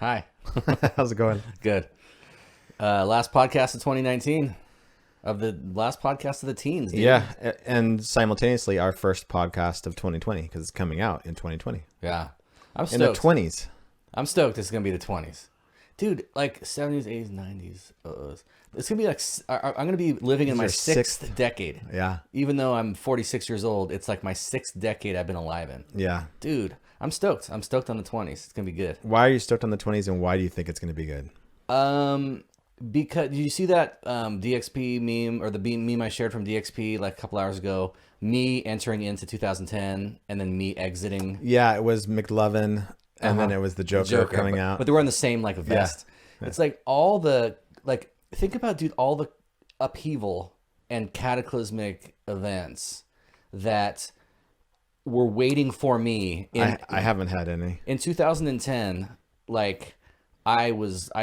Hi. How's it going? Good. Last podcast of 2019 of the last podcast of the teens. Dude. Yeah, and simultaneously our first podcast of 2020 because it's coming out in 2020. Yeah. I'm In the stoked. 20s. I'm stoked it's going to be the 20s. Dude, like 70s, 80s, 90s. It's going to be like, I'm going to be living in my your sixth decade. Yeah. Even though I'm 46 years old, it's like my sixth decade I've been alive in. Yeah. Dude, I'm stoked. I'm stoked on the 20s. It's going to be good. Why are you stoked on the 20s and why do you think it's going to be good? Because did you see that DXP meme or the meme I shared from DXP like a couple hours ago? Me entering into 2010 and then me exiting. Yeah, it was McLovin and then it was the Joker coming out. But they were in the same like vest. Yeah. It's like all the like think about dude all the upheaval and cataclysmic events that were waiting for me. I haven't had any. In 2010, like I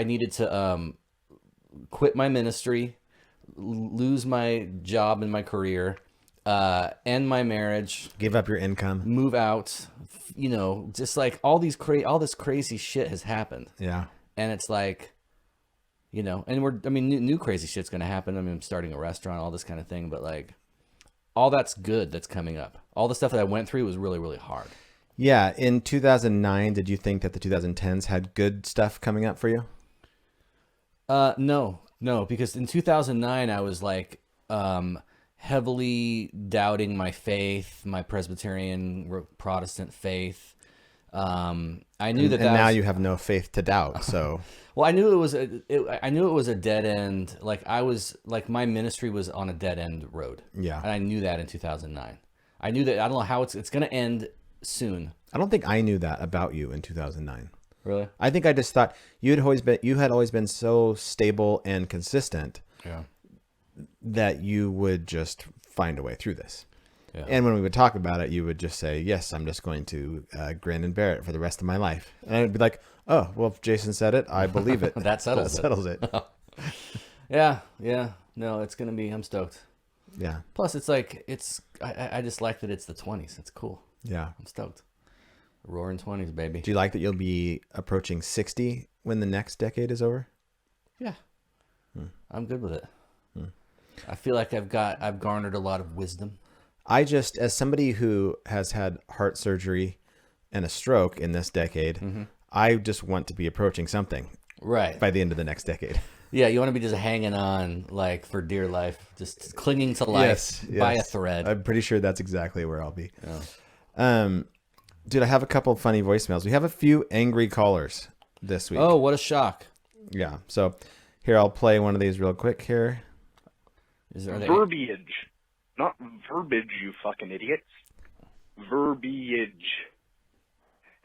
needed to quit my ministry, lose my job and my career, end my marriage, give up your income, move out, you know, just like all this crazy shit has happened. Yeah. And it's like, you know, and new crazy shit's going to happen. I mean, I'm starting a restaurant, all this kind of thing, but like all that's good that's coming up. All the stuff that I went through was really, really hard. Yeah. In 2009, did you think that the 2010s had good stuff coming up for you? No, because in 2009 I was like heavily doubting my faith, my Presbyterian Protestant faith. I knew that now you have no faith to doubt. So, well, I knew it was a dead end. Like my ministry was on a dead end road. Yeah, and I knew that in 2009. I knew that. I don't know how it's going to end soon. I don't think I knew that about you in 2009. Really? I think I just thought you had always been so stable and consistent. Yeah. That you would just find a way through this. Yeah. And when we would talk about it, you would just say, yes, I'm just going to grin and bear it for the rest of my life. And I'd be like, oh, well, if Jason said it, I believe it. That settles it. Yeah. No, it's going to be, I'm stoked. Yeah. Plus, it's like, I just like that it's the 20s. It's cool. Yeah. I'm stoked. Roaring 20s, baby. Do you like that you'll be approaching 60 when the next decade is over? Yeah. I'm good with it. I feel like I've garnered a lot of wisdom. I just, as somebody who has had heart surgery and a stroke in this decade, I just want to be approaching something right by the end of the next decade. Yeah, you want to be just hanging on like for dear life, just clinging to life by a thread. I'm pretty sure that's exactly where I'll be. Yeah. Dude, I have a couple of funny voicemails. We have a few angry callers this week. Oh, what a shock. Yeah. So here, I'll play one of these real quick here. Verbiage. Not verbiage, you fucking idiots. Verbiage.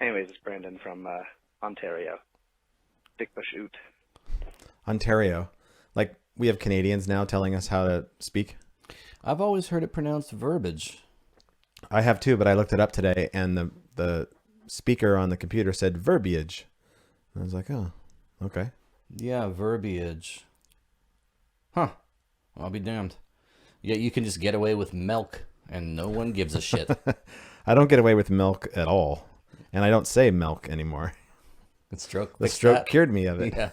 Anyways, it's Brandon from Ontario. Dick Bush Oot. Ontario. Like, we have Canadians now telling us how to speak. I've always heard it pronounced verbiage. I have too, but I looked it up today, and the speaker on the computer said verbiage. And I was like, oh, okay. Yeah, verbiage. Huh. I'll be damned. Yeah, you can just get away with milk, and no one gives a shit. I don't get away with milk at all, and I don't say milk anymore. The stroke cured me of it. Yeah.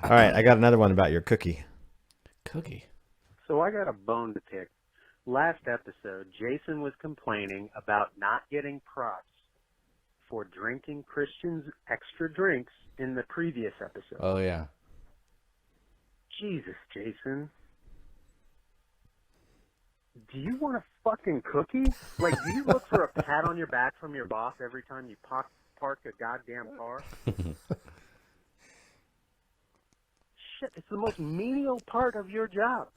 All right, I got another one about your cookie. Cookie? So I got a bone to pick. Last episode, Jason was complaining about not getting props for drinking Christian's extra drinks in the previous episode. Oh, yeah. Jesus, Jason. Do you want a fucking cookie? Like, do you look for a pat on your back from your boss every time you park a goddamn car? Shit, it's the most menial part of your job.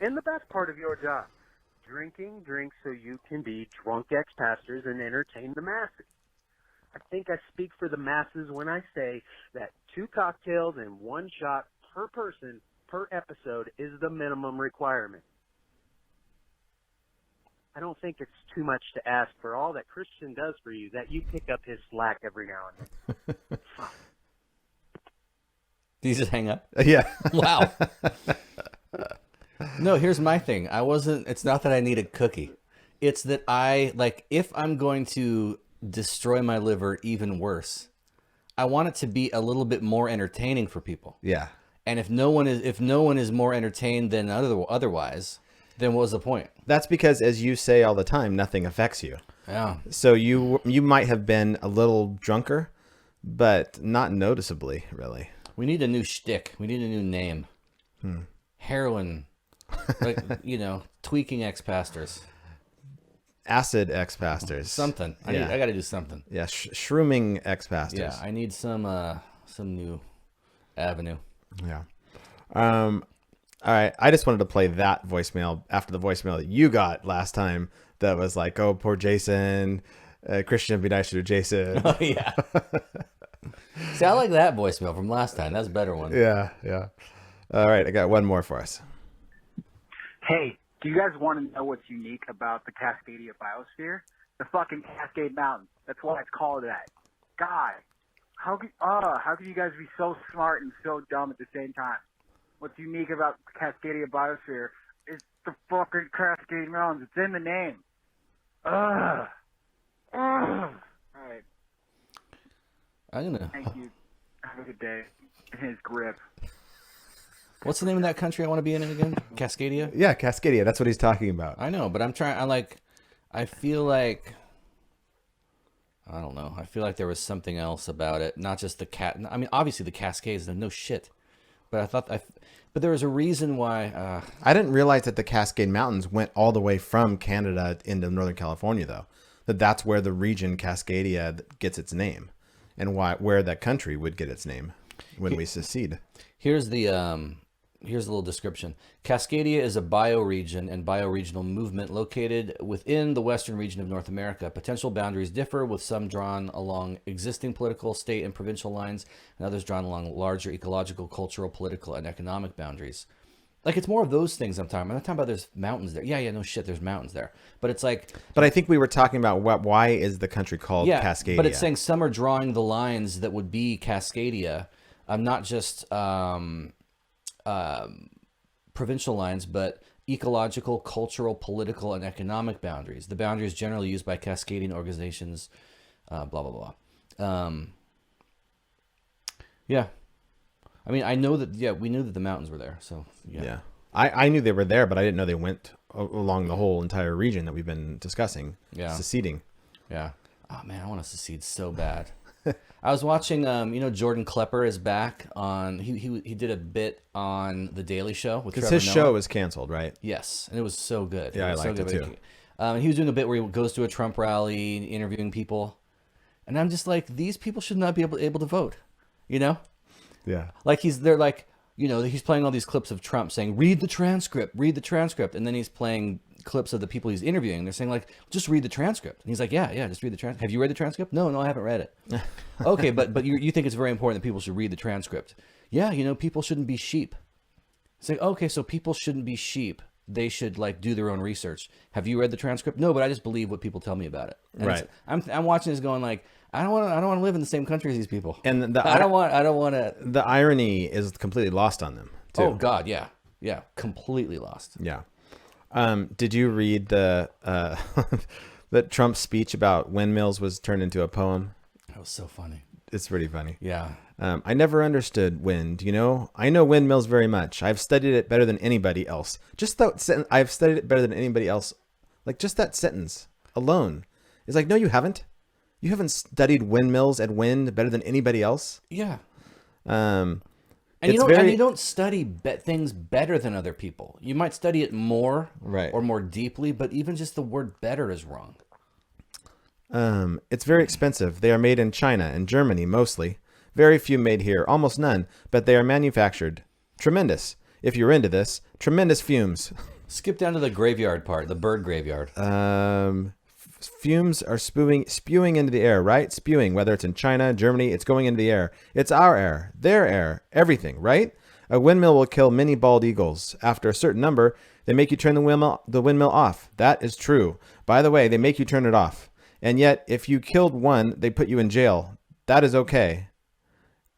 And the best part of your job. Drinking drinks so you can be drunk ex-pastors and entertain the masses. I think I speak for the masses when I say that 2 cocktails and 1 shot per person per episode is the minimum requirement. I don't think it's too much to ask for all that Christian does for you that you pick up his slack every now and then. Did you just hang up? Yeah. Wow. No, here's my thing. It's not that I need a cookie. It's that if I'm going to destroy my liver even worse, I want it to be a little bit more entertaining for people. Yeah. And if no one is more entertained than otherwise, then what was the point? That's because, as you say all the time, nothing affects you. Yeah. So you might have been a little drunker, but not noticeably, really. We need a new shtick. We need a new name. Heroin. Like, tweaking ex-pastors. Acid ex-pastors. Something. I got to do something. Yeah, shrooming ex-pastors. Yeah, I need some new avenue. Yeah. All right. I just wanted to play that voicemail after the voicemail that you got last time. That was like, "Oh, poor Jason. Christian would be nicer to Jason." Oh yeah. See, I like that voicemail from last time. That's a better one. Yeah. All right. I got one more for us. Hey, do you guys want to know what's unique about the Cascadia biosphere? The fucking Cascade Mountains. That's why it's called that. God, how could you guys be so smart and so dumb at the same time? What's unique about the Cascadia biosphere is the fucking Cascade Mountains. It's in the name. Ugh. All right. Thank you. Have a good day. In his grip. What's the name of that country I want to be in again? Cascadia? Yeah, Cascadia. That's what he's talking about. I know, but I feel like, I don't know. I feel like there was something else about it. Not just the I mean, obviously the Cascades, no shit. But but there was a reason why. I didn't realize that the Cascade Mountains went all the way from Canada into Northern California, though. That's where the region Cascadia gets its name, and where that country would get its name when we secede. Here's a little description. Cascadia is a bioregion and bioregional movement located within the western region of North America. Potential boundaries differ, with some drawn along existing political, state, and provincial lines, and others drawn along larger ecological, cultural, political, and economic boundaries. Like, it's more of those things I'm talking about. I'm not talking about there's mountains there. Yeah, no shit, there's mountains there. But it's like... But I think we were talking about why is the country called Cascadia? But it's saying some are drawing the lines that would be Cascadia, not just provincial lines, but ecological, cultural, political, and economic boundaries. The boundaries generally used by Cascadian organizations, blah, blah, blah. Yeah. I mean, I know that, we knew that the mountains were there, so, yeah. I knew they were there, but I didn't know they went along the whole entire region that we've been discussing, seceding. Yeah. Oh, man, I want to secede so bad. I was watching, Jordan Klepper is back on, he did a bit on The Daily Show with Trevor Noah. Because his show was canceled, right? Yes, and it was so good. Yeah, I liked it too. He was doing a bit where he goes to a Trump rally, interviewing people, and I'm just like, these people should not be able to vote, Yeah. Like he's playing all these clips of Trump saying, read the transcript, and then he's playing clips of the people he's interviewing. They're saying, like, just read the transcript. And he's like, yeah, just read the transcript. Have you read the transcript? No, I haven't read it. Okay, but you think it's very important that people should read the transcript. Yeah, people shouldn't be sheep. It's like, okay, so people shouldn't be sheep. They should, like, do their own research. Have you read the transcript? No, but I just believe what people tell me about it. And right. I'm watching this going like, I don't want to live in the same country as these people. And I don't want to. The irony is completely lost on them, too. Oh God, yeah, completely lost. Yeah. Did you read the that Trump's speech about windmills was turned into a poem? That was so funny. It's pretty funny. Yeah. I never understood wind. I know windmills very much. I've studied it better than anybody else. Just that sentence, I've studied it better than anybody else. Like, just that sentence alone is like, no, you haven't. You haven't studied windmills and wind better than anybody else. Yeah. And you don't study things better than other people. You might study it more, right, or more deeply, but even just the word "better" is wrong. It's very expensive. They are made in China and Germany mostly. Very few made here, almost none. But they are manufactured. Tremendous. If you're into this, tremendous fumes. Skip down to the graveyard part, the bird graveyard. Fumes are spewing into the air, right? Spewing, whether it's in China, Germany, it's going into the air. It's our air, their air, everything, right? A windmill will kill many bald eagles. After a certain number, they make you turn the windmill off. That is true. By the way, they make you turn it off. And yet, if you killed one, they put you in jail. That is okay.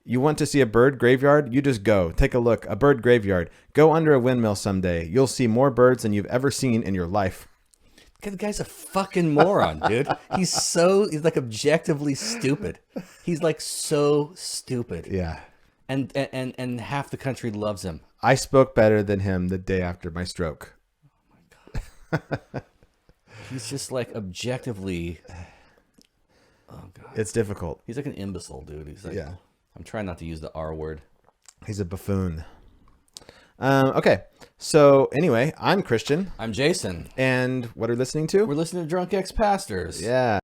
You want to see a bird graveyard? You just go. Take a look. A bird graveyard. Go under a windmill someday. You'll see more birds than you've ever seen in your life. The guy's a fucking moron, dude. He's like objectively stupid. He's like so stupid. Yeah. And half the country loves him. I spoke better than him the day after my stroke. He's just like objectively. Oh god. It's difficult. He's like an imbecile, dude. He's like, Yeah. I'm trying not to use the R word. He's a buffoon. Okay. So anyway, I'm Christian. I'm Jason. And what are we listening to? We're listening to Drunk Ex-Pastors. Yeah.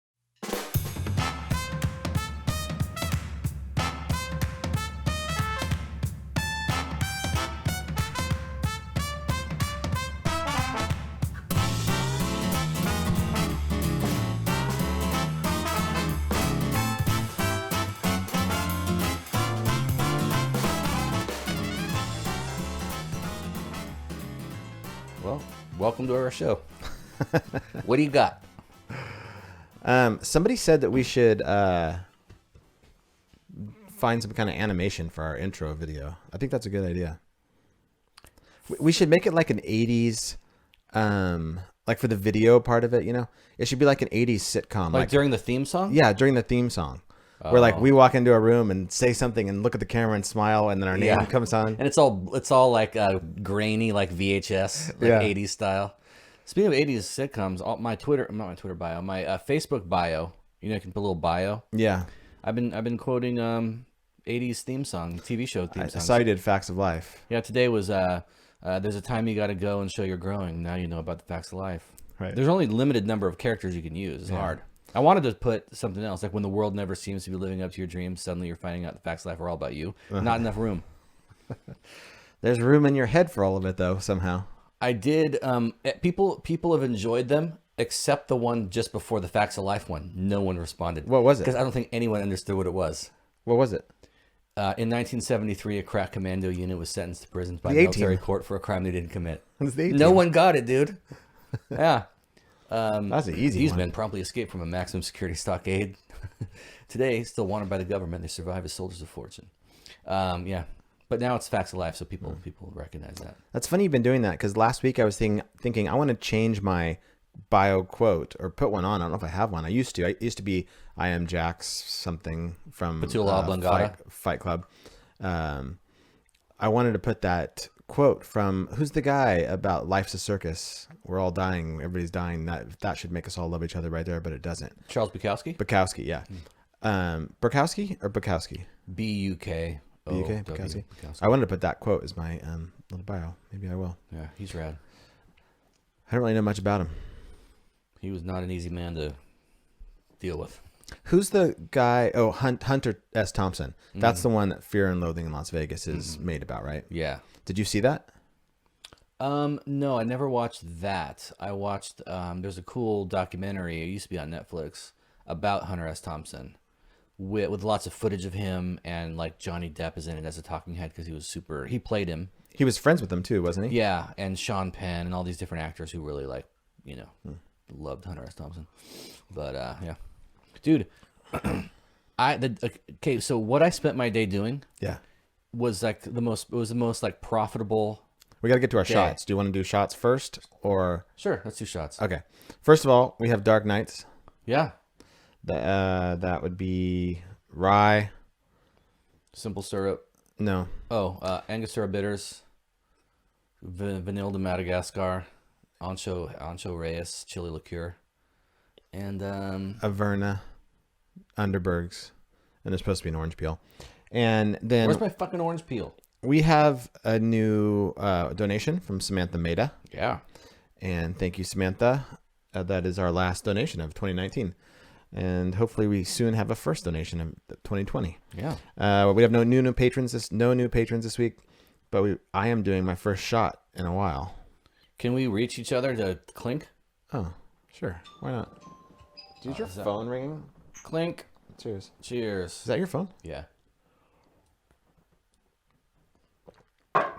Well, welcome to our show. What do you got? Somebody said that we should find some kind of animation for our intro video. I think that's a good idea. We should make it like an 80s, like for the video part of it, you know? It should be like an 80s sitcom. Like during the theme song? Yeah, during the theme song. Where like we walk into a room and say something and look at the camera and smile, and then our name comes on. And it's all like grainy, like VHS, like 80s style. Speaking of 80s sitcoms, my Facebook bio, you know, you can put a little bio. Yeah. I've been quoting 80s theme song, TV show theme I songs. saw you did Facts of Life. Yeah, today was there's a time you got to go and show you're growing. Now you know about the facts of life. Right. There's only limited number of characters you can use. It's hard. I wanted to put something else, like when the world never seems to be living up to your dreams, suddenly you're finding out the facts of life are all about you. Not enough room. There's room in your head for all of it, though, somehow. I did. People have enjoyed them, except the one just before the facts of life one. No one responded. What was it? Because I don't think anyone understood what it was. What was it? In 1973, a crack commando unit was sentenced to prison by The military A-Team. court for a crime they didn't commit. It's the No A-Team. one got it, dude. Yeah. That's an easy These one. men promptly escaped from a maximum security stockade. Today, still wanted by the government, they survive as soldiers of fortune. Yeah. But now it's facts of life, so people recognize that. That's funny you've been doing that, because last week I was thinking I want to change my bio quote or put one on. I don't know if I have one. I used to be I am Jax something from Petula Oblongata. Fight Club. I wanted to put that quote from, who's the guy about life's a circus, we're all dying, everybody's dying, that should make us all love each other right there, but it doesn't. Charles Bukowski? Bukowski, yeah. Bukowski or Bukowski? B-U-K. B-U-K, Bukowski. I wanted to put that quote as my little bio. Maybe I will. Yeah, he's rad. I don't really know much about him. He was not an easy man to deal with. Who's the guy? Oh, Hunter S. Thompson. That's the one that Fear and Loathing in Las Vegas is made about, right? Yeah. Did you see that? No, I never watched that. I watched, there's a cool documentary, it used to be on Netflix, about Hunter S. Thompson with lots of footage of him, and like Johnny Depp is in it as a talking head because he played him. He was friends with them too, wasn't he? Yeah, and Sean Penn and all these different actors who really loved Hunter S. Thompson. But yeah. Dude, okay, so what I spent my day doing Yeah. was like the most like profitable. We got to get to our shots. Do you want to do shots first or? Sure, let's do shots. Okay. First of all, we have Dark Knights. Yeah. That would be rye. Simple syrup. No. Oh, Angostura bitters, Vanille de Madagascar, Ancho Reyes, chili liqueur, and Averna, Underbergs, and there's supposed to be an orange peel. And then where's my fucking orange peel? we have a new donation from Samantha Maida. Yeah. And thank you, Samantha. That is our last donation of 2019. And hopefully we soon have a first donation of 2020. Yeah. We have no new patrons this week, but I am doing my first shot in a while. Can we reach each other to clink? Oh, sure. Why not? Is your phone ringing? Clink. Cheers. Cheers. Is that your phone? Yeah. Let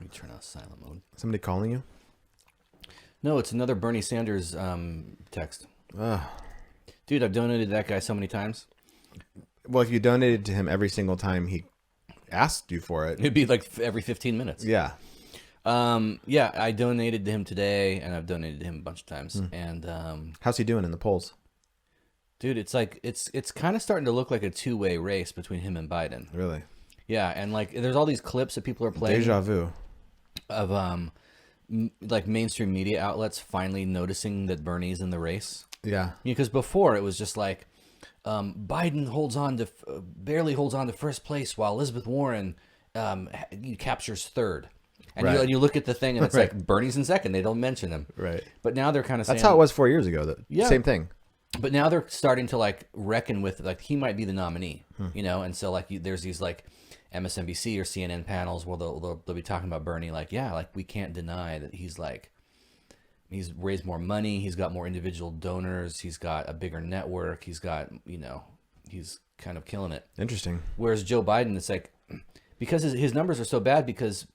me turn off silent mode. Somebody calling you? No, it's another Bernie Sanders text. Dude, I've donated to that guy so many times. Well, if you donated to him every single time he asked you for it. It'd be like every 15 minutes. Yeah. Yeah, I donated to him today, and I've donated to him a bunch of times. And How's he doing in the polls? dude, it's like it's kind of starting to look like a two-way race between him and Biden. Really? Yeah, and like there's all these clips that people are playing Deja vu. of like mainstream media outlets finally noticing that Bernie's in the race. Yeah. Because before it was just like Biden barely holds on to first place while Elizabeth Warren captures third. And, Right. you look at the thing and it's Right. like Bernie's in second. They don't mention him. Right. But now they're kind of saying That's how it was 4 years ago. Yeah. Same thing. But now they're starting to like reckon with like he might be the nominee, and so like there's these like MSNBC or CNN panels where they'll be talking about Bernie like we can't deny that he's raised more money, he's got more individual donors, he's got a bigger network, he's got he's kind of killing it. Interesting. Whereas Joe Biden, it's like because his numbers are so bad because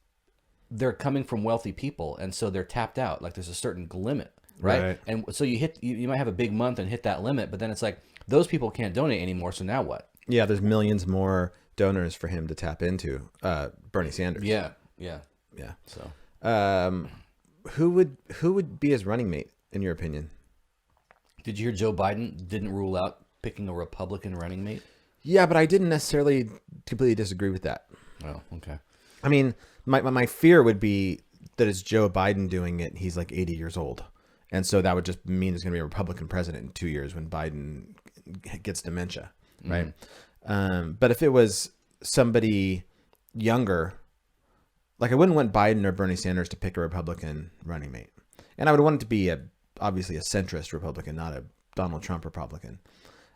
they're coming from wealthy people and so they're tapped out. Like there's a certain limit. Right. And so you might have a big month and hit that limit, but then it's like those people can't donate anymore. So now what? Yeah, there's millions more donors for him to tap into. Bernie Sanders. Yeah. So Who would be his running mate in your opinion? did you hear Joe Biden didn't rule out picking a Republican running mate? Yeah, but I didn't necessarily completely disagree with that. Oh, okay. I mean, my fear would be that it's Joe Biden doing it. He's like 80 years old. And so that would just mean there's going to be a Republican president in 2 years when Biden gets dementia, right? But if it was somebody younger, like I wouldn't want Biden or Bernie Sanders to pick a Republican running mate. And I would want it to be obviously a centrist Republican, not a Donald Trump Republican.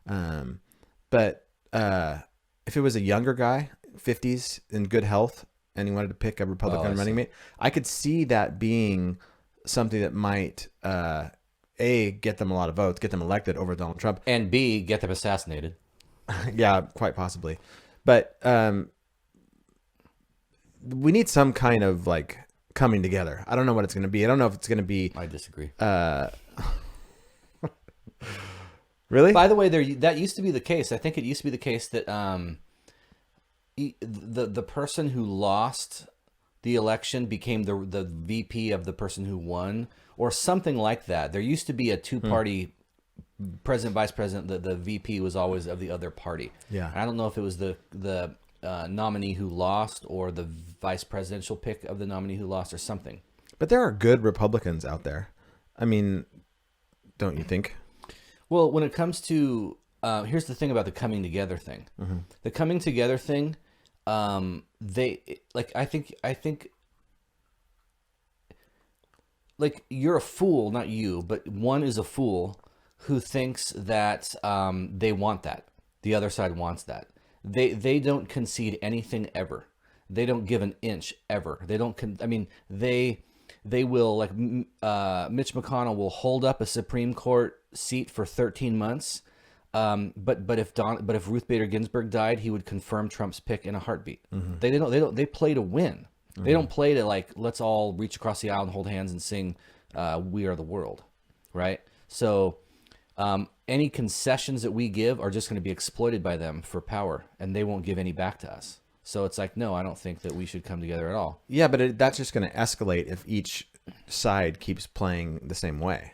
But if it was a younger guy, 50s, in good health, and he wanted to pick a Republican running mate, I could see that being something that might A, get them a lot of votes, get them elected over Donald Trump. And B, get them assassinated. Yeah, quite possibly. But we need some kind of like coming together. I don't know what it's going to be. I don't know if it's going to be... I disagree. Really? By the way, that used to be the case. I think it used to be the case that the person who lost the election became the VP of the person who won, or something like that. There used to be a two-party president, vice president. The VP was always of the other party. Yeah. And I don't know if it was the nominee who lost or the vice presidential pick of the nominee who lost or something. But there are good Republicans out there. I mean, don't you think? Well, when it comes to here's the thing about the coming together thing. The coming together thing, I think like you're a fool, not you, but one is a fool who thinks that they want that. The other side wants that. They don't concede anything ever. They don't give an inch ever. They don't. They will, like Mitch McConnell will hold up a Supreme Court seat for 13 months. But if Ruth Bader Ginsburg died, he would confirm Trump's pick in a heartbeat. They play to win. They don't play to like, let's all reach across the aisle and hold hands and sing "We Are the World," right? So any concessions that we give are just going to be exploited by them for power, and they won't give any back to us. So it's like, no, I don't think that we should come together at all. Yeah, but that's just going to escalate if each side keeps playing the same way,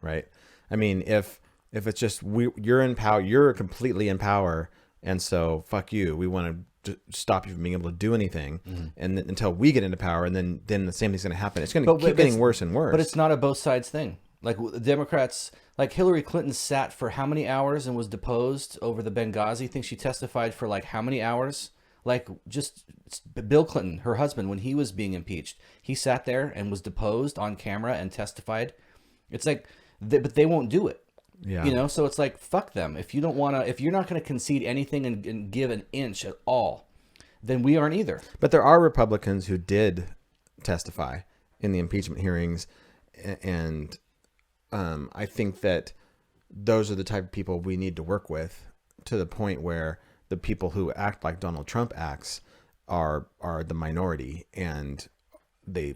right? I mean, if it's just you're in power, you're completely in power, and so fuck you. We want to stop you from being able to do anything, and then, until we get into power, and then the same thing's going to happen. It's going to keep getting worse and worse. But it's not a both sides thing. Like the Democrats, like Hillary Clinton sat for how many hours and was deposed over the Benghazi thing? She testified for like how many hours? Like just Bill Clinton, her husband, when he was being impeached, he sat there and was deposed on camera and testified. It's like, but they won't do it. Yeah. So it's like, fuck them. If you don't want to, if you're not going to concede anything and give an inch at all, then we aren't either. But there are Republicans who did testify in the impeachment hearings, and I think that those are the type of people we need to work with, to the point where the people who act like Donald Trump acts are the minority, and they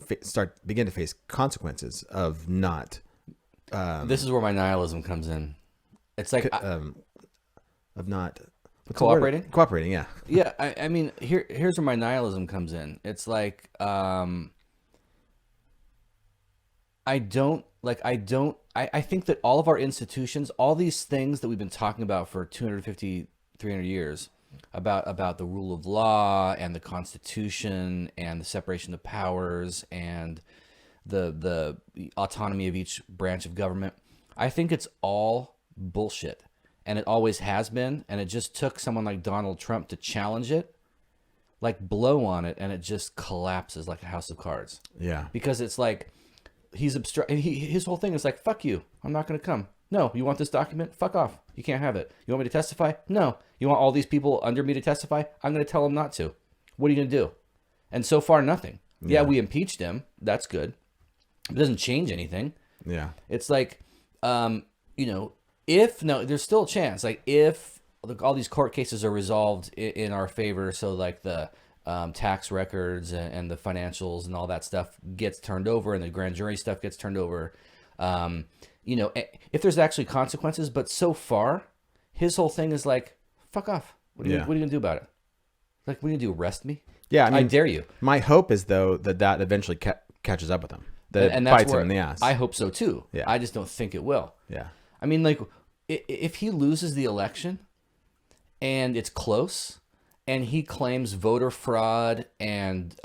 begin to face consequences of not. This is where my nihilism comes in. It's like of not cooperating. Cooperating, yeah. Yeah, I mean, here's where my nihilism comes in. It's like I don't like. I think that all of our institutions, all these things that we've been talking about for 250, 300 years, about the rule of law and the Constitution and the separation of powers and the autonomy of each branch of government. I think it's all bullshit, and it always has been. And it just took someone like Donald Trump to challenge it, like blow on it, and it just collapses like a house of cards. Yeah. Because it's like he's his whole thing is like, fuck you, I'm not going to come. No, you want this document? Fuck off. You can't have it. You want me to testify? No. You want all these people under me to testify? I'm going to tell them not to. What are you going to do? And so far, nothing. Yeah, we impeached him. That's good. It doesn't change anything. Yeah. It's like, there's still a chance. Like if all these court cases are resolved in our favor, so like the tax records and the financials and all that stuff gets turned over, and the grand jury stuff gets turned over. If there's actually consequences, but so far, his whole thing is like, fuck off. What are you gonna do about it? Like, what are you gonna do? Arrest me? Yeah, I mean, I dare you. My hope is though that eventually catches up with him. That And bites that's where him in the ass. I hope so too. Yeah. I just don't think it will. Yeah. I mean, like, if he loses the election and it's close, and he claims voter fraud and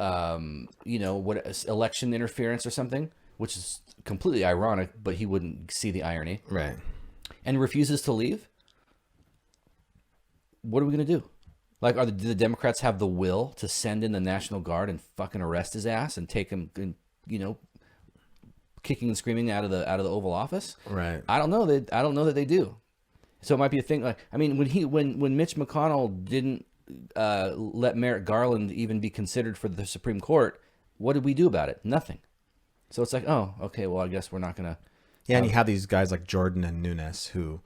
election interference or something, which is completely ironic, but he wouldn't see the irony, Right. and refuses to leave, what are we gonna do? Like, do the Democrats have the will to send in the National Guard and fucking arrest his ass and take him, kicking and screaming out of the Oval Office? Right. I don't know that they do. So it might be a thing. Like, I mean, when Mitch McConnell didn't let Merrick Garland even be considered for the Supreme Court, what did we do about it? Nothing. So it's like, oh, okay, well, I guess we're not gonna. Yeah, and you have these guys like Jordan and Nunes who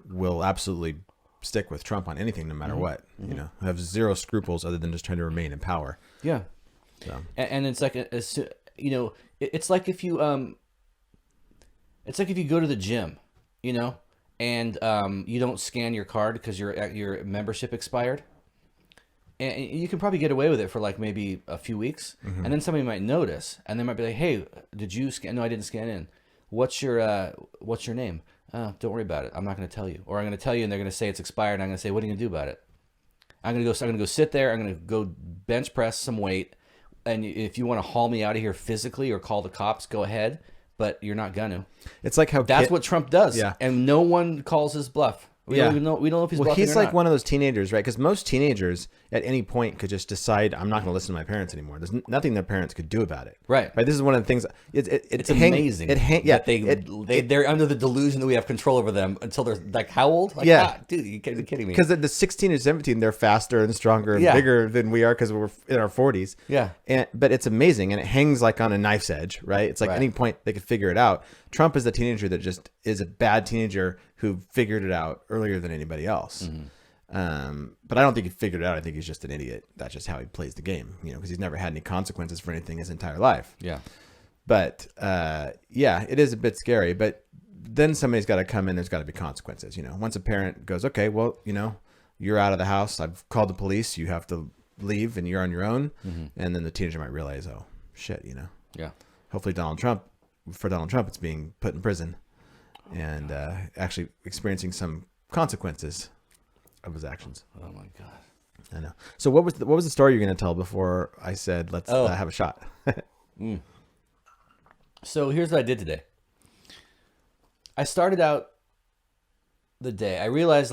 will absolutely stick with Trump on anything, no matter what. Who have zero scruples other than just trying to remain in power. Yeah. So. And it's like it's like if you go to the gym, and you don't scan your card because your membership expired. And you can probably get away with it for like maybe a few weeks, and then somebody might notice, and they might be like, "Hey, did you scan? No, I didn't scan in. What's your name? Don't worry about it. I'm not going to tell you, or I'm going to tell you, and they're going to say it's expired. And I'm going to say, what are you going to do about it? I'm going to go sit there. I'm going to go bench press some weight, and if you want to haul me out of here physically or call the cops, go ahead. But you're not going to. It's like how that's what Trump does. Yeah. And no one calls his bluff. We don't know if he's bluffing he's or like not. one of those teenagers, right? Because most teenagers at any point could just decide, I'm not going to listen to my parents anymore. There's nothing their parents could do about it. Right. This is one of the things. It's amazing. That they're under the delusion that we have control over them until they're like, how old? Like, dude, you're kidding me. Because at the 16 or 17, they're faster and stronger and bigger than we are because we're in our 40s. Yeah. But it's amazing, and it hangs like on a knife's edge, right? It's like any point they could figure it out. Trump is the teenager that just is a bad teenager who figured it out earlier than anybody else. But I don't think he figured it out. I think he's just an idiot. That's just how he plays the game, because he's never had any consequences for anything his entire life. Yeah. But it is a bit scary. But then somebody's got to come in. There's got to be consequences. Once a parent goes, okay, well, you're out of the house. I've called the police. You have to leave, and you're on your own. And then the teenager might realize, oh shit, Yeah. Hopefully for Donald Trump, it's being put in prison and actually experiencing some consequences of his actions. Oh my God. I know. So what was the story you're going to tell before I said let's have a shot? So here's what I did today. I started out the day. I realized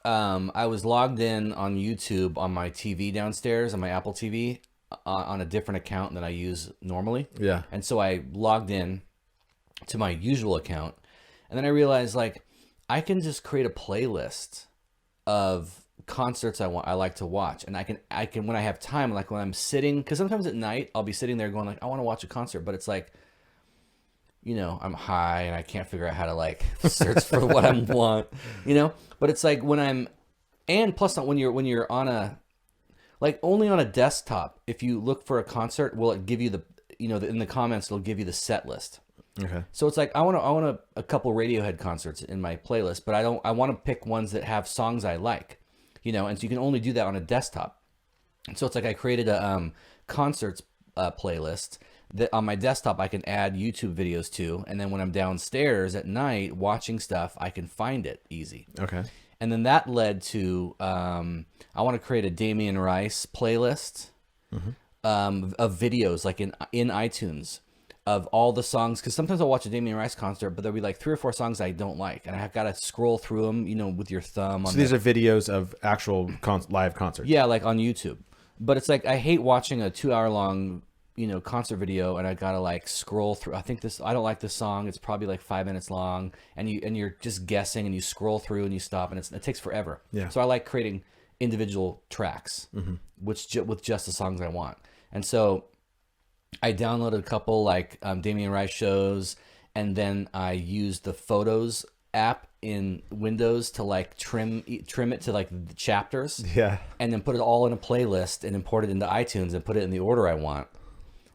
I was logged in on YouTube on my TV downstairs on my Apple TV on a different account than I use normally. Yeah. And so I logged in to my usual account, and then I realized I can just create a playlist of concerts I like to watch, and I can when I have time, like when I'm sitting, because sometimes at night I'll be sitting there going I want to watch a concert, but it's I'm high and I can't figure out how to search for what I want, but it's and plus when you're on a only on a desktop, if you look for a concert, will it give you in the comments, it'll give you the set list. Okay. So it's I want a couple Radiohead concerts in my playlist, but I want to pick ones that have songs I like, and so you can only do that on a desktop. And so it's I created a concerts playlist that on my desktop I can add YouTube videos to, and then when I'm downstairs at night watching stuff, I can find it easy. Okay. And then that led to I want to create a Damien Rice playlist of videos like in iTunes of all the songs, because sometimes I'll watch a Damien Rice concert, but there'll be like 3 or 4 songs I don't like, and I've got to scroll through them, you know, with your thumb. So these are videos of actual live concerts. Yeah, like on YouTube. But it's like I hate watching a 2-hour-long, you know, concert video, and I gotta like scroll through. I don't like this song. It's probably like 5 minutes long, and you're just guessing, and you scroll through and you stop, and it takes forever. Yeah. So I like creating individual tracks, with just the songs I want. And so I downloaded a couple like Damien Rice shows, and then I used the Photos app in Windows to like trim it to like the chapters. Yeah. And then put it all in a playlist and import it into iTunes and put it in the order I want.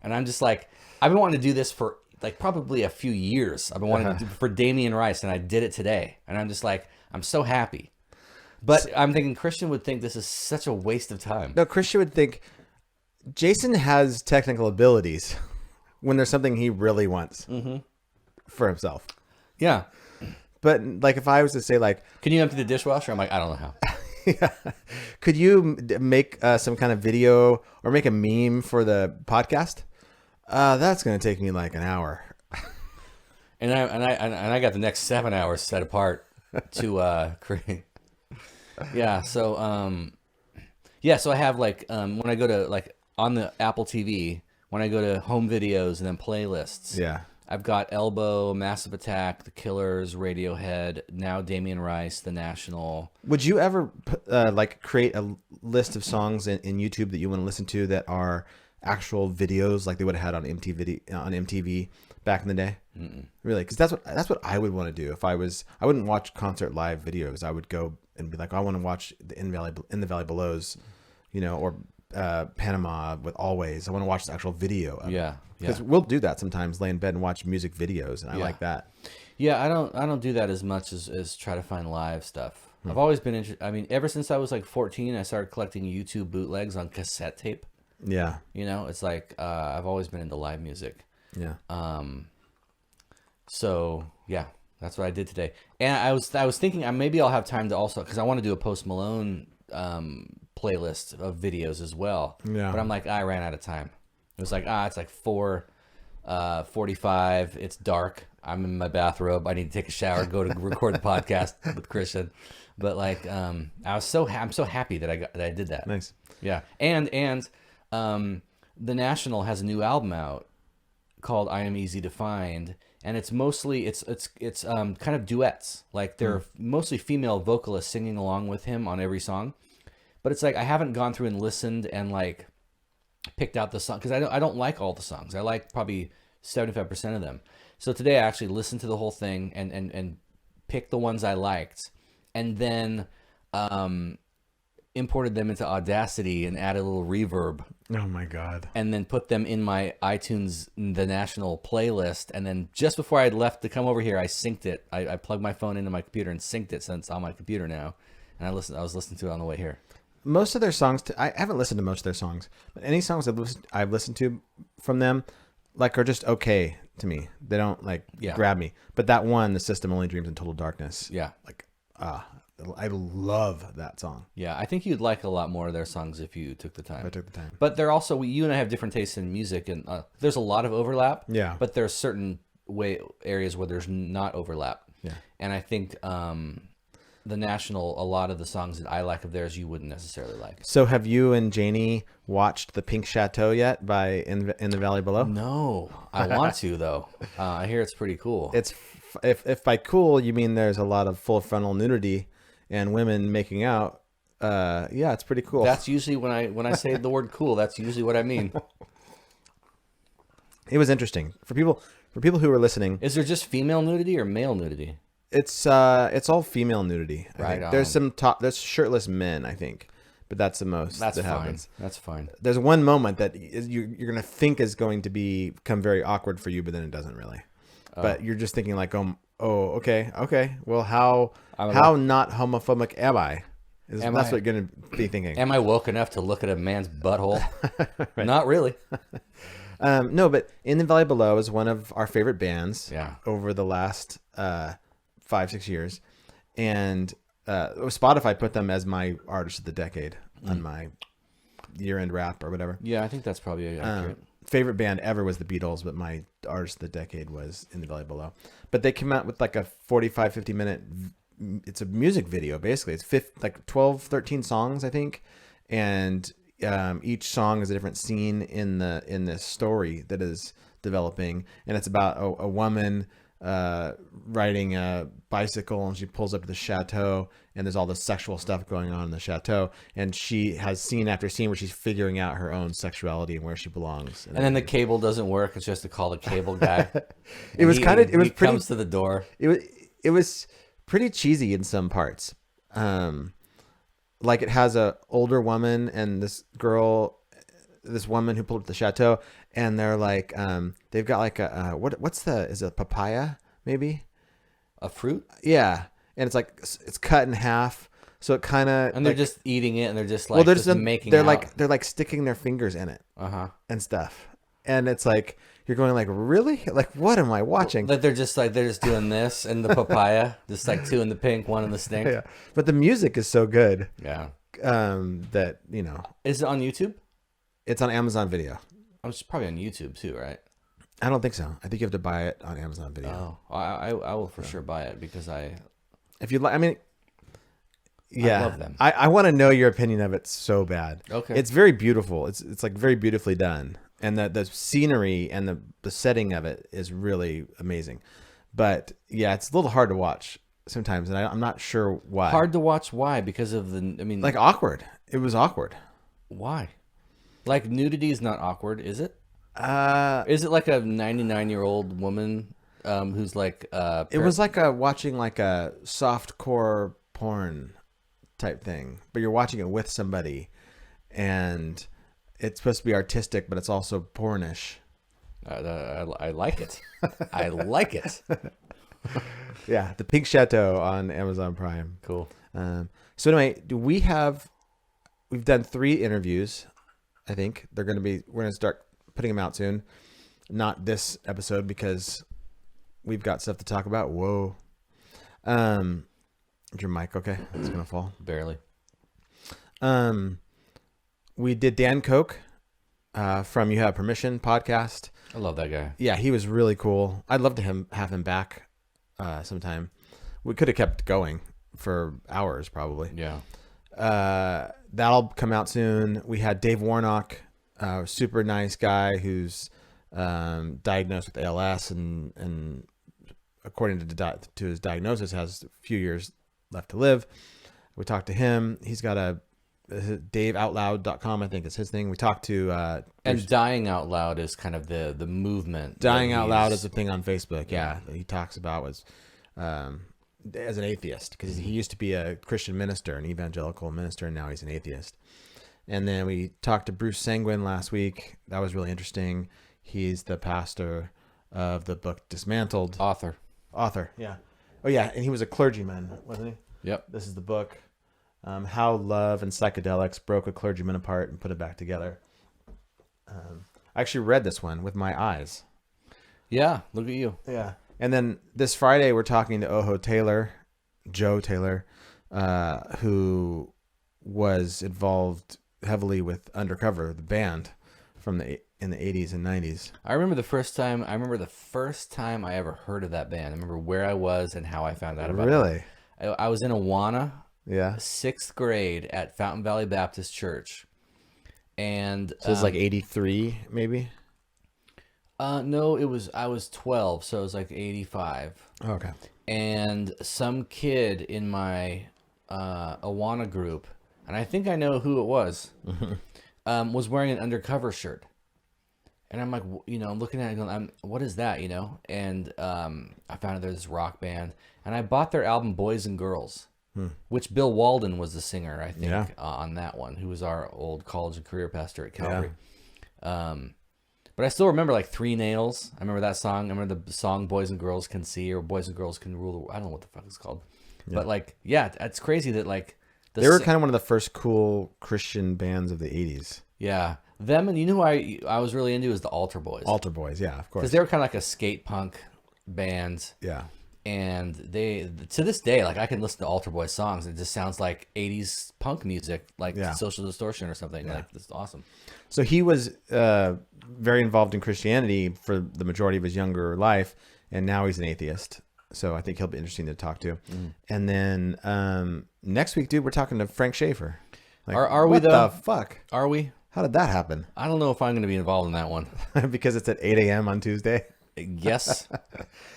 And I'm just like, I've been wanting to do this for like probably a few years. I've been wanting to do for Damien Rice, and I did it today. And I'm just like, I'm so happy. But I'm thinking Christian would think this is such a waste of time. No, Christian would think Jason has technical abilities when there's something he really wants for himself. Yeah. But like, if I was to say like, Can you empty the dishwasher? I'm like, I don't know how. yeah, could you make some kind of video or make a meme for the podcast? That's going to take me like an hour. And I got the next 7 hours set apart to create. Yeah. So so I have like when I go to like on the Apple TV, when I go to home videos and then playlists. Yeah. I've got Elbow, Massive Attack, The Killers, Radiohead, now Damien Rice, The National. Would you ever like create a list of songs in YouTube that you want to listen to that are actual videos like they would have had on MTV back in the day? Really? Because that's what I would want to do if I wouldn't watch concert live videos. I would go and be like, I want to watch the In the Valley Below's, you know, or Panama with Always. I want to watch the actual video of it. Because we'll do that sometimes, lay in bed and watch music videos, and I like that. Yeah, I don't do that as much as try to find live stuff. I've always been interested. I mean, ever since I was like 14, I started collecting YouTube bootlegs on cassette tape. Yeah. You know, it's like I've always been into live music. Yeah. So yeah, that's what I did today. And I was thinking maybe I'll have time to also, because I want to do a Post Malone playlist of videos as well. Yeah. But I'm like, I ran out of time. It was like, it's like 4:45. It's dark. I'm in my bathrobe. I need to take a shower, go to record the podcast with Christian. But like, I'm so happy that I did that. Nice. Yeah. And The National has a new album out called I Am Easy to Find, and it's mostly it's kind of duets. Like they're mostly female vocalists singing along with him on every song. But it's like I haven't gone through and listened and like picked out the song, because I don't like all the songs. I like probably 75% of them. So today I actually listened to the whole thing and picked the ones I liked, and then imported them into Audacity and added a little reverb. Oh my God. And then put them in my iTunes The National playlist. And then just before I left to come over here, I synced it. I plugged my phone into my computer and synced it, since it's on my computer now. And I was listening to it on the way here. Most of their songs, I haven't listened to most of their songs, but any songs I've listened to from them, like, are just okay to me. They don't like grab me. But that one, The System Only Dreams in Total Darkness. Yeah. Like, I love that song. Yeah, I think you'd like a lot more of their songs if you took the time. I took the time. But they're also, you and I have different tastes in music, and there's a lot of overlap. Yeah. But there's certain areas where there's not overlap. Yeah. And I think The National, a lot of the songs that I like of theirs, you wouldn't necessarily like. So have you and Janie watched The Pink Chateau yet by In the Valley Below? No, I want to though. I hear it's pretty cool. It's if by cool you mean there's a lot of full frontal nudity and women making out. Yeah, it's pretty cool. That's usually when I say the word cool. That's usually what I mean. It was interesting for people who are listening. Is there just female nudity or male nudity? It's all female nudity. I Right think. There's on. there's shirtless men, I think, but that's the most That's that fine. happens. That's fine. There's one moment that you're gonna think is going to become very awkward for you, but then it doesn't really. But you're just thinking like, okay. Well, how not homophobic am I? That's what you're gonna be thinking. Am I woke enough to look at a man's butthole? Not really. No, but In the Valley Below is one of our favorite bands Yeah. over the last 5-6 years. And Spotify put them as my artist of the decade on my year-end wrap or whatever. Yeah, I think that's probably accurate. Favorite band ever was the Beatles, but my artist of the decade was In the Valley Below. But they came out with like a 50 minute, it's a music video, basically. It's like 12, 13 songs, I think. And each song is a different scene in this story that is developing. And it's about a woman riding a bicycle, and she pulls up to the chateau, and there's all this sexual stuff going on in the chateau, and she has scene after scene where she's figuring out her own sexuality and where she belongs. And then the cable doesn't work. It's just to call the cable guy. It was pretty, comes to the door. it was pretty cheesy in some parts. Like it has a older woman and this woman who pulled up the chateau, and they're like, they've got like is it a papaya maybe? A fruit? Yeah. And it's like, it's cut in half. So it kind of, And they're just eating it, and they're just like, well, they're just just making they're out. like sticking their fingers in it Uh-huh. and stuff. And it's like, you're going like, really? Like, what am I watching? Like they're just doing this and the papaya, just like two in the pink, one in the stink. Yeah. But the music is so good Yeah. that, Is it on YouTube? it's on Amazon Video. Oh, it's probably on YouTube too, right? I don't think so. I think you have to buy it on Amazon Video. Oh, I will for sure buy it because If you like, I mean, yeah, love them. I want to know your opinion of it so bad. Okay. It's very beautiful. It's like very beautifully done. And the scenery and the setting of it is really amazing. But yeah, it's a little hard to watch sometimes. And I'm not sure why. hard to watch. Why? Because of Like awkward. It was awkward. why? Like nudity is not awkward, is it? Uh, Is it like a 99-year-old woman who's like it was like watching like a softcore porn type thing, but you're watching it with somebody, and it's supposed to be artistic, but it's also pornish. I like it. I like it. Yeah, The Pink Chateau on Amazon Prime. Cool. So anyway, we've done 3 interviews. I think we're going to start putting them out soon. Not this episode because we've got stuff to talk about. Whoa. Is your mic okay? It's going to fall. Barely. We did Dan Koch from You Have Permission podcast. I love that guy. Yeah, he was really cool. I'd love to have him back sometime. We could have kept going for hours probably. Yeah. That'll come out soon. We had Dave Warnock, super nice guy who's diagnosed with ALS and according to his diagnosis has a few years left to live. We talked to him. He's got a DaveOutloud.com, I think is his thing. We talked to And Dying Out Loud is kind of the movement. Dying that Out Loud he's- is a thing on Facebook. Yeah, that he talks about was as an atheist, because he used to be a Christian minister, an evangelical minister, and now he's an atheist. And then we talked to Bruce Sanguin last week. That was really interesting. He's the pastor of the book Dismantled. author. Yeah. Oh yeah, and he was a clergyman, wasn't he? Yep. This is the book, How Love and Psychedelics Broke a Clergyman Apart and Put It Back Together. I actually read this one with my eyes. Yeah. Look at you. Yeah. And then this Friday, we're talking to Joe Taylor, who was involved heavily with Undercover, the band in the 80s and 90s. I remember the first time I ever heard of that band. I remember where I was and how I found out about it. Really? I was in Awana, Yeah. 6th grade at Fountain Valley Baptist Church. And So it's like 83, maybe? no, I was 12, so it was like 85. Okay. And some kid in my Awana group, and I think I know who it was wearing an Undercover shirt. And I'm like, I'm looking at it going, what is that, And I found out there's this rock band. And I bought their album Boys and Girls, which Bill Walden was the singer, I think, Yeah. on that one, who was our old college and career pastor at Calvary. But I still remember like 3 Nails. I remember that song. I remember the song Boys and Girls Can See, or Boys and Girls Can Rule the World. I don't know what the fuck it's called. Yeah. But like, yeah, it's crazy that like... They were kind of one of the first cool Christian bands of the 80s. Yeah. Them, and you know who I was really into is the Altar Boys. Altar Boys, yeah, of Because course. they were kind of like a skate punk band. Yeah. And they, to this day, like I can listen to Altar Boys songs. It just sounds like 80s punk music, like Yeah. Social Distortion or something. Like, this is awesome. So he was very involved in Christianity for the majority of his younger life, and now he's an atheist. So I think he'll be interesting to talk to. And then next week, dude, we're talking to Frank Schaeffer. Like, Are we, what though? the fuck? Are we? How did that happen? I don't know if I'm going to be involved in that one. Because it's at 8 a.m. on Tuesday. Yes.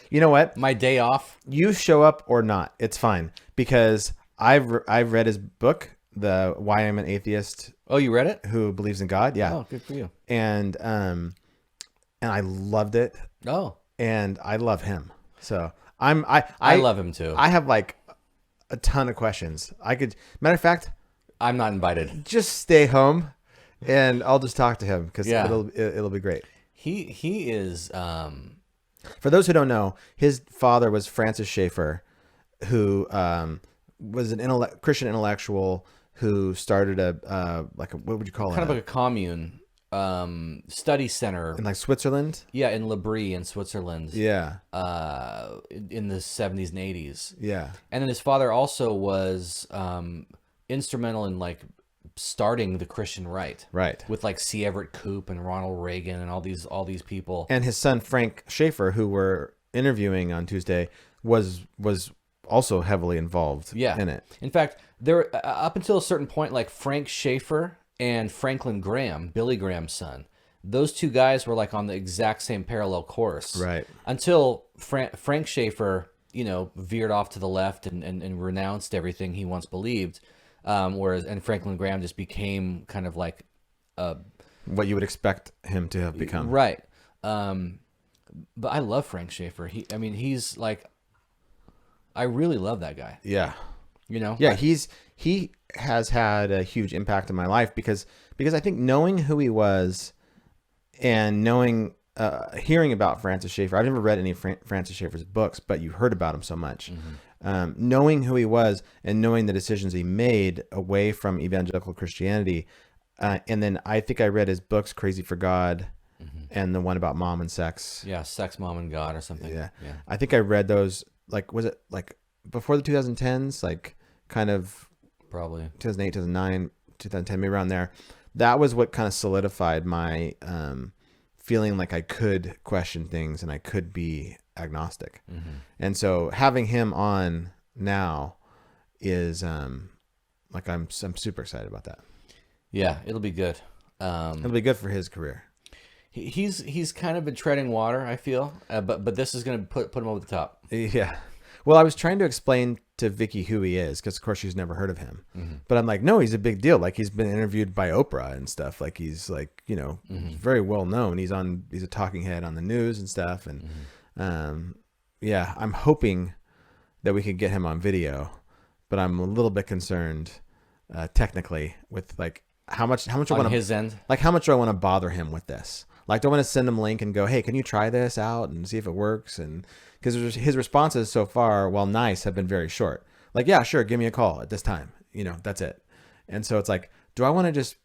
You know what? My day off. You show up or not, it's fine. Because I've read his book, the Why I'm an Atheist Oh, you read it? Who Believes in God. Yeah. Oh, good for you. And I loved it. Oh, And I love him. So I love him too. I have like a ton of questions. Matter of fact, I'm not invited. just stay home and I'll just talk to him because Yeah. it'll be great. He is For those who don't know, his father was Francis Schaeffer, who was an Christian intellectual who started what would you call it? kind of like a commune study center. in like Switzerland. Yeah, in Le Brie in Switzerland. Yeah, In the 70s and 80s. yeah, And then his father also was instrumental in like starting the Christian right. right. With like C. Everett Koop and Ronald Reagan and all these people. And his son Frank Schaeffer, who we're interviewing on Tuesday, was also heavily involved Yeah. in it. In fact, there up until a certain point, like Frank Schaeffer and Franklin Graham, Billy Graham's son, those two guys were like on the exact same parallel course. Right. Until Frank Schaeffer, veered off to the left and renounced everything he once believed. Whereas Franklin Graham just became kind of like What you would expect him to have become. right. But I love Frank Schaeffer. He's like, I really love that guy. Yeah. Yeah. He has had a huge impact in my life because I think knowing who he was and knowing hearing about Francis Schaeffer, I've never read any Francis Schaeffer's books, but you heard about him so much. Knowing who he was and knowing the decisions he made away from evangelical Christianity, and then I think I read his books, Crazy for God, and the one about mom and sex. Yeah, Sex, Mom, and God or something. Yeah. Yeah. I think I read those, like, was it like before the 2010s, like kind of Probably. 2008, 2009, 2010, maybe around there. That was what kind of solidified my feeling like I could question things and I could be agnostic. And so having him on now is like I'm super excited about that. Yeah, it'll be good. It'll be good for his career. He's kind of been treading water, I feel, but this is going to put him over the top. Yeah. Well, I was trying to explain to Vicky who he is because, of course, she's never heard of him. But I'm like, no, he's a big deal. Like, he's been interviewed by Oprah and stuff. Like, he's like, he's very well known. He's a talking head on the news and stuff. And yeah, I'm hoping that we could get him on video, but I'm a little bit concerned technically with like how much I On want his end. like how much do I want to bother him with this? Like, do I want to send him a link and go, hey, can you try this out and see if it works? And because his responses so far, while nice, have been very short. Like, yeah, sure, give me a call at this time. That's it. And so it's like, do I want to just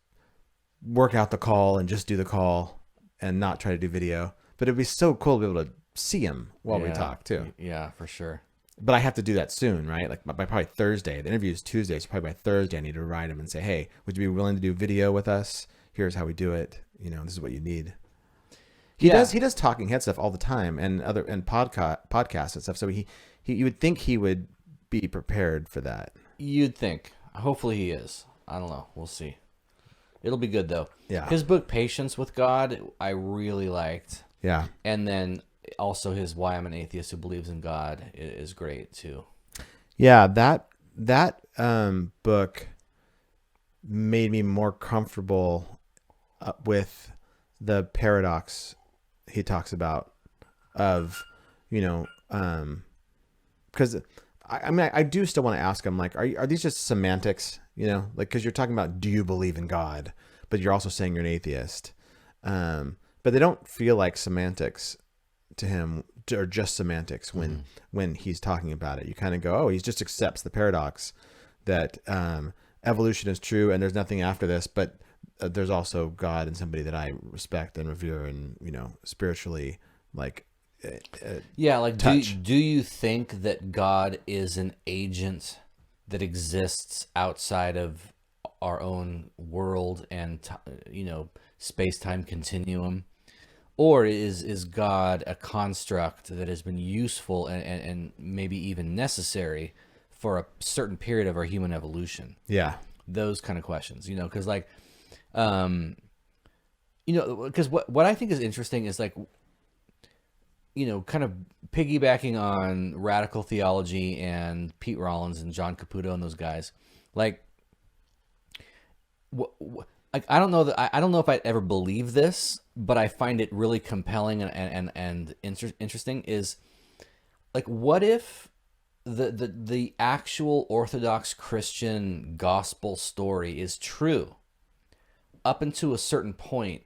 work out the call and just do the call and not try to do video? But it'd be so cool to be able to see him while we Yeah. talk too. Yeah, for sure. But I have to do that soon, right? Like by probably Thursday. The interview is Tuesday, so probably by Thursday I need to write him and say, hey, would you be willing to do video with us? Here's how we do it. This is what you need. He does talking head stuff all the time and podcasts and stuff. So he you would think he would be prepared for that. You'd think. Hopefully he is. I don't know. We'll see. It'll be good though. Yeah. His book Patience with God, I really liked. Yeah. And then also his Why I'm an Atheist Who Believes in God is great too. Yeah, that book made me more comfortable with the paradox he talks about of, because I do still want to ask him, like, are these just semantics, like, because you're talking about, do you believe in God, but you're also saying you're an atheist. But they don't feel like semantics to him, or just semantics when he's talking about it. You kind of go, oh, he just accepts the paradox that evolution is true and there's nothing after this, but there's also God and somebody that I respect and revere and, spiritually, like, Yeah, like touch. do you think that God is an agent that exists outside of our own world and space-time continuum? Or is God a construct that has been useful and maybe even necessary for a certain period of our human evolution? Yeah. Those kind of questions, because because what I think is interesting is like, kind of piggybacking on radical theology and Pete Rollins and John Caputo and those guys, like, like I don't know if I'd ever believe this, but I find it really compelling and interesting. Is like, what if the actual Orthodox Christian gospel story is true up until a certain point,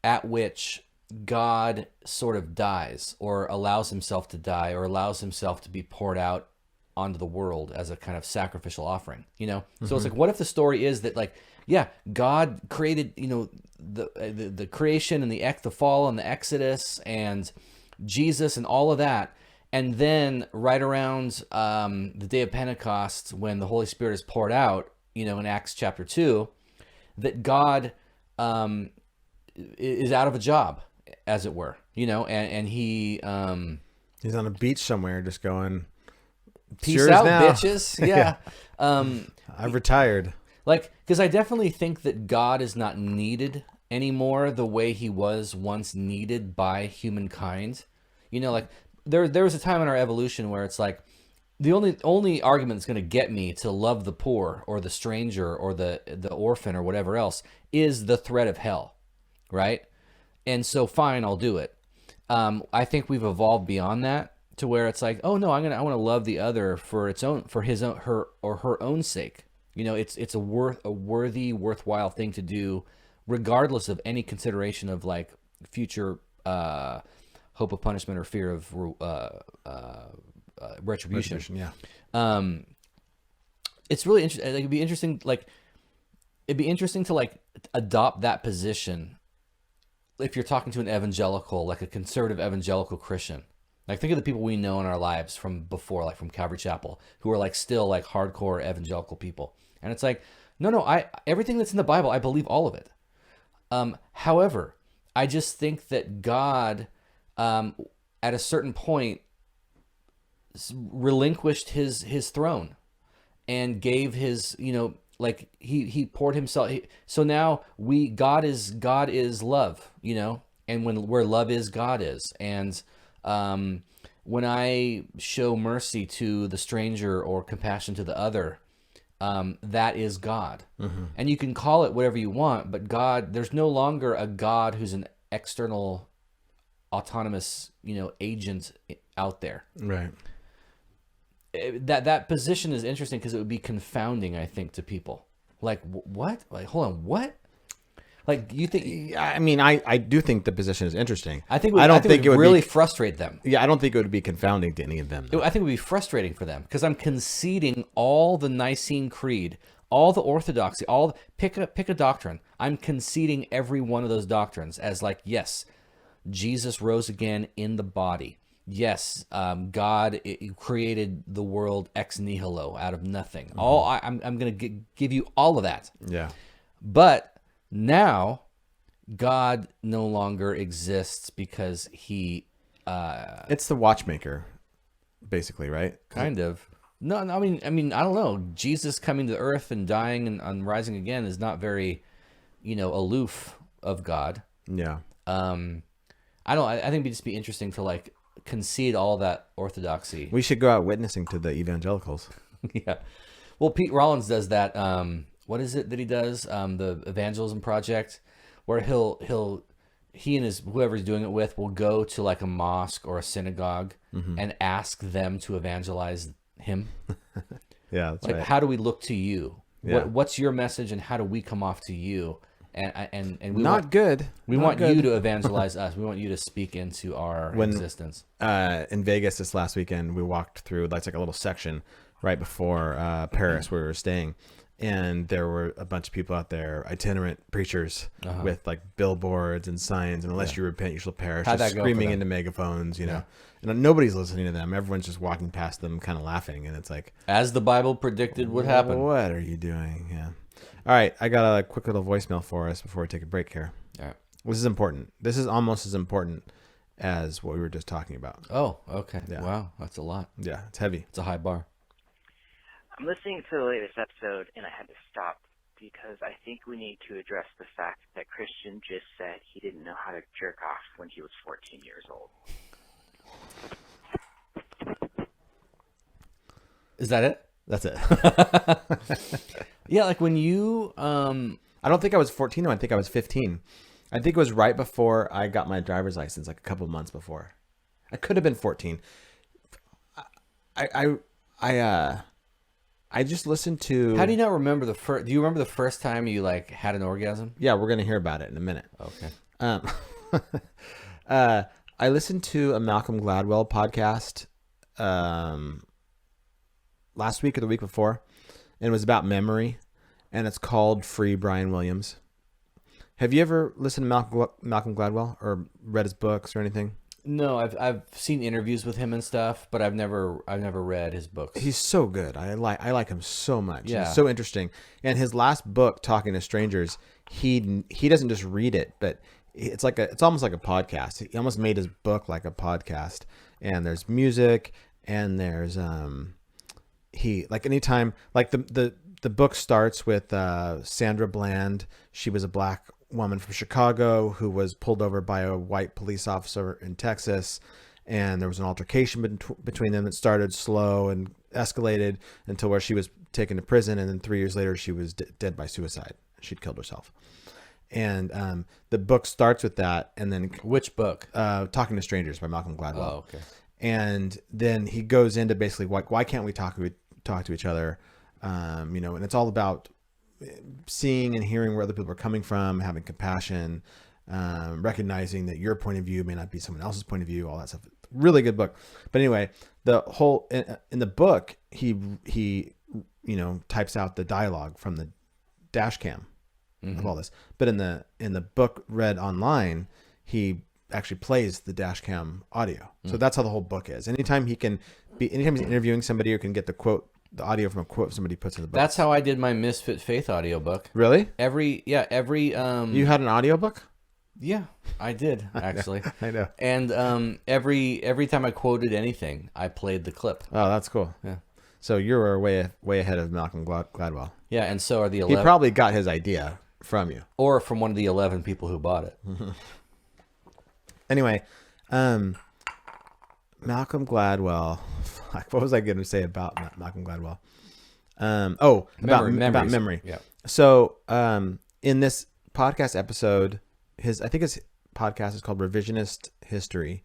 at which God sort of dies or allows himself to die or allows himself to be poured out onto the world as a kind of sacrificial offering, So it's like, what if the story is that, like, yeah, God created, the creation and the fall and the Exodus and Jesus and all of that. And then right around the day of Pentecost, when the Holy Spirit is poured out, in Acts chapter 2, that God is out of a job, as it were, and he He's on a beach somewhere just going, peace "Cheers out, now." bitches. Yeah. I've retired. Like, because I definitely think that God is not needed anymore the way he was once needed by humankind. Like there was a time in our evolution where it's like, the only argument that's going to get me to love the poor or the stranger or the orphan or whatever else is the threat of hell, right? And so fine, I'll do it. I think we've evolved beyond that to where it's like, oh no, I want to love the other for her or her own sake. It's a worthy, worthwhile thing to do, regardless of any consideration of like future hope of punishment or fear of retribution. Yeah. It's really interesting. It'd be interesting. Like, it'd be interesting to like adopt that position if you're talking to an evangelical, like a conservative evangelical Christian. Like, think of the people we know in our lives from before, like from Calvary Chapel, who are like still like hardcore evangelical people. And it's like, no, everything that's in the Bible, I believe all of it. However, I just think that God, at a certain point, relinquished his throne and gave his, like he poured himself. So now God is love, and where love is, God is. And when I show mercy to the stranger or compassion to the other, that is God. Mm-hmm. And you can call it whatever you want, but God, there's no longer a God who's an external autonomous, agent out there. Right. That position is interesting because it would be confounding, I think, to people. Like, what? Like, hold on, what? Like, you think? I mean, I do think the position is interesting. I don't think it would really frustrate them. Yeah, I don't think it would be confounding to any of them. I think it would be frustrating for them because I'm conceding all the Nicene Creed, all the orthodoxy, pick a doctrine. I'm conceding every one of those doctrines as like, yes, Jesus rose again in the body. Yes, God created the world ex nihilo, out of nothing. Mm-hmm. I'm going to give you all of that. Yeah. But now, God no longer exists because he... it's the watchmaker, basically, right? Kind of. No, I mean, I don't know. Jesus coming to earth and dying and rising again is not very, aloof of God. Yeah. I think it'd just be interesting to like concede all that orthodoxy. We should go out witnessing to the evangelicals. Yeah. Well, Pete Rollins does that. What is it that he does? The evangelism project, where he and whoever he's doing it with will go to like a mosque or a synagogue and ask them to evangelize him. Yeah, that's like, right. how do we look to you? Yeah. What's your message, and how do we come off to you? And we We want you to evangelize us. We want you to speak into our existence. In Vegas this last weekend, we walked through like a little section right before Paris where we were staying, and there were a bunch of people out there, itinerant preachers with like billboards and signs, and unless you repent, you shall perish. How'd Just that go for screaming them? into megaphones, you know, and nobody's listening to them. Everyone's just walking past them, kind of laughing, and it's like, As the Bible predicted would happen. what are you doing? Yeah. All right, I got a quick little voicemail for us before we take a break here. All right. This is important. This is almost as important as what we were just talking about. Oh, okay. Yeah. Wow, that's a lot. Yeah, it's heavy. It's a high bar. I'm listening to the latest episode, and I had to stop because I think we need to address the fact that Christian just said he didn't know how to jerk off when he was 14 years old. Is that it? That's it. Yeah, like when you I don't think I was 14. No, I think I was 15. I think it was right before I got my driver's license, like a couple months before. I could have been 14. I just listened to. How do you not remember the first? Do you remember the first time you like had an orgasm? Yeah, we're gonna hear about it in a minute. Okay. I listened to a Malcolm Gladwell podcast last week or the week before, and it was about memory, and it's called Free Brian Williams. Have you ever listened to Malcolm Gladwell or read his books or anything? No, I've seen interviews with him and stuff, but I've never read his books. He's so good. I like him so much. Yeah. He's so interesting. And his last book, Talking to Strangers, he doesn't just read it, but it's almost like a podcast. He almost made his book like a podcast. And there's music, and there's anytime the book starts with Sandra Bland. She was a black woman from Chicago who was pulled over by a white police officer in Texas, and there was an altercation between them that started slow and escalated until where she was taken to prison, and then 3 years later she was dead by suicide. She'd killed herself. And the book starts with that, and then Which book? Talking to Strangers by Malcolm Gladwell. Oh, okay. And then he goes into basically why can't we talk to each other, and it's all about seeing and hearing where other people are coming from, having compassion, recognizing that your point of view may not be someone else's point of view, all that stuff. Really good book. But anyway, the whole in the book, he types out the dialogue from the dash cam of all this. But in the book read online, he actually plays the dash cam audio. So that's how the whole book is. Anytime he's interviewing somebody or can get the audio from a quote somebody puts in the book. That's how I did my Misfit Faith audiobook. Really? Every You had an audiobook? yeah, I did actually. I know. And every time I quoted anything, I played the clip. Oh, that's cool. Yeah. So you were way ahead of Malcolm Gladwell. Yeah, and so are the He 11 probably got his idea from you. or from one of the 11 people who bought it. Anyway, Malcolm Gladwell. Fuck, what was I going to say about Malcolm Gladwell? About Memories. memory. Yeah. So, in this podcast episode, his podcast is called Revisionist History,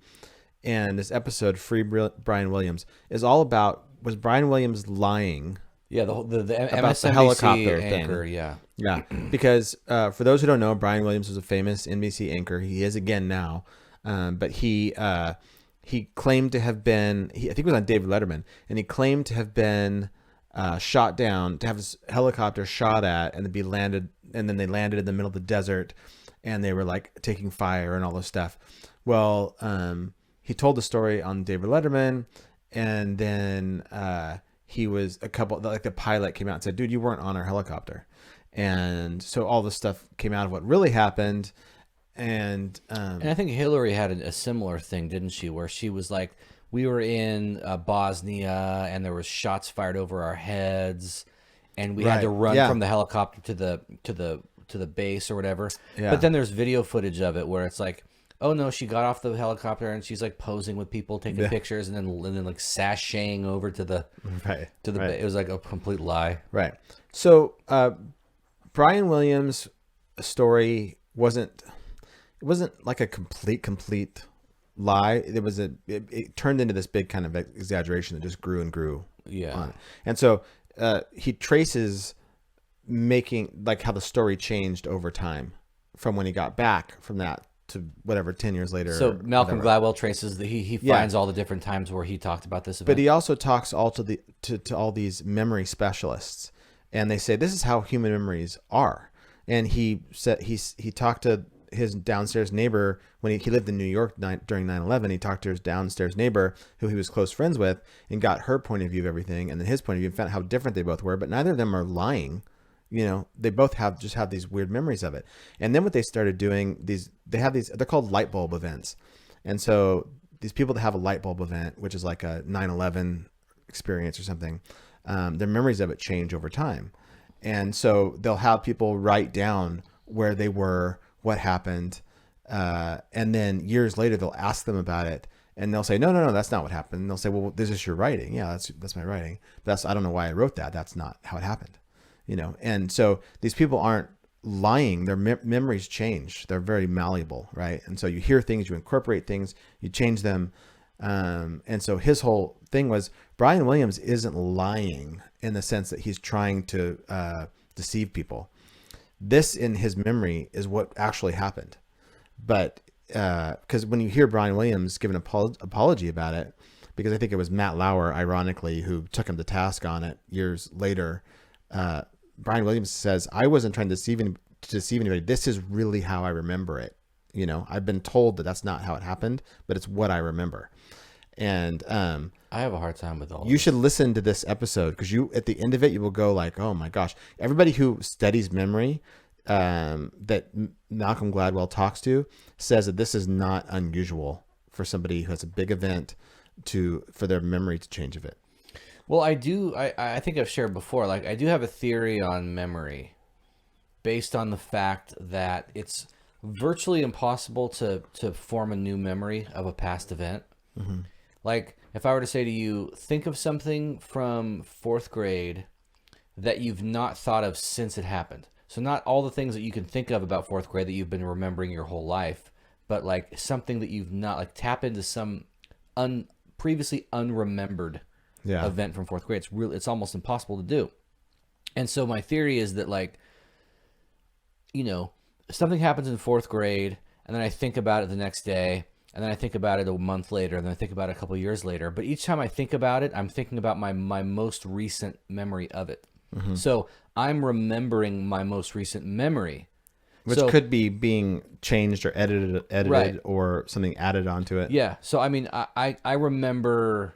and this episode, Free Brian Williams, is all about, was Brian Williams lying? Yeah, the About the MSNBC helicopter anchor, thing. yeah. Yeah, because for those who don't know, Brian Williams was a famous NBC anchor. He is again now, but he claimed to have been. I think it was on David Letterman, and he claimed to have been shot down, to have his helicopter shot at, and to be landed, and then they landed in the middle of the desert, and they were like taking fire and all this stuff. Well, he told the story on David Letterman, and then he was the pilot came out and said, "Dude, you weren't on our helicopter." And so all this stuff came out of what really happened. And I think Hillary had a similar thing, didn't she? Where she was like, we were in Bosnia and there was shots fired over our heads, and we had to run from the helicopter to the base or whatever. Yeah. But then there's video footage of it where it's like, oh no, she got off the helicopter and she's like posing with people, taking pictures, and then like sashaying over to the It was like a complete lie. Right. So Brian Williams' story wasn't like a complete lie. It turned into this big kind of exaggeration that just grew and grew. Yeah. On it. And so he traces making like how the story changed over time from when he got back from that to whatever 10 years later. So Malcolm whatever. Gladwell traces he finds all the different times where he talked about this event. But he also talks all to all these memory specialists and they say this is how human memories are. And he said he talked to his downstairs neighbor when he lived in New York during 9/11. He talked to his downstairs neighbor who he was close friends with and got her point of view of everything, and then his point of view, and found out how different they both were. But neither of them are lying. They both have these weird memories of it. And then what they started doing, they're called light bulb events. And so these people that have a light bulb event, which is like a 9/11 experience or something, their memories of it change over time. And so they'll have people write down where they were, what happened. And then years later, they'll ask them about it. And they'll say, no, that's not what happened. And they'll say, well, this is your writing. Yeah, that's my writing. But I don't know why I wrote that. That's not how it happened. And so these people aren't lying. Their memories change. They're very malleable, right? And so you hear things, you incorporate things, you change them. And so his whole thing was Brian Williams isn't lying in the sense that he's trying to deceive people. This in his memory is what actually happened. But because when you hear Brian Williams give an apology about it, because I think it was Matt Lauer, ironically, who took him to task on it years later, Brian Williams says, I wasn't trying to deceive anybody. This is really how I remember it. I've been told that that's not how it happened, but it's what I remember. And I have a hard time with all you should listen to this episode, because at the end of it, you will go like, oh my gosh. Everybody who studies memory that Malcolm Gladwell talks to says that this is not unusual for somebody who has a big event for their memory to change of it. Well, I think I've shared before, like I do have a theory on memory based on the fact that it's virtually impossible to form a new memory of a past event. Mm-hmm. Like if I were to say to you, think of something from 4th grade that you've not thought of since it happened. So not all the things that you can think of about 4th grade that you've been remembering your whole life, but like something that you've not, like tap into some previously unremembered event from 4th grade. It's almost impossible to do. And so my theory is that like, something happens in 4th grade and then I think about it the next day and then I think about it a month later and then I think about it a couple of years later. But each time I think about it, I'm thinking about my most recent memory of it. Mm-hmm. So I'm remembering my most recent memory. Which could be being changed or edited right. Or something added onto it. Yeah. So, I mean, I remember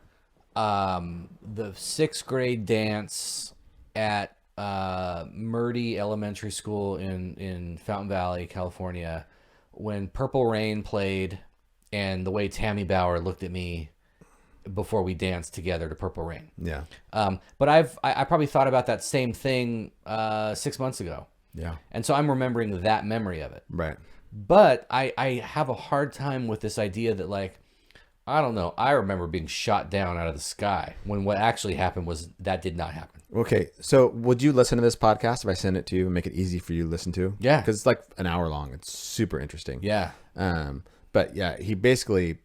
the 6th grade dance at Murdy Elementary School in Fountain Valley, California, when Purple Rain played and the way Tammy Bauer looked at me before we danced together to Purple Rain. Yeah. But I probably thought about that same thing 6 months ago. Yeah. And so I'm remembering that memory of it. Right. But I have a hard time with this idea that, like, I don't know, I remember being shot down out of the sky when what actually happened was that did not happen. Okay. So would you listen to this podcast if I send it to you and make it easy for you to listen to? Yeah. Because it's like an hour long. It's super interesting. Yeah. But yeah, he basically,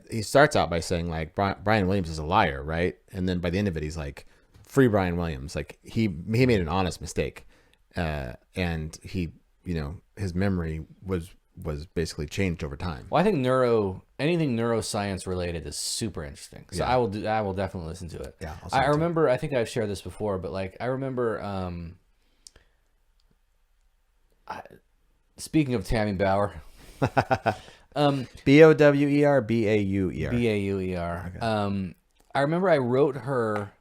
he starts out by saying like Brian Williams is a liar, right? And then by the end of it, he's like, free Brian Williams. Like he made an honest mistake. And he, his memory was basically changed over time. Well, I think anything neuroscience related is super interesting. So yeah. I will definitely listen to it. Yeah. I remember, I think I've shared this before, but like, I remember, speaking of Tammy Bauer, Bower, Bauer, Bauer. Bauer. Okay. I remember I wrote her,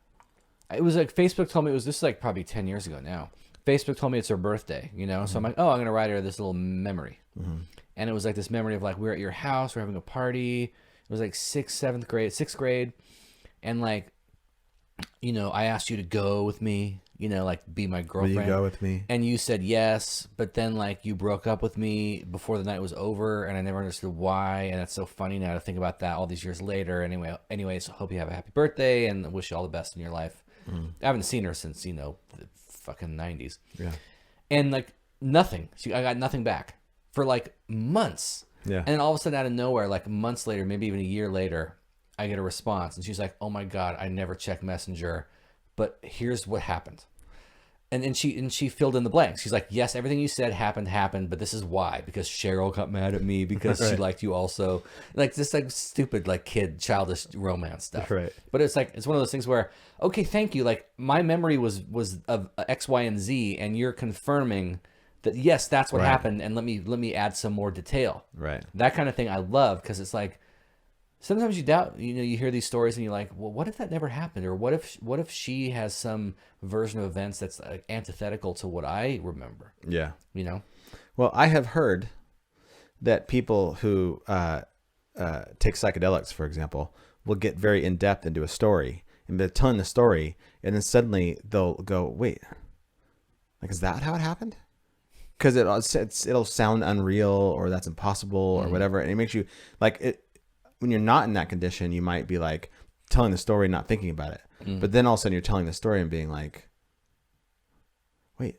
it was like Facebook told me this is like probably 10 years ago now. Facebook told me it's her birthday, Mm-hmm. So I'm like, oh, I'm going to write her this little memory. Mm-hmm. And it was like this memory of like, we're at your house, we're having a party. It was like 6th grade. And like, I asked you to go with me, like be my girlfriend. Will you go with me? And you said yes, but then like you broke up with me before the night was over and I never understood why. And it's so funny now to think about that all these years later. Anyways, hope you have a happy birthday and wish you all the best in your life. Mm-hmm. I haven't seen her since, the fucking 90s. Yeah. And like nothing. I got nothing back for like months. Yeah. And then all of a sudden out of nowhere, like months later, maybe even a year later, I get a response and she's like, oh my God, I never check Messenger, but here's what happened. and she filled in the blanks. She's like, yes, everything you said happened, but this is why, because Cheryl got mad at me because she liked you also. Like this like stupid like childish romance stuff. Right. But it's like, it's one of those things where, okay, thank you. Like my memory was of X, Y, and Z, and you're confirming that yes, that's what happened, and let me add some more detail. Right. That kind of thing I love, because it's like, sometimes you doubt, you hear these stories and you're like, well, what if that never happened? Or what if she has some version of events that's antithetical to what I remember? Yeah. Well, I have heard that people who take psychedelics, for example, will get very in depth into a story and they're telling the story, and then suddenly they'll go, wait, like, is that how it happened? Because it'll sound unreal, or that's impossible, or whatever. And it makes you like it. When you're not in that condition, you might be like telling the story, not thinking about it. But then all of a sudden you're telling the story and being like, wait,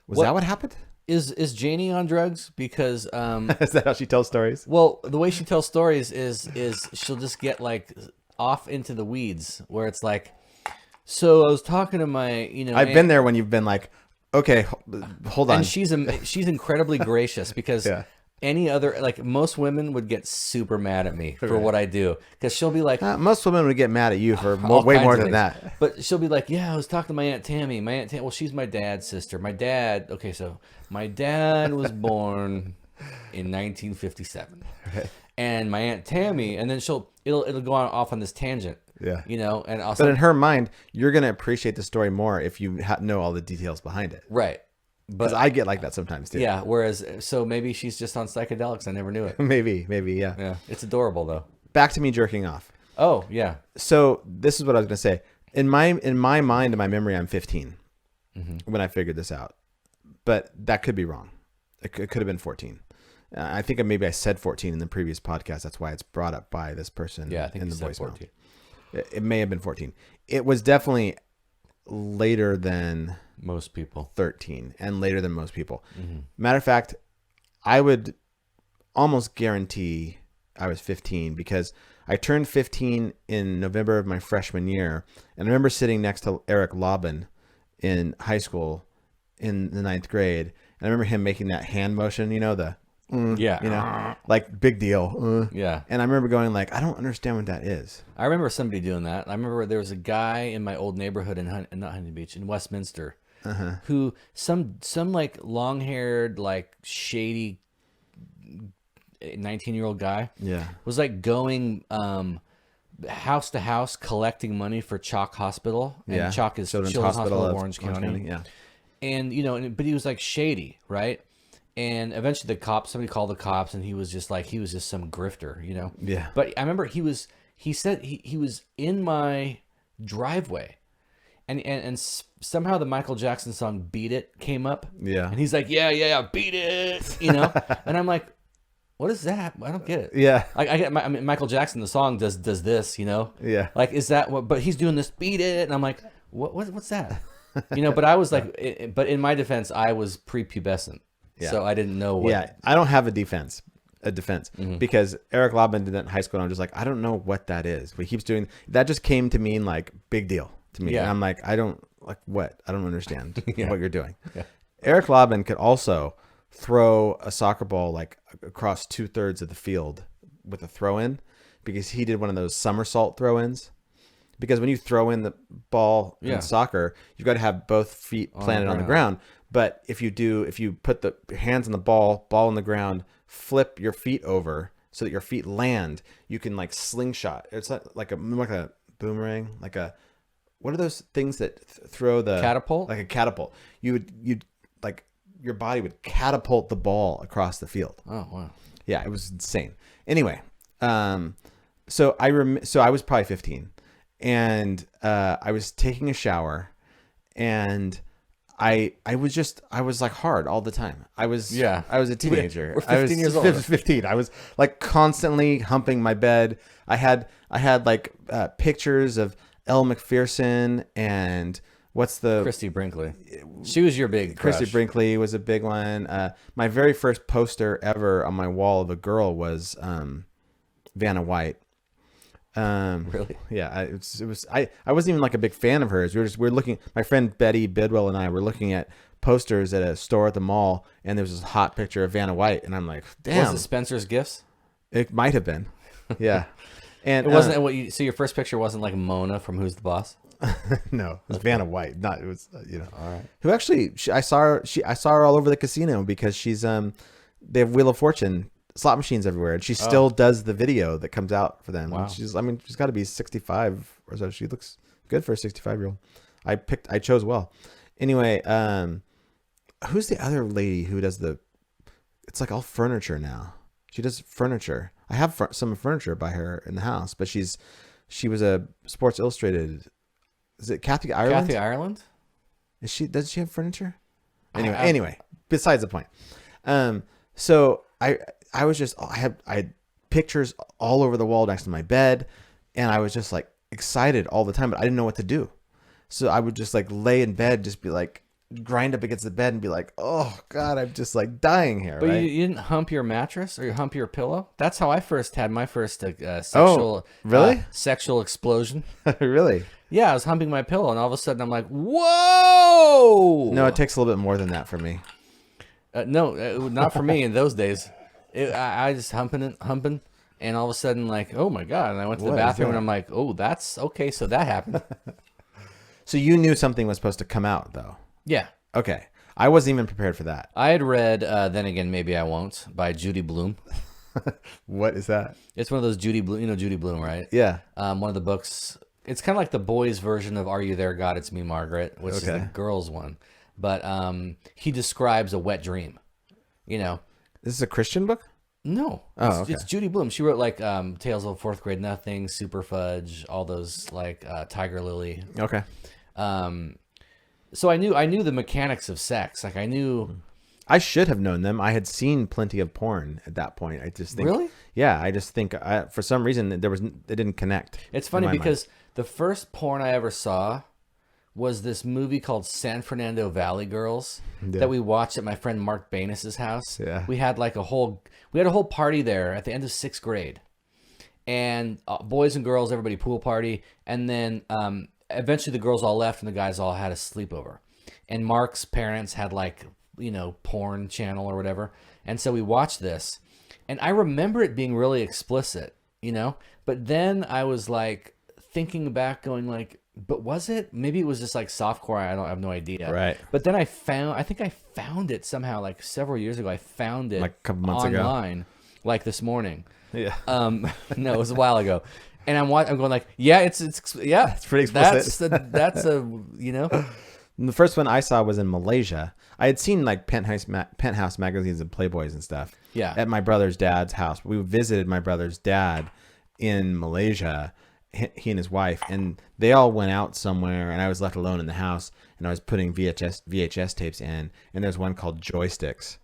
was that what happened? Is Janie on drugs? Because Is that how she tells stories? well, the way she tells stories is she'll just get like off into the weeds, where it's like, so I was talking to my, I've been there when you've been like, okay, hold on. and she's incredibly gracious, because Yeah. any other, like, most women would get super mad at me for what I do, because she'll be like, Most women would get mad at you for all way kinds more of than things. that. But she'll be like, yeah, I was talking to my Aunt Tammy. Well, she's my dad's sister. My dad, okay, so my dad was born in 1957. And my Aunt Tammy, and then it'll go off on this tangent. Yeah. And also, But in her mind, you're going to appreciate the story more if you know all the details behind it. right. Because But I get like that sometimes too. yeah, whereas, so maybe she's just on psychedelics. I never knew it. Maybe, yeah. Yeah, it's adorable though. Back to me jerking off. Oh, yeah. So this is what I was going to say. In my mind, in my memory, I'm 15 when I figured this out. But that could be wrong. It could have been 14. I think maybe I said 14 in the previous podcast. That's why it's brought up by this person. Yeah, I think in you the said voicemail. 14. It may have been 14. It was definitely later than Most people. 13 and later than most people. Matter of fact, I would almost guarantee I was 15, because I turned 15 in November of my freshman year. And I remember sitting next to Eric Laubin in high school in the 9th grade. And I remember him making that hand motion, Yeah. like big deal. Yeah. And I remember going like, I don't understand what that is. I remember somebody doing that. I remember there was a guy in my old neighborhood in not Huntington Beach, in Westminster, who some like long-haired, like shady 19-year-old guy Yeah. was like going house to house collecting money for Chalk Hospital. And Yeah. Chalk is Children's Hospital of Orange County. Yeah. And but he was like shady, right? And eventually somebody called the cops, and he was just some grifter, Yeah. But I remember he said he was in my driveway, and somehow the Michael Jackson song "Beat It" came up. Yeah. And he's like, yeah, beat it, and I'm like, what is that? I don't get it. Yeah. Like I get Michael Jackson, the song does this, Yeah. Like, is that what? But he's doing this "Beat It," and I'm like, what's that? But I was like, but in my defense, I was prepubescent. Yeah. So I didn't know what. Yeah, I don't have a defense, because Eric Laubin did that in high school, and I'm just like, I don't know what that is. But he keeps doing that. Just came to mean like big deal to me. Yeah. And I'm like, I don't understand what you're doing. Yeah. Eric Laubin could also throw a soccer ball like across 2/3 of the field with a throw in, because he did one of those somersault throw ins. Because when you throw in the ball Yeah. in soccer, you've got to have both feet planted on the ground. But if you put the hands on the ball on the ground, flip your feet over so that your feet land, you can like slingshot. It's like a boomerang, what are those things that throw the Catapult? Like a catapult. You'd like your body would catapult the ball across the field. Oh wow. Yeah, it was insane. Anyway, so I was probably 15, and I was taking a shower, and I was like hard all the time. I was a teenager. We're 15 years old. 15. I was like constantly humping my bed. I had like pictures of Elle Macpherson and what's the Christy Brinkley. She was your big crush. Christy Brinkley was a big one. My very first poster ever on my wall of a girl was Vanna White. Really? Yeah, I wasn't even like a big fan of hers. We were looking. My friend Betty Bidwell and I were looking at posters at a store at the mall, and there was this hot picture of Vanna White, and I'm like, damn, Was it Spencer's Gifts? it might have been, yeah. And It wasn't what you. So your first picture wasn't like Mona from Who's the Boss? no, it was Vanna White. Not it was All right. who actually I saw her all over the casino because she's they have Wheel of Fortune slot machines everywhere, and she still does the video that comes out for them. Wow. And she's got to be 65 or so. She looks good for a 65-year-old. I chose well. Anyway, who's the other lady who does it's like all furniture now. She does furniture. I have some furniture by her in the house, but she was a Sports Illustrated. Is it Kathy Ireland? Kathy Ireland? Does she have furniture? Anyway, besides the point. So I was just, I had pictures all over the wall next to my bed, and I was just like excited all the time, but I didn't know what to do. So I would just like lay in bed, just be like, grind up against the bed and be like, oh God, I'm just like dying here. But right? you didn't hump your mattress or you hump your pillow? That's how I first had my first sexual really? Sexual explosion. Really? Yeah, I was humping my pillow, and all of a sudden I'm like, whoa! No, it takes a little bit more than that for me. No, not for me in those days. I just humping, and all of a sudden, like, oh my God. And I went to the What is bathroom, that? and I'm like, oh, that's okay. So that happened. So you knew something was supposed to come out, though. Yeah. Okay. I wasn't even prepared for that. I had read Then Again, Maybe I Won't by Judy Blume. What is that? It's one of those Judy Blume, you know Judy Blume, right? Yeah. One of the books. It's kind of like the boys' version of Are You There, God? It's Me, Margaret, which is the Okay. girls' one. But he describes a wet dream. You know, This is a Christian book? no, Oh, it's Judy Blume. She wrote like Tales of Fourth Grade Nothing, Super Fudge, all those like Tiger Lily. Okay. So I knew the mechanics of sex. Like I knew. I should have known them. I had seen plenty of porn at that point. I just think, Really? yeah. I just think for some reason it didn't connect. It's in funny my mind. because the first porn I ever saw was this movie called San Fernando Valley Girls that we watched at my friend Mark Banis's house. Yeah. We had a whole party there at the end of 6th grade, and boys and girls, everybody pool party, and then eventually the girls all left and the guys all had a sleepover, and Mark's parents had porn channel or whatever, and so we watched this, and I remember it being really explicit, but then I was like thinking back, going like, but was it? Maybe it was just like softcore. I have no idea. Right. But then I think I found it somehow like several years ago. I found it Like a couple months ago? online, like this morning. Yeah. No, it was a while ago. And I'm going like, yeah, it's pretty explicit. That's a And the first one I saw was in Malaysia. I had seen like penthouse magazines and Playboys and stuff. Yeah. At my brother's dad's house. We visited my brother's dad in Malaysia, he and his wife, and they all went out somewhere, and I was left alone in the house, and I was putting VHS tapes in, and there's one called Joysticks,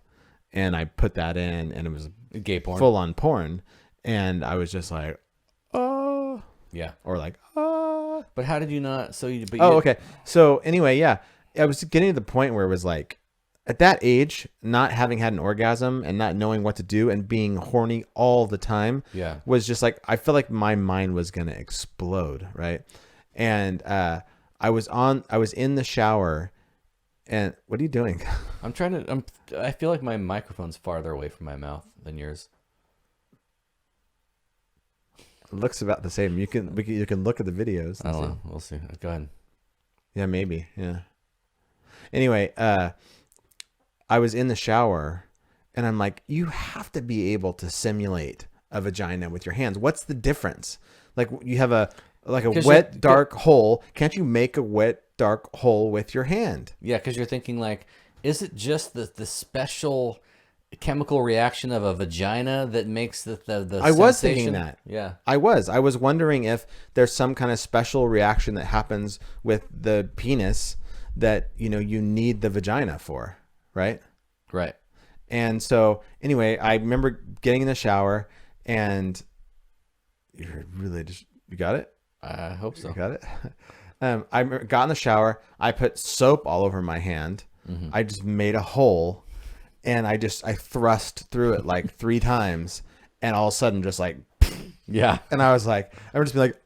and I put that in, and it was gay porn. full on porn, and I was just like, oh, Yeah. or like, oh. But how did you not? So you. But you Oh, did- okay. So anyway, yeah, I was getting to the point where it was like, at that age, not having had an orgasm and not knowing what to do and being horny all the time, Yeah. was just like, I felt like my mind was gonna explode, right? And I was in the shower, and what are you doing? I feel like my microphone's farther away from my mouth than yours. It looks about the same. You can look at the videos. I and don't see. know. We'll see. Go ahead. Yeah, maybe. Yeah. Anyway, I was in the shower, and I'm like, you have to be able to simulate a vagina with your hands. What's the difference? Like, you have a 'Cause wet, dark hole. Can't you make a wet, dark hole with your hand? Yeah, because you're thinking like, is it just the special chemical reaction of a vagina that makes the I was sensation? thinking that. Yeah. I was wondering if there's some kind of special reaction that happens with the penis that, you need the vagina for, right? Right. And so anyway, I remember getting in the shower, and you got it? I hope so. You got it? I got in the shower. I put soap all over my hand. Mm-hmm. I just made a hole, and I thrust through it like 3 times, and all of a sudden just like Yeah. And I was like, I would just be like,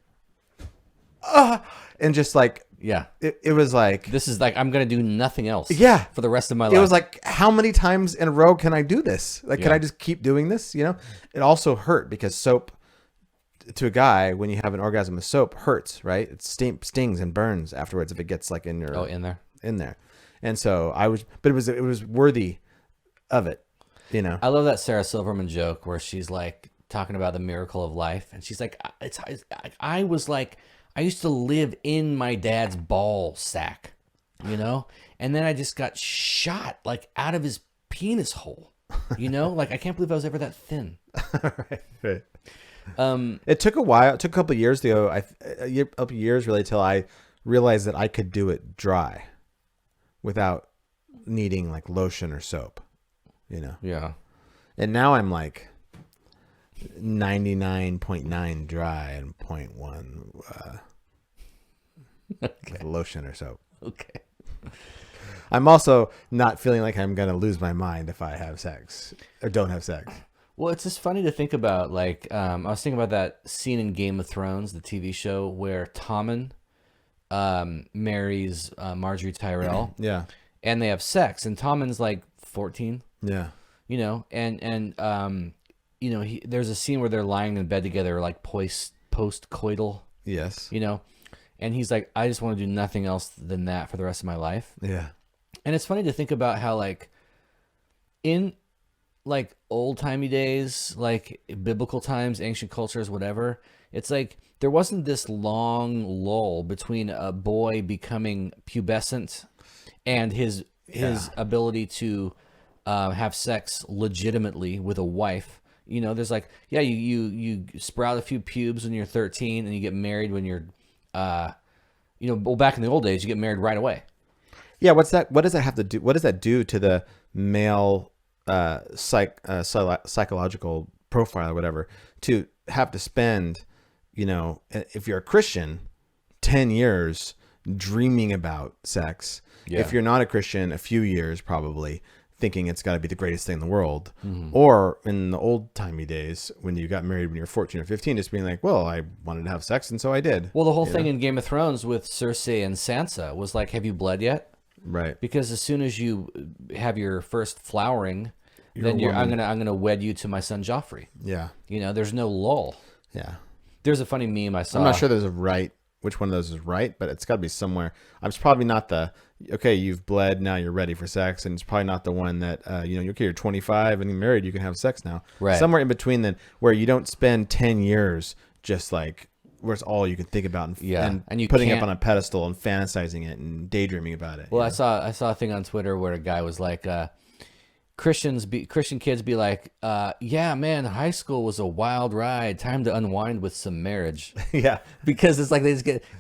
and just like, Yeah. it was like, This is like, I'm going to do nothing else. Yeah. For the rest of my life. it was like, how many times in a row can I do this? Like, can Yeah. I just keep doing this? You know, it also hurt because soap to a guy, when you have an orgasm with soap, hurts, right? It stings and burns afterwards if it gets like in your, in there. in there. And so but it was worthy of it, you know? I love that Sarah Silverman joke where she's like talking about the miracle of life. And she's like, I was like, I used to live in my dad's ball sack, you know? And then I just got shot like out of his penis hole, you know? Like, I can't believe I was ever that thin. Right. It took a while. It took a couple of years to go. A couple of years really till I realized that I could do it dry, without needing like lotion or soap, you know. Yeah. And now I'm like 99.9 dry and 0.1 with lotion or soap. Okay. I'm also not feeling like I'm gonna lose my mind if I have sex or don't have sex. Well, it's just funny to think about. Like, I was thinking about that scene in Game of Thrones, the TV show, where Tommen marries Marjorie Tyrell, Yeah. and they have sex, and Tommen's like 14, Yeah. you know, and you know, there's a scene where they're lying in bed together, like post-coital, Yes. you know, and he's like, I just want to do nothing else than that for the rest of my life. Yeah. And it's funny to think about how, like, in like old-timey days, like biblical times, ancient cultures, whatever, it's like there wasn't this long lull between a boy becoming pubescent and his ability to have sex legitimately with a wife. You know, there's like, yeah, you sprout a few pubes when you're 13 and you get married when you're you know, well, back in the old days, you get married right away. Yeah, what does that have to do? What does that do to the male psychological profile or whatever, to have to spend, you know, if you're a Christian, 10 years dreaming about sex. Yeah. If you're not a Christian, a few years probably thinking it's got to be the greatest thing in the world. Mm-hmm. Or in the old timey days when you got married when you were 14 or 15, just being like, well, I wanted to have sex and so I did. Well, the whole thing in Game of Thrones with Cersei and Sansa was like, have you bled yet? Right. Because as soon as you have your first flowering, You're a then I'm woman. gonna wed you to my son Joffrey. Yeah. You know, there's no lull. Yeah. There's a funny meme I saw. I'm not sure there's a right, which one of those is right, but it's got to be somewhere. It's probably not the, okay, you've bled, now you're ready for sex. And it's probably not the one that, you know, okay, you're 25 and you're married, you can have sex now. Right. Somewhere in between then, where you don't spend 10 years just like, where it's all you can think about and and you putting it up can't- on a pedestal and fantasizing it and daydreaming about it. Well, you know? I saw a thing on Twitter where a guy was like, Christian kids be like, yeah, man, high school was a wild ride. Time to unwind with some marriage. Yeah. Because it's like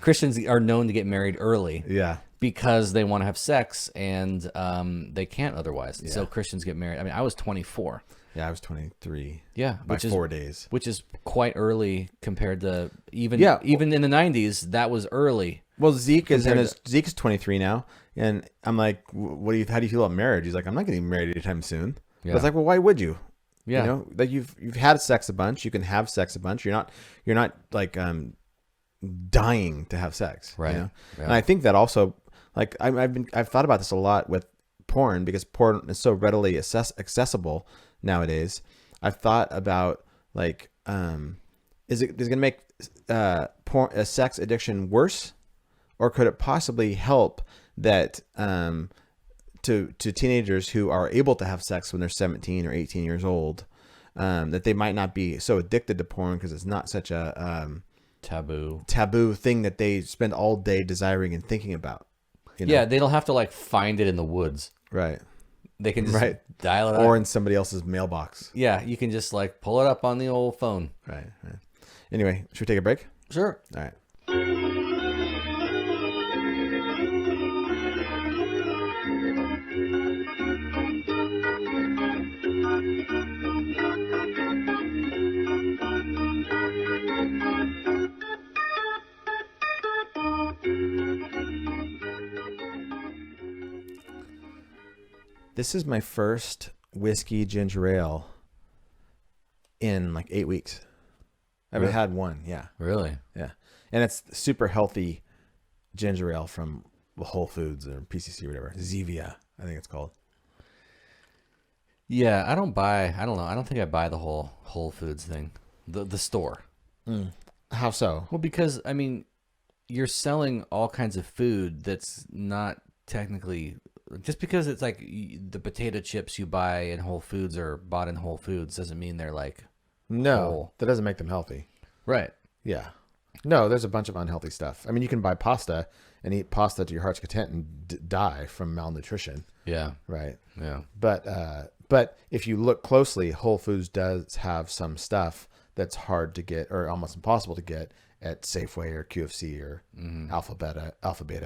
Christians are known to get married early. Yeah. Because they want to have sex and they can't otherwise. So Christians get married. I mean, I was 24. Yeah. I was 23. Yeah, By which is 4 days. which is quite early compared to even Yeah. even in the 90s. That was early. Well, Zeke is Compared Zeke's 23 now, and I'm like, how do you feel about marriage? He's like, I'm not getting married anytime soon. Yeah. I was like, well, why would you? Yeah. You know, that you've had sex a bunch, you can have sex a bunch. You're not like dying to have sex, Right. You know? Yeah. And I think that also, like, I've thought about this a lot with porn, because porn is so readily accessible nowadays. I've thought about, like, is it going to make a sex addiction worse, or could it possibly help that to teenagers who are able to have sex when they're 17 or 18 years old, that they might not be so addicted to porn because it's not such a taboo thing that they spend all day desiring and thinking about. You know? Yeah, they don't have to like find it in the woods. Right. They can just Right. dial it Or up. in somebody else's mailbox. Yeah, you can just like pull it up on the old phone. Right. Anyway, should we take a break? Sure. All right. This is my first whiskey ginger ale in like 8 weeks. I've had one. Yeah. Really? Yeah. And it's super healthy ginger ale from Whole Foods or PCC or whatever. Zevia, I think it's called. Yeah, I don't know. I don't think I buy the whole Whole Foods thing. The store. How so? Well, because I mean, you're selling all kinds of food that's not technically, just because it's like the potato chips you buy in Whole Foods or bought in Whole Foods doesn't mean they're like No, whole. that doesn't make them healthy. Right. Yeah. No, there's a bunch of unhealthy stuff. I mean, you can buy pasta and eat pasta to your heart's content and die from malnutrition. Yeah. Right. Yeah. But if you look closely, Whole Foods does have some stuff that's hard to get or almost impossible to get at Safeway or QFC or Alpha Beta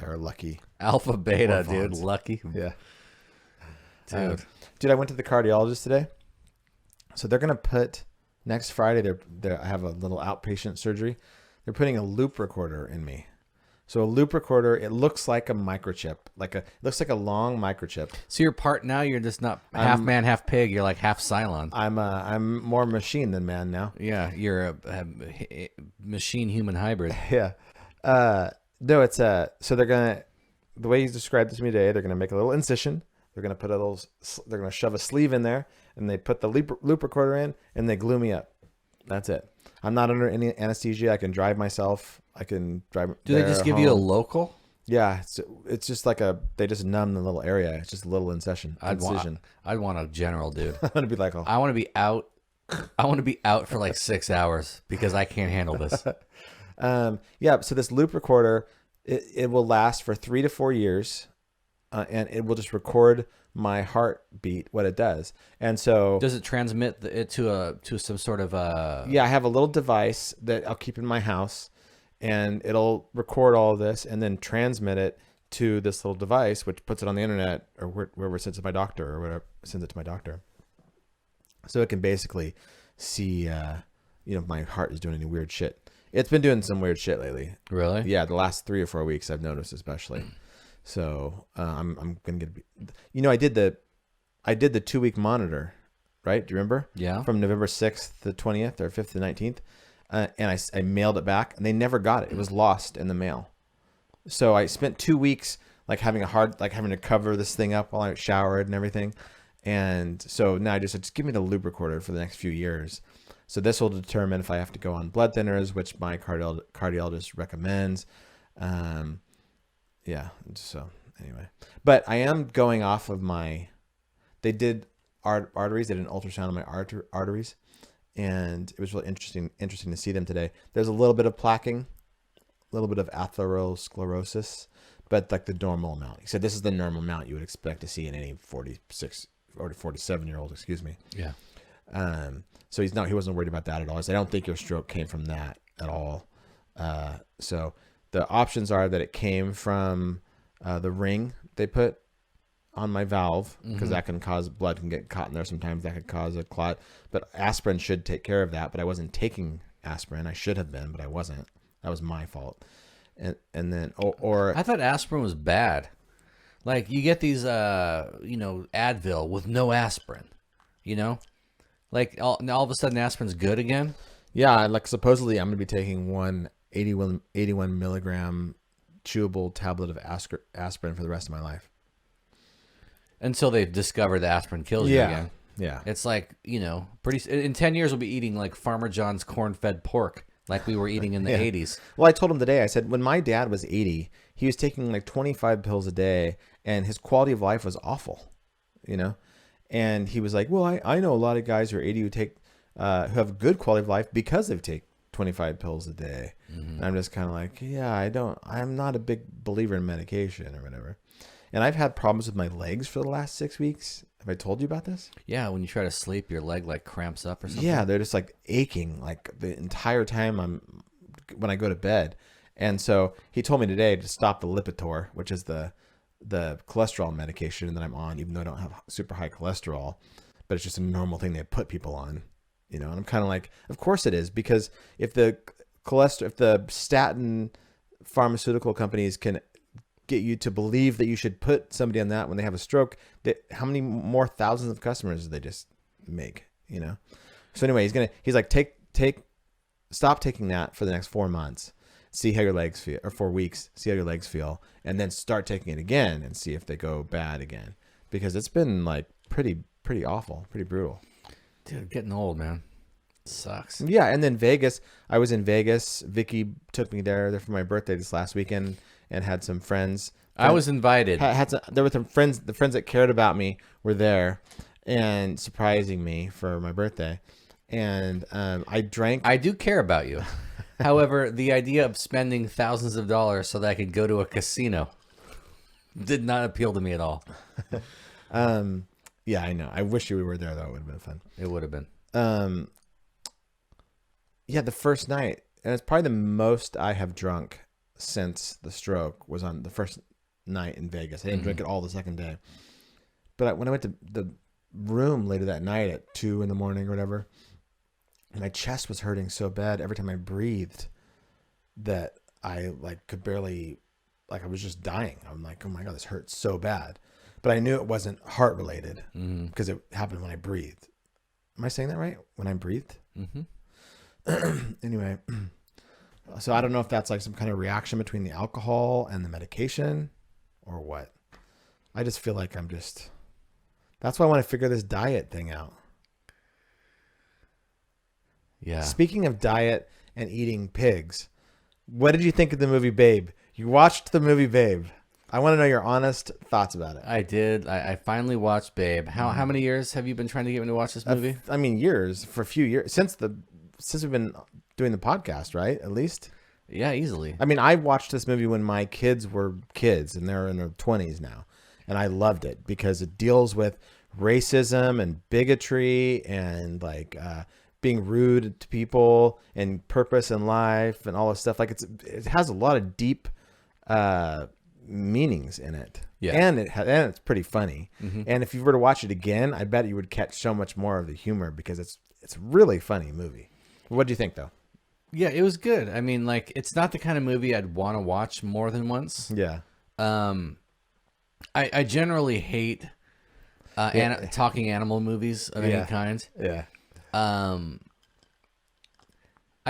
or Lucky. Alpha Beta, Or dude. Vons. Lucky. Yeah. Dude. Dude, I went to the cardiologist today. So they're gonna put next Friday. I have a little outpatient surgery. They're putting a loop recorder in me. So a loop recorder, it looks like a microchip, it looks like a long microchip. So you're just not half man, half pig. You're like half Cylon. I'm more machine than man now. Yeah, you're a machine human hybrid. Yeah. No, it's so they're gonna, the way he's described it to me today, they're gonna make a little incision. They're gonna put they're gonna shove a sleeve in there, and they put the loop recorder in, and they glue me up. That's it. I'm not under any anesthesia. I can drive myself. I can drive. Do they just give you a local? Yeah, it's just like they just numb the little area. It's just a little incision. I'd want a general, dude. I'm gonna be like, I want to be out. I want to be out for like 6 hours because I can't handle this. Yeah. So this loop recorder, it will last for 3 to 4 years, and it will just record my heartbeat, what it does. And so does it transmit it to some sort of yeah, I have a little device that I'll keep in my house, and it'll record all of this and then transmit it to this little device, which puts it on the internet or wherever it sends it to my doctor or whatever sends it to my doctor. So it can basically see, if my heart is doing any weird shit. It's been doing some weird shit lately. Really? Yeah, the last 3 or 4 weeks I've noticed, especially. So I'm gonna get. I did the 2-week monitor, right? Do you remember? Yeah. From November 6th to 20th or 5th to 19th, and I mailed it back, and they never got it. It was lost in the mail. So I spent 2 weeks having to cover this thing up while I showered and everything. And so now I just give me the loop recorder for the next few years. So this will determine if I have to go on blood thinners, which my cardiologist recommends. Yeah. So anyway, but I am going off of they did arteries. They did an ultrasound of my arteries, and it was really interesting to see them today. There's a little bit of plaquing, a little bit of atherosclerosis, but like the normal amount. He said this is the normal amount you would expect to see in any 46 or 47-year-old, excuse me. Yeah. So he wasn't worried about that at all. He said, I don't think your stroke came from that at all. So the options are that it came from the ring they put on my valve, because that can cause blood can get caught in there. Sometimes that could cause a clot, but aspirin should take care of that. But I wasn't taking aspirin. I should have been, but I wasn't. That was my fault. And then, or I thought aspirin was bad. Like you get these, Advil with no aspirin, like all of a sudden aspirin's good again. yeah, like supposedly I'm going to be taking one 81 milligram chewable tablet of aspirin for the rest of my life. Until they discover the aspirin kills you again. Yeah. It's like, in 10 years we'll be eating like Farmer John's corn-fed pork like we were eating in the 80s. Well, I told him today, I said, when my dad was 80, he was taking like 25 pills a day and his quality of life was awful, And he was like, well, I know a lot of guys who are 80 who who have good quality of life because they take 25 pills a day. And I'm just kind of like, yeah, I'm not a big believer in medication or whatever. And I've had problems with my legs for the last 6 weeks. Have I told you about this? Yeah, when you try to sleep, your leg like cramps up or something. Yeah, they're just like aching like the entire time when I go to bed. And so he told me today to stop the Lipitor, which is the cholesterol medication that I'm on, even though I don't have super high cholesterol, but it's just a normal thing they put people on, and I'm kind of like, of course it is, because if the statin pharmaceutical companies can get you to believe that you should put somebody on that when they have a stroke, how many more thousands of customers do they just make, So anyway, he's like, take stop taking that for the next 4 months. See how your legs feel, or 4 weeks, see how your legs feel, and then start taking it again and see if they go bad again. Because it's been like pretty awful, pretty brutal. Dude, getting old, man. Sucks. Yeah, and then Vegas. I was in Vegas. Vicky took me there for my birthday this last weekend, and had some friends. I was invited. There were some friends. The friends that cared about me were there, and surprising me for my birthday. And I drank. I do care about you. However, the idea of spending thousands of dollars so that I could go to a casino did not appeal to me at all. Yeah, I know. I wish you were there though. It would have been fun. It would have been. Yeah, the first night, and it's probably the most I have drunk since the stroke was on the first night in Vegas. I didn't drink it all the second day. But when I went to the room later that night at 2 a.m. or whatever, my chest was hurting so bad every time I breathed that I like could barely, like I was just dying. I'm like, oh my God, this hurts so bad. But I knew it wasn't heart related because it happened when I breathed. Am I saying that right? When I breathed? Mm-hmm. Anyway, so I don't know if that's like some kind of reaction between the alcohol and the medication or what. I just feel like that's why I want to figure this diet thing out. Yeah. Speaking of diet and eating pigs, what did you think of the movie Babe? You watched the movie Babe. I want to know your honest thoughts about it. I did. I finally watched Babe. How many years have you been trying to get me to watch this movie? I mean, years, for a few years, since we've been doing the podcast, right? At least. Yeah, easily. I mean, I watched this movie when my kids were kids, and they're in their 20s now, and I loved it because it deals with racism and bigotry and like being rude to people and purpose in life and all this stuff. Like it has a lot of deep meanings in it. Yeah. And it's pretty funny. Mm-hmm. And if you were to watch it again, I bet you would catch so much more of the humor because it's a really funny movie. What do you think though? Yeah, it was good. I mean, like, it's not the kind of movie I'd want to watch more than once. Yeah. I generally hate talking animal movies of any kind. Yeah. I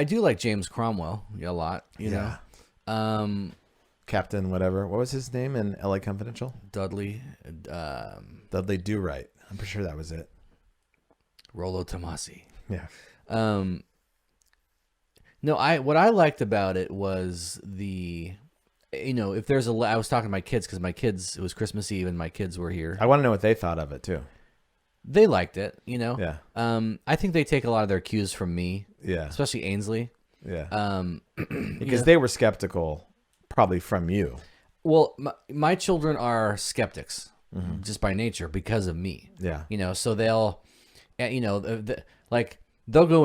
do like James Cromwell a lot, you know. Captain whatever. What was his name in LA Confidential? Dudley. Dudley Do Right. I'm pretty sure that was it. Rollo Tomasi. Yeah. No, what I liked about it was if there's I was talking to my kids because it was Christmas Eve and my kids were here. I want to know what they thought of it too. They liked it, you know? Yeah. I think they take a lot of their cues from me. Yeah. Especially Ainsley. Yeah. Because they were skeptical probably from you. Well, my children are skeptics just by nature because of me. Yeah. You know, so they'll go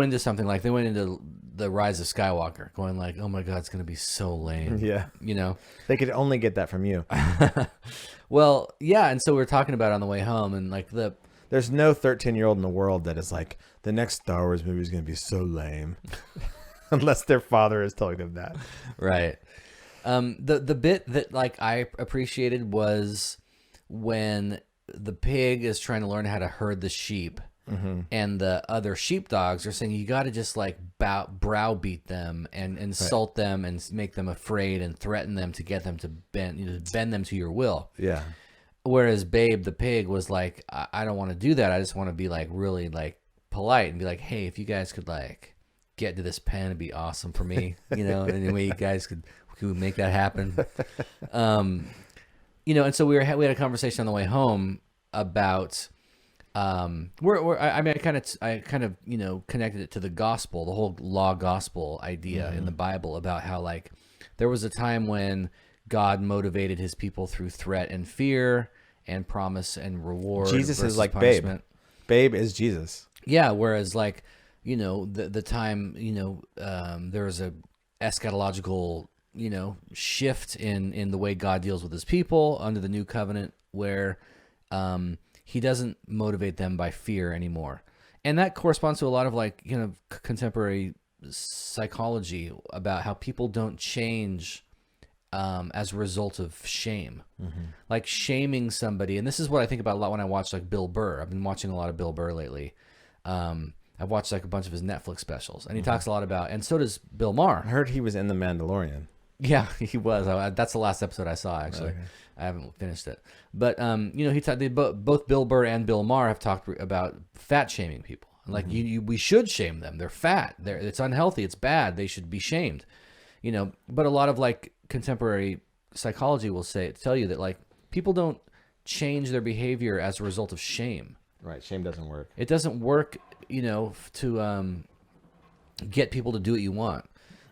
into something like they went into the Rise of Skywalker going like, oh my God, it's going to be so lame. Yeah. You know, they could only get that from you. Well, yeah. And so we were talking about it on the way home and like there's no 13-year-old in the world that is like, the next Star Wars movie is going to be so lame. Unless their father is telling them that. Right. The bit that like I appreciated was when the pig is trying to learn how to herd the sheep. Mm-hmm. And the other sheepdogs are saying you got to just like browbeat them and insult them and make them afraid and threaten them to get them to bend them to your will. Yeah. Whereas Babe the pig was like, I don't want to do that. I just want to be like really like polite and be like, hey, if you guys could like get to this pen, it'd be awesome for me, you know. And any way you guys could make that happen, you know. And so we had a conversation on the way home about. I kind of you know connected it to the gospel, the whole law gospel idea in the Bible about how like there was a time when God motivated his people through threat and fear and promise and reward. Jesus is like punishment. Babe is Jesus. Yeah, whereas like you know the time you know there was a eschatological you know shift in the way God deals with his people under the new covenant where he doesn't motivate them by fear anymore. And that corresponds to a lot of like, you know, contemporary psychology about how people don't change as a result of shame. Mm-hmm. Like shaming somebody. And this is what I think about a lot when I watch like Bill Burr. I've been watching a lot of Bill Burr lately. I I've watched like a bunch of his Netflix specials, and he talks a lot about, and so does Bill Maher. I heard he was in The Mandalorian. Yeah, he was. That's the last episode I saw, actually. Okay. I haven't finished it. But, both Bill Burr and Bill Maher have talked about fat shaming people. Like, we should shame them. They're fat. It's unhealthy. It's bad. They should be shamed. But a lot of, like, contemporary psychology will tell you that, like, people don't change their behavior as a result of shame. Right. Shame doesn't work. It doesn't work, to get people to do what you want.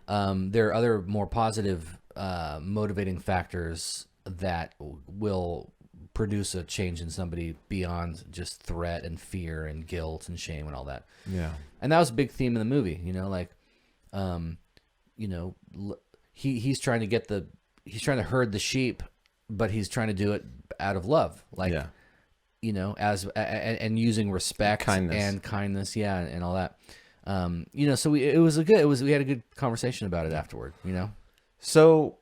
There are other more positive motivating factors that will produce a change in somebody beyond just threat and fear and guilt and shame and all that. Yeah. And that was a big theme in the movie, he's trying to he's trying to herd the sheep, but he's trying to do it out of love. Like, and using respect and kindness. Yeah. And all that. So we had a good conversation about it afterward, So,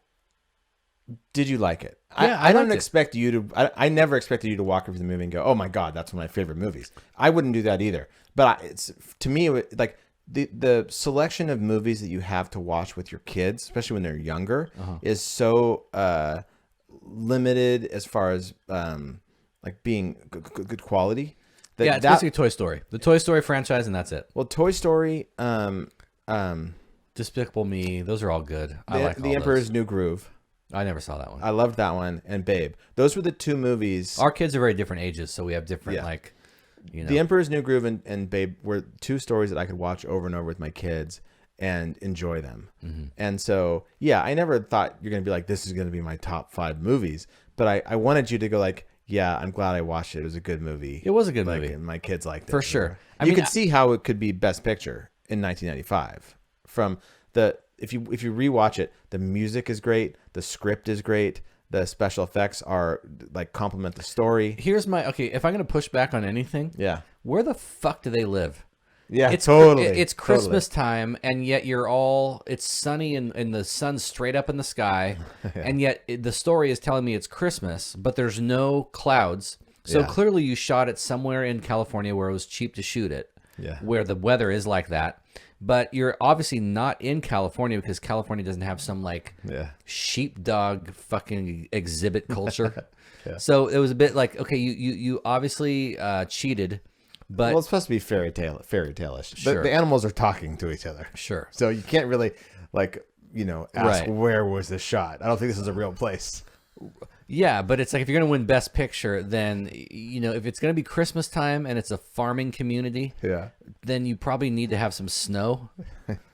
did you like it? Yeah, I don't liked it. expect you to. I never expected you to walk over the movie and go, "Oh my god, that's one of my favorite movies." I wouldn't do that either. But it's to me like the selection of movies that you have to watch with your kids, especially when they're younger, is so limited as far as like being good quality. It's basically Toy Story, the Toy Story franchise, and that's it. Well, Toy Story, Despicable Me, those are all good. I like The all Emperor's those. New Groove. I never saw that one. I loved that one, and Babe. Those were the two movies. Our kids are very different ages, so we have different The Emperor's New Groove and Babe were two stories that I could watch over and over with my kids and enjoy them. And so, yeah, I never thought you're going to be like, this is going to be my top 5 movies. But I wanted you to go like, yeah, I'm glad I watched it. It was a good movie. It was a good movie. And my kids liked it. For sure. You could see how it could be Best Picture in 1995. From if you rewatch it, the music is great. The script is great. The special effects are like complement the story. Here's if I'm going to push back on anything, Yeah. where the fuck do they live? Yeah, It's totally. It's Christmas time, and yet it's sunny and the sun's straight up in the sky, and yet the story is telling me it's Christmas, but there's no clouds. So clearly you shot it somewhere in California where it was cheap to shoot it, where the weather is like that. But you're obviously not in California because California doesn't have some like sheepdog fucking exhibit culture. So it was a bit like, okay, you obviously cheated. But Well, it's supposed to be fairy tale-ish. Sure. The animals are talking to each other. Sure. So you can't really, ask Right. where was the shot. I don't think this is a real place. Yeah, but it's like if you're going to win Best Picture, then, if it's going to be Christmas time and it's a farming community, then you probably need to have some snow.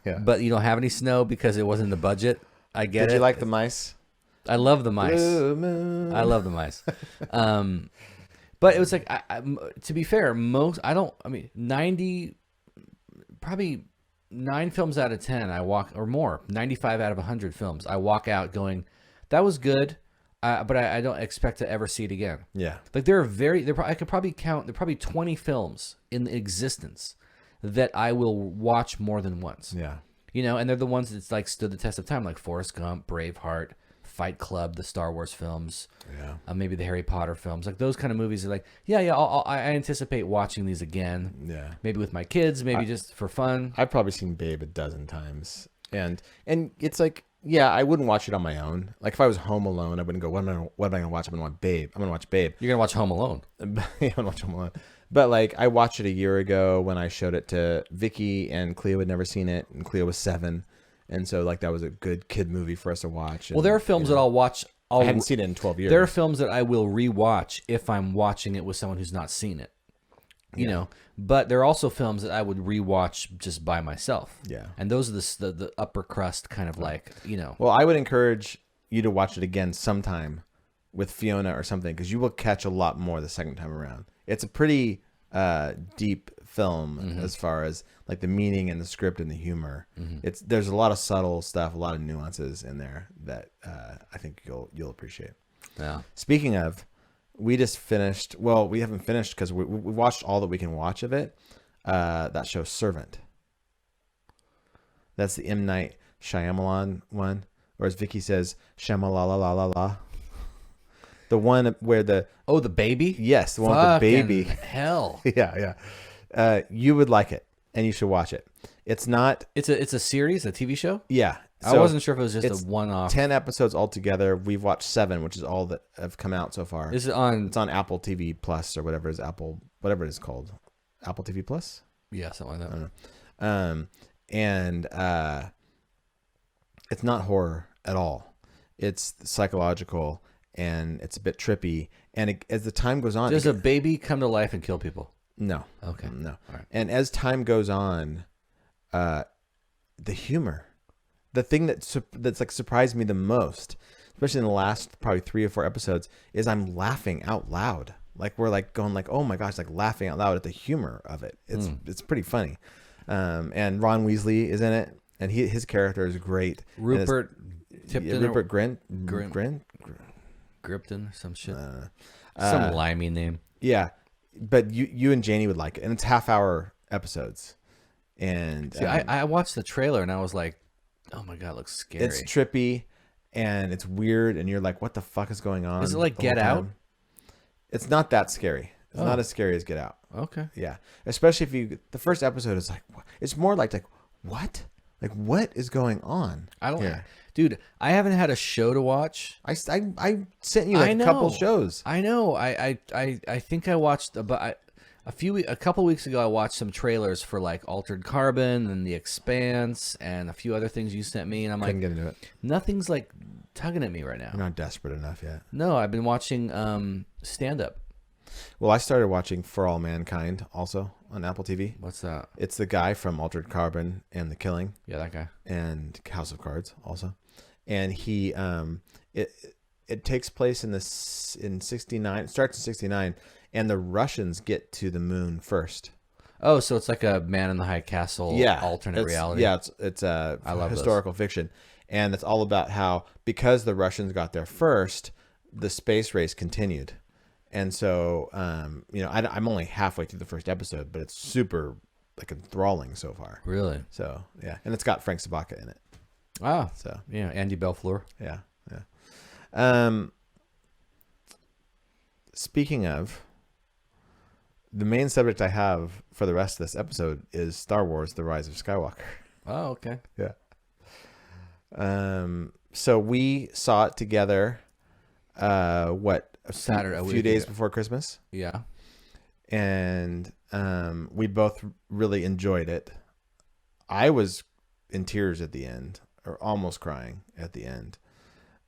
Yeah. But you don't have any snow because it wasn't in the budget. I get it. Did you like the mice? I love the mice. Blue moon. I love the mice. But it was like, to be fair, probably 9 films out of 10, or more, 95 out of 100 films, I walk out going, that was good, but I don't expect to ever see it again. Yeah. Like I could probably count, there are probably 20 films in existence that I will watch more than once. Yeah. And they're the ones that's like stood the test of time, like Forrest Gump, Braveheart, Fight Club, the Star Wars films, maybe the Harry Potter films, like those kind of movies are like, I anticipate watching these again. Yeah. Maybe with my kids, maybe just for fun. I've probably seen Babe a dozen times. And it's like, I wouldn't watch it on my own. Like if I was home alone, I wouldn't go, what am I going to watch? I'm going to watch Babe. I'm going to watch Babe. You're going to watch Home Alone. I'm going to watch Home Alone. But like I watched it a year ago when I showed it to Vicky, and Cleo had never seen it, and Cleo was 7. And so like that was a good kid movie for us to watch. And, Well, there are films that I'll watch. I hadn't seen it in 12 years. There are films that I will rewatch if I'm watching it with someone who's not seen it. But there are also films that I would rewatch just by myself. Yeah. And those are the upper crust kind of like, Well, I would encourage you to watch it again sometime with Fiona or something, because you will catch a lot more the second time around. It's a pretty deep film as far as like the meaning and the script and the humor. There's a lot of subtle stuff, a lot of nuances in there that I think you'll appreciate. Yeah. Speaking of, we just finished. Well, we haven't finished because we watched all that we can watch of it. That show Servant. That's the M. Night Shyamalan one, or as Vicky says, Shyamalan. The one where the baby? Yes, the one with the baby. Hell. Yeah. You would like it. and you should watch it. It's not. It's a series, a TV show. Yeah. I wasn't sure if it was just it's a one-off. 10 episodes altogether. We've watched 7, which is all that have come out so far. Is it on? It's on Apple TV Plus or whatever it is called. Apple TV Plus? Yeah, something like that. I don't know. And it's not horror at all. It's psychological and it's a bit trippy. And as the time goes on, Does a baby come to life and kill people? no, Okay. no. All right. And as time goes on, the humor, the thing that's like surprised me the most, especially in the last probably 3 or 4 episodes, is I'm laughing out loud. Like we're like going like, oh my gosh, like laughing out loud at the humor of it. It's pretty funny. And Ron Weasley is in it, and his character is great. Rupert Tipton. Rupert Grint. Gripton, some shit. Some limey name. Yeah, but you and Janie would like it, and it's half-hour episodes. And See, I watched the trailer and I was like, oh my god, it looks scary. it's trippy, and it's weird, and you're like, what the fuck is going on? Is it like the whole Get Out? time? It's not that scary. It's not as scary as Get Out. Okay. Yeah, especially if the first episode is like, it's more like what? Like what is going on? I don't. here? Dude, I haven't had a show to watch. I sent you I like a couple know. shows. I know. I think I watched a couple weeks ago. I watched some trailers for like Altered Carbon and The Expanse and a few other things you sent me, and I'm Couldn't like, get into it. nothing's like tugging at me right now. You're not desperate enough yet. No, I've been watching stand up. Well, I started watching For All Mankind also on Apple TV. What's that? It's the guy from Altered Carbon and The Killing Yeah, that guy. and House of Cards also. And he it takes place in 69. It starts in 69, and the Russians get to the moon first. Oh, so it's like a Man in the High Castle alternate it's- reality. Yeah, it's a I love historical fiction, and it's all about how because the Russians got there first, the space race continued. And so, I'm only halfway through the first episode, but it's super like enthralling so far. Really? So yeah, and it's got Frank Sabaka in it. Ah, So yeah, Andy Belfleur. yeah. Speaking of, the main subject I have for the rest of this episode is Star Wars: The Rise of Skywalker. Oh, okay. Yeah. So we saw it together. Saturday, a a few week days ago. before Christmas, Yeah. and we both really enjoyed it. I was in tears at the end, or almost crying at the end.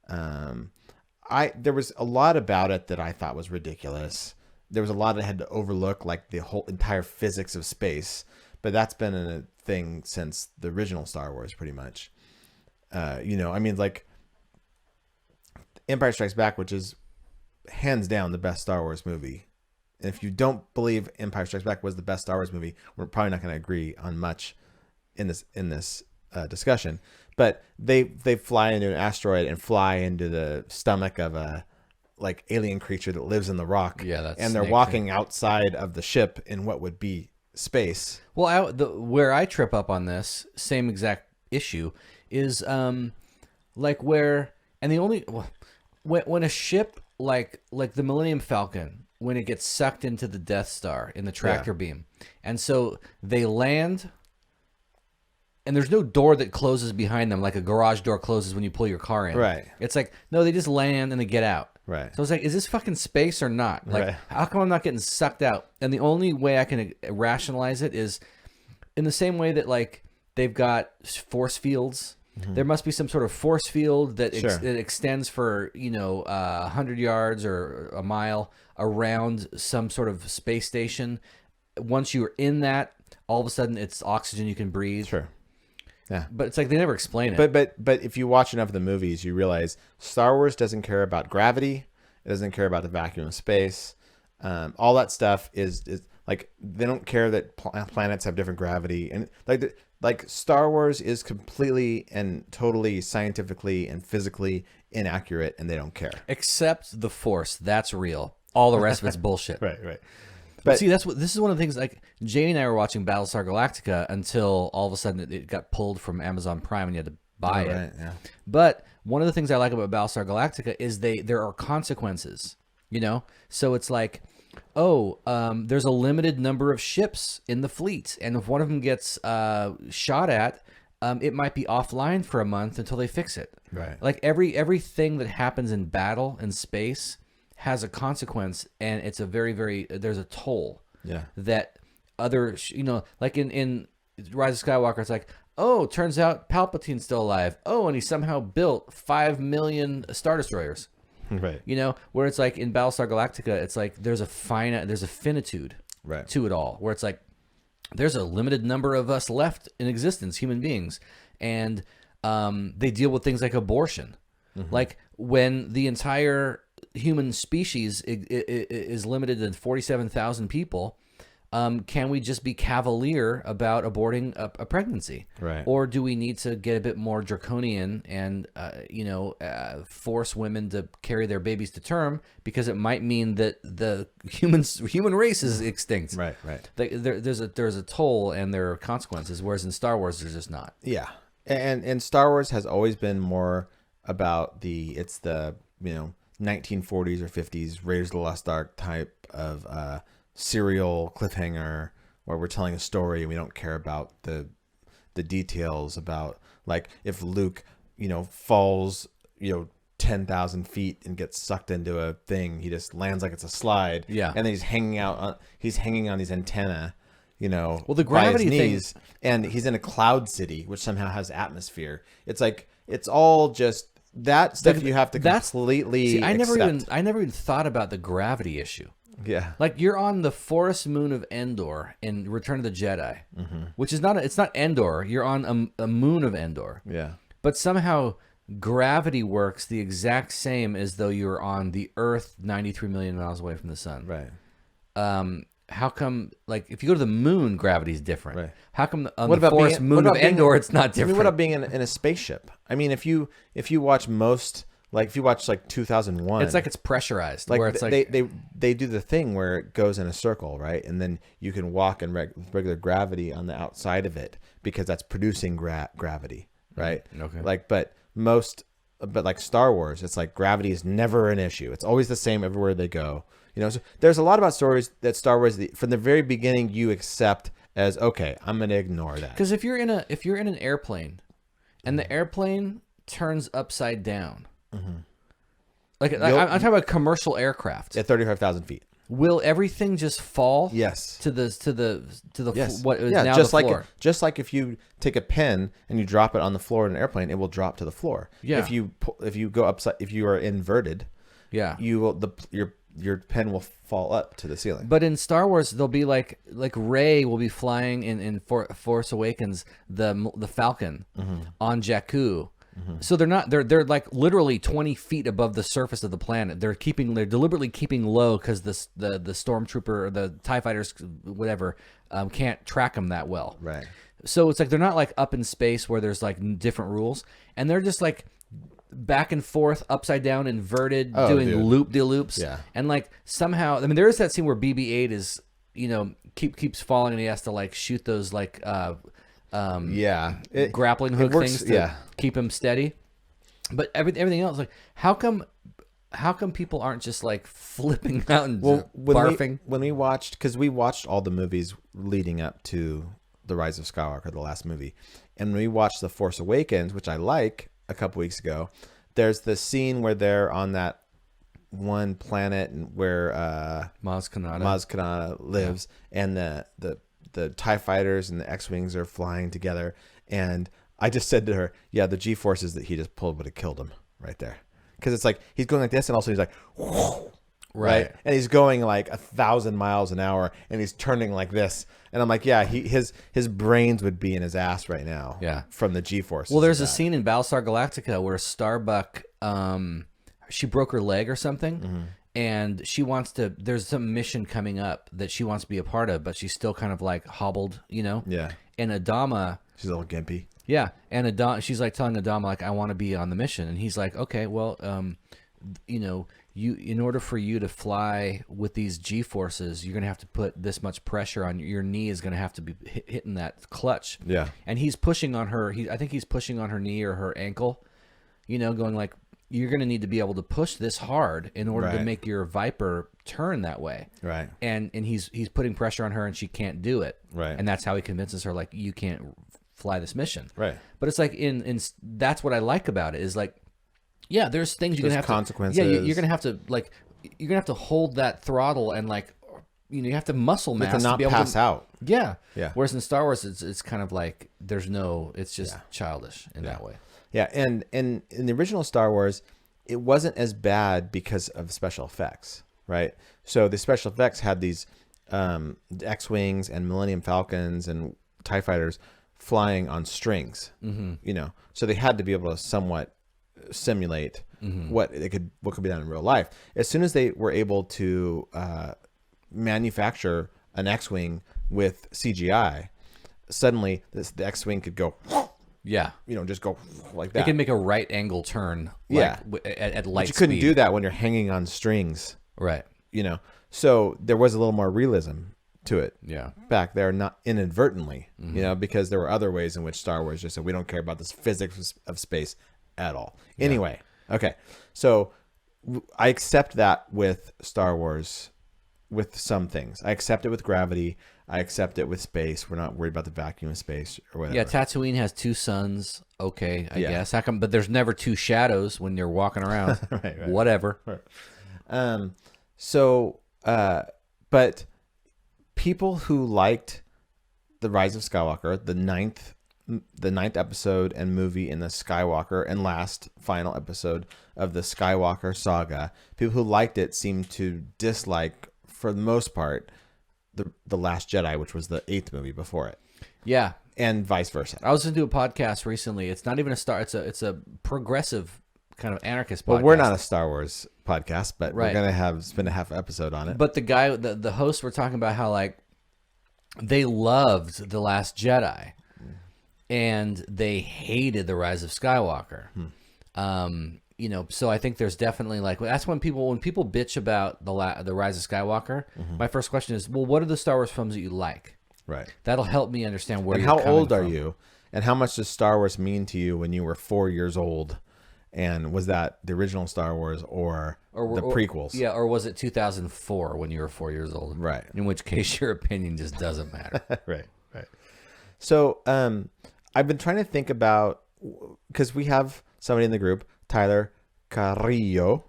There was a lot about it that I thought was ridiculous. There was a lot I had to overlook, like the whole entire physics of space. But that's been a thing since the original Star Wars, pretty much. Like Empire Strikes Back, which is hands down the best Star Wars movie. And if you don't believe Empire Strikes Back was the best Star Wars movie, we're probably not going to agree on much in this discussion. But they fly into an asteroid and fly into the stomach of a like alien creature that lives in the rock. Yeah, that's and they're snake walking outside of the ship in what would be space. Well, where I trip up on this same exact issue is like where, and the only when a ship like the Millennium Falcon, when it gets sucked into the Death Star in the tractor beam, and so they land, and there's no door that closes behind them like a garage door closes when you pull your car in. Right. It's like, no, they just land and they get out. Right. So it's like, is this fucking space or not? Like, Right. how come I'm not getting sucked out? And the only way I can rationalize it is in the same way that like they've got force fields. There must be some sort of force field that Sure. that extends for 100 yards or a mile around some sort of space station. Once you're in that, all of a sudden it's oxygen you can breathe. Sure. Yeah. But it's like they never explain it. But if you watch enough of the movies, you realize Star Wars doesn't care about gravity. It doesn't care about the vacuum of space. All that stuff is like they don't care that planets have different gravity, and like Star Wars is completely and totally scientifically and physically inaccurate, and they don't care. Except the Force, that's real. All the rest of it's bullshit. Right. But see, this is one of the things. Like Jane and I were watching Battlestar Galactica until all of a sudden it got pulled from Amazon Prime and you had to buy it. Right. Yeah. But one of the things I like about Battlestar Galactica is there are consequences. So it's like there's a limited number of ships in the fleet, and if one of them gets shot at, it might be offline for a month until they fix it. Right. Like everything that happens in battle in space has a consequence, and it's a very there's a toll. Yeah. That other like in Rise of Skywalker, it's like, oh, turns out Palpatine's still alive. Oh, and he somehow built 5 million Star Destroyers. Right. Where it's like in Battlestar Galactica, it's like there's a finitude Right. to it all, where it's like there's a limited number of us left in existence, human beings, and they deal with things like abortion. Like when the entire human species is limited to 47,000 people, can we just be cavalier about aborting a pregnancy? Right. Or do we need to get a bit more draconian and, force women to carry their babies to term, because it might mean that the human race is extinct? Right. Right. There's a toll and there are consequences, whereas in Star Wars, there's just not. Yeah. And Star Wars has always been more about the 1940s or 50s Raiders of the Lost Ark type of serial cliffhanger where we're telling a story and we don't care about the details about, like, if Luke falls 10,000 feet and gets sucked into a thing, he just lands like it's a slide. Yeah. And then he's hanging on these antenna, the by his gravity thing- knees, and he's in a cloud city which somehow has atmosphere. It's like, it's all just that stuff you have to completely See, I never accept. even thought about the gravity issue. Yeah. Like, you're on the forest moon of Endor in Return of the Jedi, which is it's not Endor. You're on a moon of Endor. Yeah. But somehow gravity works the exact same as though you're on the Earth 93 million miles away from the sun. Right. How come, like, if you go to the moon, gravity's different? Right. How come on What the about forest being- moon what of about being- Endor it's not I different? mean, what about being in a spaceship? I mean, if you watch most, like, if you watch like 2001, It's like it's pressurized. like where it's like they do the thing where it goes in a circle, right? And then you can walk in regular gravity on the outside of it because that's producing gravity, right? Okay. But like Star Wars, it's like gravity is never an issue. It's always the same everywhere they go. So there's a lot about stories that Star Wars, from the very beginning, you accept as, okay, I'm going to ignore that. Because if you're in an airplane, and the airplane turns upside down, like I'm talking about commercial aircraft, At 35,000 feet. will everything just fall? Yes. To the Yes. what is yeah, now just the like floor. just like if you take a pen and you drop it on the floor in an airplane, it will drop to the floor. Yeah. If you go upside, if you are inverted, Yeah. you will your pen will fall up to the ceiling. But in Star Wars, they'll be like Rey will be flying in Force Awakens the Falcon on Jakku. So they're like literally 20 feet above the surface of the planet. They're deliberately keeping low because the stormtrooper or the TIE fighters, whatever, can't track them that well. Right. So it's like they're not like up in space where there's like different rules, and they're just like back and forth, upside down, inverted, doing dude. loop-de-loops. Yeah. And like somehow, I mean, there is that scene where BB-8 is, keeps falling, and he has to like shoot those like Yeah. grappling hook works, things to yeah. keep him steady. But everything else, like how come people aren't just like flipping out and barfing? When we watched, because we watched all the movies leading up to The Rise of Skywalker, the last movie, and when we watched The Force Awakens, which I like, a couple weeks ago, there's the scene where they're on that one planet where Maz Kanata lives, and the TIE fighters and the X-Wings are flying together, and I just said to her, yeah, the G-forces that he just pulled would have killed him right there. Because it's like he's going like this, and also he's like, whoa, right? And he's going like 1,000 miles an hour, and he's turning like this, and I'm like, yeah, his brains would be in his ass right now, Yeah. from the G-forces. Well, there's of a that. scene in Battlestar Galactica where Starbuck, she broke her leg or something, and she wants to. There's some mission coming up that she wants to be a part of, but she's still kind of like hobbled, Yeah, And Adama, she's a little gimpy. yeah, and she's like telling Adama like, I want to be on the mission, and he's like, okay, well, you in order for you to fly with these G-forces, you're gonna have to put this much pressure on your knee is gonna have to be hitting that clutch. Yeah. And he's pushing on her. I think he's pushing on her knee or her ankle, going like, you're going to need to be able to push this hard in order to Right. make your Viper turn that way. Right. And he's putting pressure on her, and she can't do it. Right. And that's how he convinces her, like, you can't fly this mission. Right. But it's like in that's what I like about it is like, yeah, there's things you're There's gonna have consequences. to. Yeah, you're gonna have to like, you're gonna have to hold that throttle and like, you have to muscle mass To not be able pass to, out. Yeah. Yeah. Whereas in Star Wars, it's kind of like it's just childish in that way. Yeah, and in the original Star Wars, it wasn't as bad because of special effects, right? So the special effects had these X-wings and Millennium Falcons and TIE fighters flying on strings, so they had to be able to somewhat simulate what could be done in real life. As soon as they were able to manufacture an X-wing with CGI, suddenly the X-wing could go, Yeah. just go like They that. can make a right angle turn. Yeah. At light But you couldn't speed. do that when you're hanging on strings, Right. So there was a little more realism to it Yeah. back there, not inadvertently, because there were other ways in which Star Wars just said, we don't care about this physics of space at all. Anyway, okay. So I accept that with Star Wars, with some things. I accept it with gravity. I accept it with space. We're not worried about the vacuum of space or whatever. Yeah, Tatooine has 2 suns. Okay, I Yeah. guess. How come? But there's never 2 shadows when you're walking around. Right. Whatever. But people who liked The Rise of Skywalker, the ninth episode and movie in the Skywalker and last final episode of the Skywalker saga, people who liked it seem to dislike, for the most part, the Last Jedi, which was the 8th movie before it, Yeah. and vice versa. I was listening to a podcast recently. It's not even a Star. It's a progressive kind of anarchist podcast. Well, we're not a Star Wars podcast, but Right. we're gonna spend a half episode on it. But the hosts were talking about how like they loved The Last Jedi, and they hated The Rise of Skywalker. So I think there's definitely like that's when people bitch about the Rise of Skywalker. My first question is, well, what are the Star Wars films that you like? Right. That'll help me understand where And you're how coming old are from. you? And how much does Star Wars mean to you when you were 4 years old? And was that the original Star Wars or the prequels? Yeah, or was it 2004 when you were 4 years old? Right. In which case, your opinion just doesn't matter. Right. So I've been trying to think about, because we have somebody in the group, Tyler Carrillo.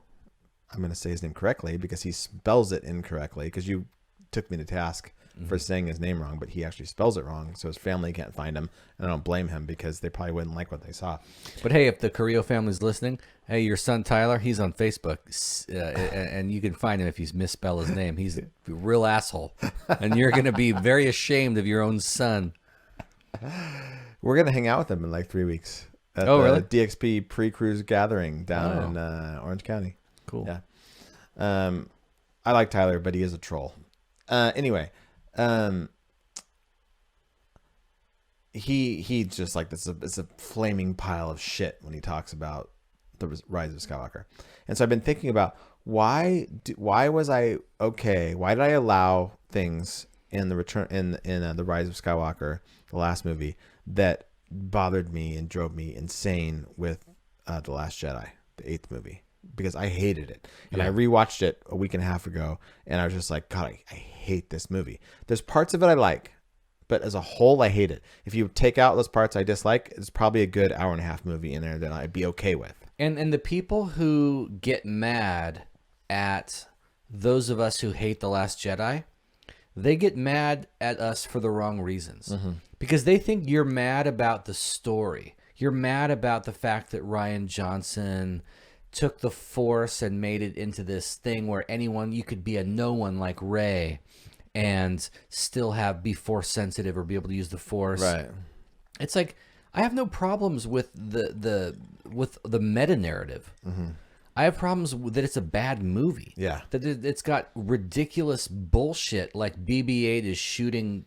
I'm going to say his name correctly because he spells it incorrectly, because you took me to task for saying his name wrong, but he actually spells it wrong, so his family can't find him, and I don't blame him because they probably wouldn't like what they saw. But hey, if the Carrillo family's listening, hey, your son Tyler, he's on Facebook, and you can find him if you misspell his name. He's a real asshole, and you're going to be very ashamed of your own son. We're going to hang out with him in like 3 weeks at Oh, the really? DXP pre-cruise gathering down in Orange County. Cool. Yeah. I like Tyler, but he is a troll. Anyway, he just like this. It's a flaming pile of shit when he talks about the Rise of Skywalker. And so I've been thinking about why was I okay? Why did I allow things in the the Rise of Skywalker, the last movie, that bothered me and drove me insane with The Last Jedi, the 8th movie? Because I hated it. And I rewatched it a week and a half ago, and I was just like, God, I hate this movie. There's parts of it I like, but as a whole, I hate it. If you take out those parts I dislike, it's probably a good hour and a half movie in there that I'd be okay with. And the people who get mad at those of us who hate The Last Jedi, they get mad at us for the wrong reasons. Because they think you're mad about the story. You're mad about the fact that Rian Johnson took the Force and made it into this thing where you could be a no one like Rey and still be Force sensitive or be able to use the Force. Right. It's like, I have no problems with the meta narrative. I have problems with that it's a bad movie. Yeah. That it's got ridiculous bullshit, like BB-8 is shooting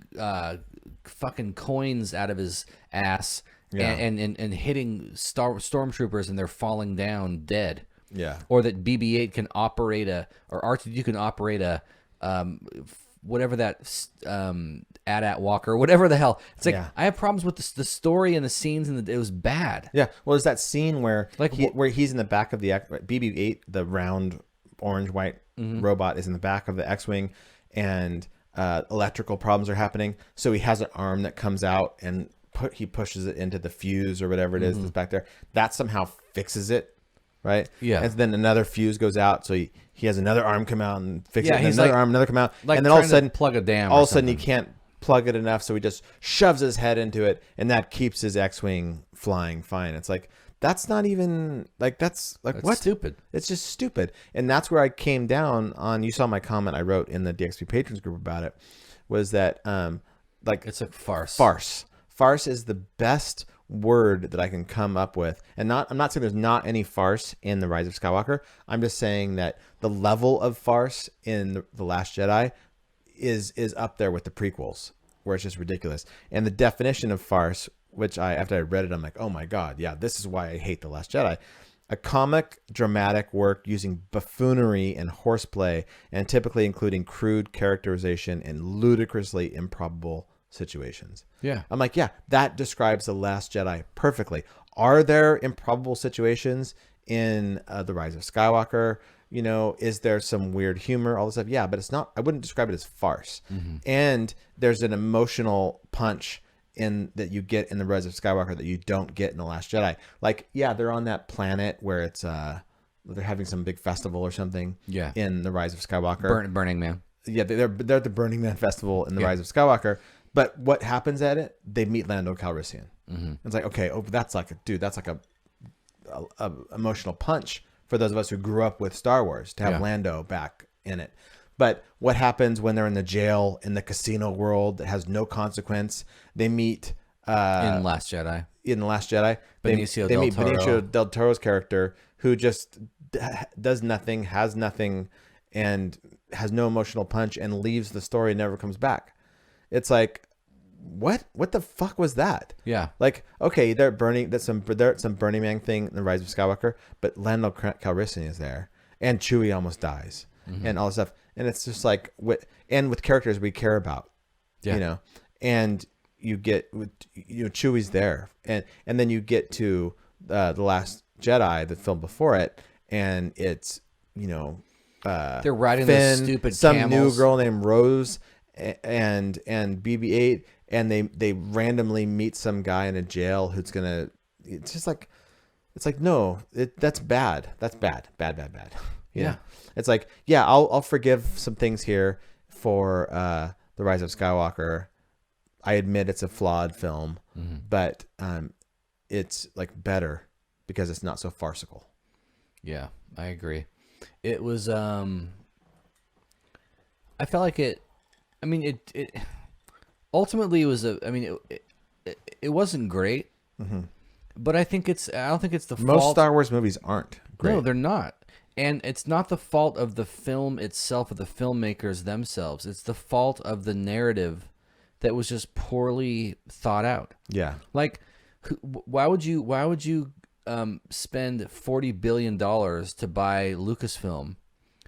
fucking coins out of his ass. Yeah. And hitting stormtroopers and they're falling down dead. Yeah. Or that BB-8 can operate or R2-D2 can operate a whatever that AT-AT Walker, whatever the hell. It's like Yeah. I have problems with the story and the scenes, and it was bad. Yeah. Well, there's that scene where Like, where he's in the back of the BB-8, the round orange white robot is in the back of the X-wing, and electrical problems are happening. So he has an arm that comes out and he pushes it into the fuse or whatever it is that's back there. That somehow fixes it, right? Yeah. And then another fuse goes out, so he has another arm come out and fix it. And he's another like- arm, another come out, Like and then all of a trying to sudden plug a dam. all or of a sudden he something. can't plug it enough, so he just shoves his head into it, and that keeps his X-wing flying fine. It's like, that's not even like, that's like, That's what? stupid. It's just stupid. And that's where I came down on, you saw my comment I wrote in the DXP patrons group about it, was that like, It's a farce. farce is the best word that I can come up with. And I'm not saying there's not any farce in The Rise of Skywalker. I'm just saying that the level of farce in The Last Jedi is up there with the prequels, where it's just ridiculous. And the definition of farce, which after I read it, I'm like, oh my God, yeah, this is why I hate The Last Jedi. A comic, dramatic work using buffoonery and horseplay, and typically including crude characterization and ludicrously improbable situations. Yeah. I'm like, yeah, that describes The Last Jedi perfectly. Are there improbable situations in The Rise of Skywalker? You know, is there some weird humor, all this stuff? Yeah, but it's not, I wouldn't describe it as farce. And there's an emotional punch in that you get in The Rise of Skywalker that you don't get in The Last Jedi. Like, yeah, they're on that planet where it's they're having some big festival or something. Yeah. In The Rise of Skywalker. Burning Man. Yeah, they're at the Burning Man festival in The Rise of Skywalker. But what happens at it? They meet Lando Calrissian. It's like, okay, that's like a emotional punch for those of us who grew up with Star Wars to have Lando back in it. But what happens when they're in the jail in the casino world that has no consequence? They meet In Last Jedi. in The Last Jedi. Benicio they del meet Toro. Benicio del Toro's character, who just does nothing, has nothing, and has no emotional punch, and leaves the story and never comes back. It's like, what the fuck was that? Yeah. Like, okay, they're at some Burning Man thing in The Rise of Skywalker, but Lando Calrissian is there, and Chewie almost dies, and all this stuff, and it's just like, with characters we care about, you know, and you get, Chewie's there, and then you get to The Last Jedi, the film before it, and it's, They're riding Finn, those stupid some camels. new girl named Rose, and BB-8, and they randomly meet some guy in a jail who's gonna. It's just like, no, that's bad. That's bad. You know? It's like, yeah, I'll forgive some things here for The Rise of Skywalker. I admit it's a flawed film, but it's like better because it's not so farcical. Yeah, I agree. It was I felt like it ultimately it was it wasn't great. But I don't think it's the Most fault. Star Wars movies aren't great. No, they're not. And it's not the fault of the film itself, of the filmmakers themselves. It's the fault of the narrative that was just poorly thought out. Yeah. Like, why would you spend $40 billion to buy Lucasfilm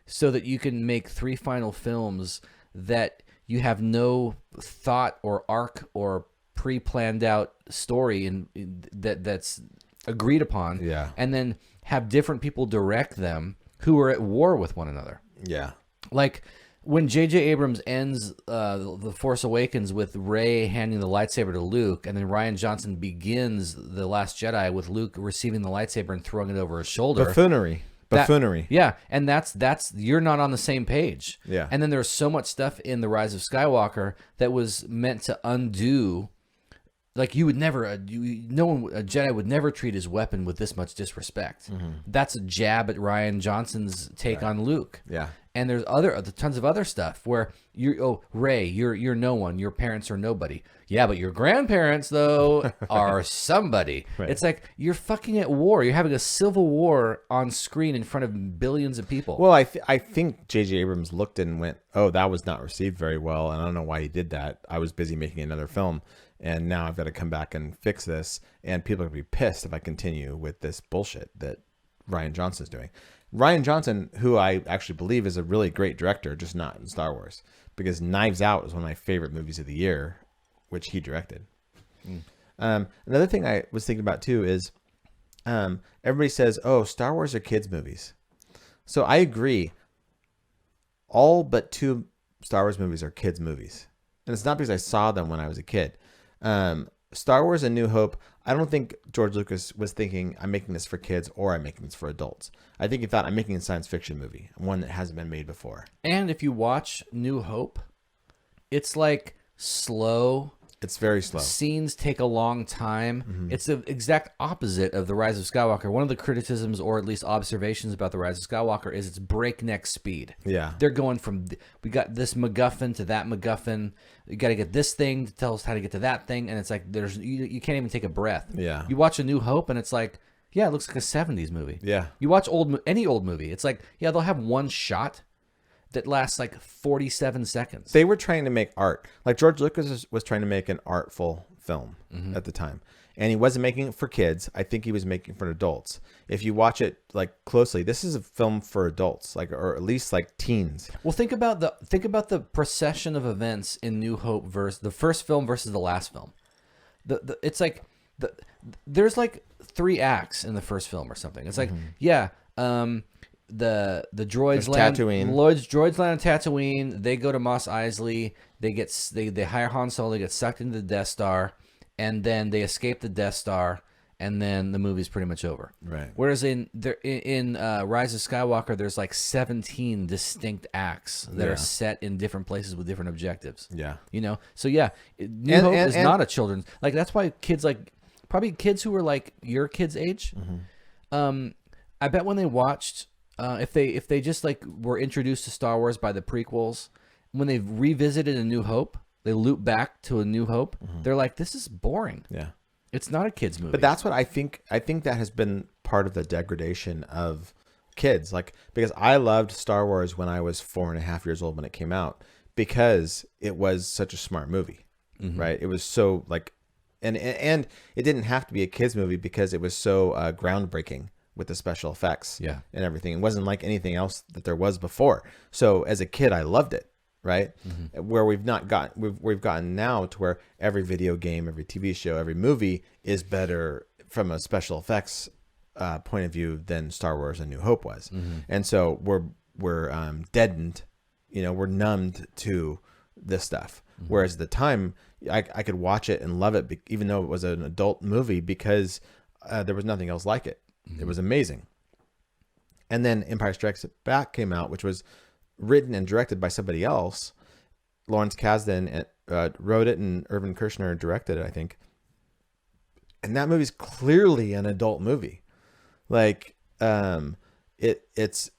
so that you can make 3 final films that you have no thought or arc or pre-planned out story that's agreed upon, Yeah. and then have different people direct them who are at war with one another? Yeah. Like when J.J. Abrams ends The Force Awakens with Rey handing the lightsaber to Luke, and then Rian Johnson begins The Last Jedi with Luke receiving the lightsaber and throwing it over his shoulder. Buffoonery. Yeah, and that's you're not on the same page. Yeah. And then there's so much stuff in The Rise of Skywalker that was meant to undo. Like, you would never, a Jedi would never treat his weapon with this much disrespect. That's a jab at Rian Johnson's take on Luke. Yeah. And there's tons of other stuff where Rey, you're no one. Your parents are nobody. Yeah, but your grandparents though are somebody. Right. It's like you're fucking at war. You're having a civil war on screen in front of billions of people. Well, I think J.J. Abrams looked and went, oh, that was not received very well, and I don't know why he did that. I was busy making another film, and now I've got to come back and fix this, and people are going to be pissed if I continue with this bullshit that Rian Johnson's doing. Rian Johnson, who I actually believe is a really great director, just not in Star Wars. because Knives Out is one of my favorite movies of the year, which he directed. Another thing I was thinking about too is everybody says, oh, Star Wars are kids movies. So I agree. All but 2 Star Wars movies are kids movies. And it's not because I saw them when I was a kid. Star Wars: A New Hope, I don't think George Lucas was thinking, I'm making this for kids or I'm making this for adults. I think he thought, I'm making a science fiction movie, one that hasn't been made before. And if you watch New Hope, it's like slow. It's very slow. Scenes take a long time. It's the exact opposite of The Rise of Skywalker. One of the criticisms, or at least observations about The Rise of Skywalker, is its breakneck speed. Yeah. They're going from, we got this MacGuffin to that MacGuffin. You got to get this thing to tell us how to get to that thing. And it's like, you can't even take a breath. Yeah. You watch A New Hope and it's like, yeah, it looks like a 70s movie. Yeah. You watch any old movie. It's like, yeah, they'll have one shot that lasts like 47 seconds. They were trying to make art. Like George Lucas was trying to make an artful film at the time. And he wasn't making it for kids. I think he was making it for adults. If you watch it like closely, this is a film for adults, like, or at least like teens. Well, think about the procession of events in New Hope versus the first film versus the last film. It's like there's like 3 acts in the first film or something. It's like the droids land Tatooine. Droids land on Tatooine. They go to Mos Eisley. They hire Han Solo. They get sucked into the Death Star, and then they escape the Death Star, and then the movie's pretty much over. Right. Whereas in Rise of Skywalker, there's like 17 distinct acts that are set in different places with different objectives. Yeah. You know. So yeah, New Hope is not a children's, like, that's why kids, like probably kids who were like your kids' age. I bet when they watched. If they just like were introduced to Star Wars by the prequels, when they revisited A New Hope, they loop back to A New Hope. They're like, this is boring. Yeah. It's not a kid's movie. But that's what I think. I think that has been part of the degradation of kids. Like, because I loved Star Wars when I was 4.5 years old when it came out, because it was such a smart movie, right? It was so like, and it didn't have to be a kid's movie because it was so groundbreaking with the special effects and everything. It wasn't like anything else that there was before. So as a kid, I loved it, right? Where we've gotten now to where every video game, every TV show, every movie is better from a special effects point of view than Star Wars: A New Hope was. And so we're deadened, you know, we're numbed to this stuff. Whereas at the time, I could watch it and love it, even though it was an adult movie, because there was nothing else like it. It was amazing. And then Empire Strikes Back came out, which was written and directed by somebody else. Lawrence Kasdan wrote it, and Irvin Kershner directed it, I think. And that movie's clearly an adult movie. Like, it's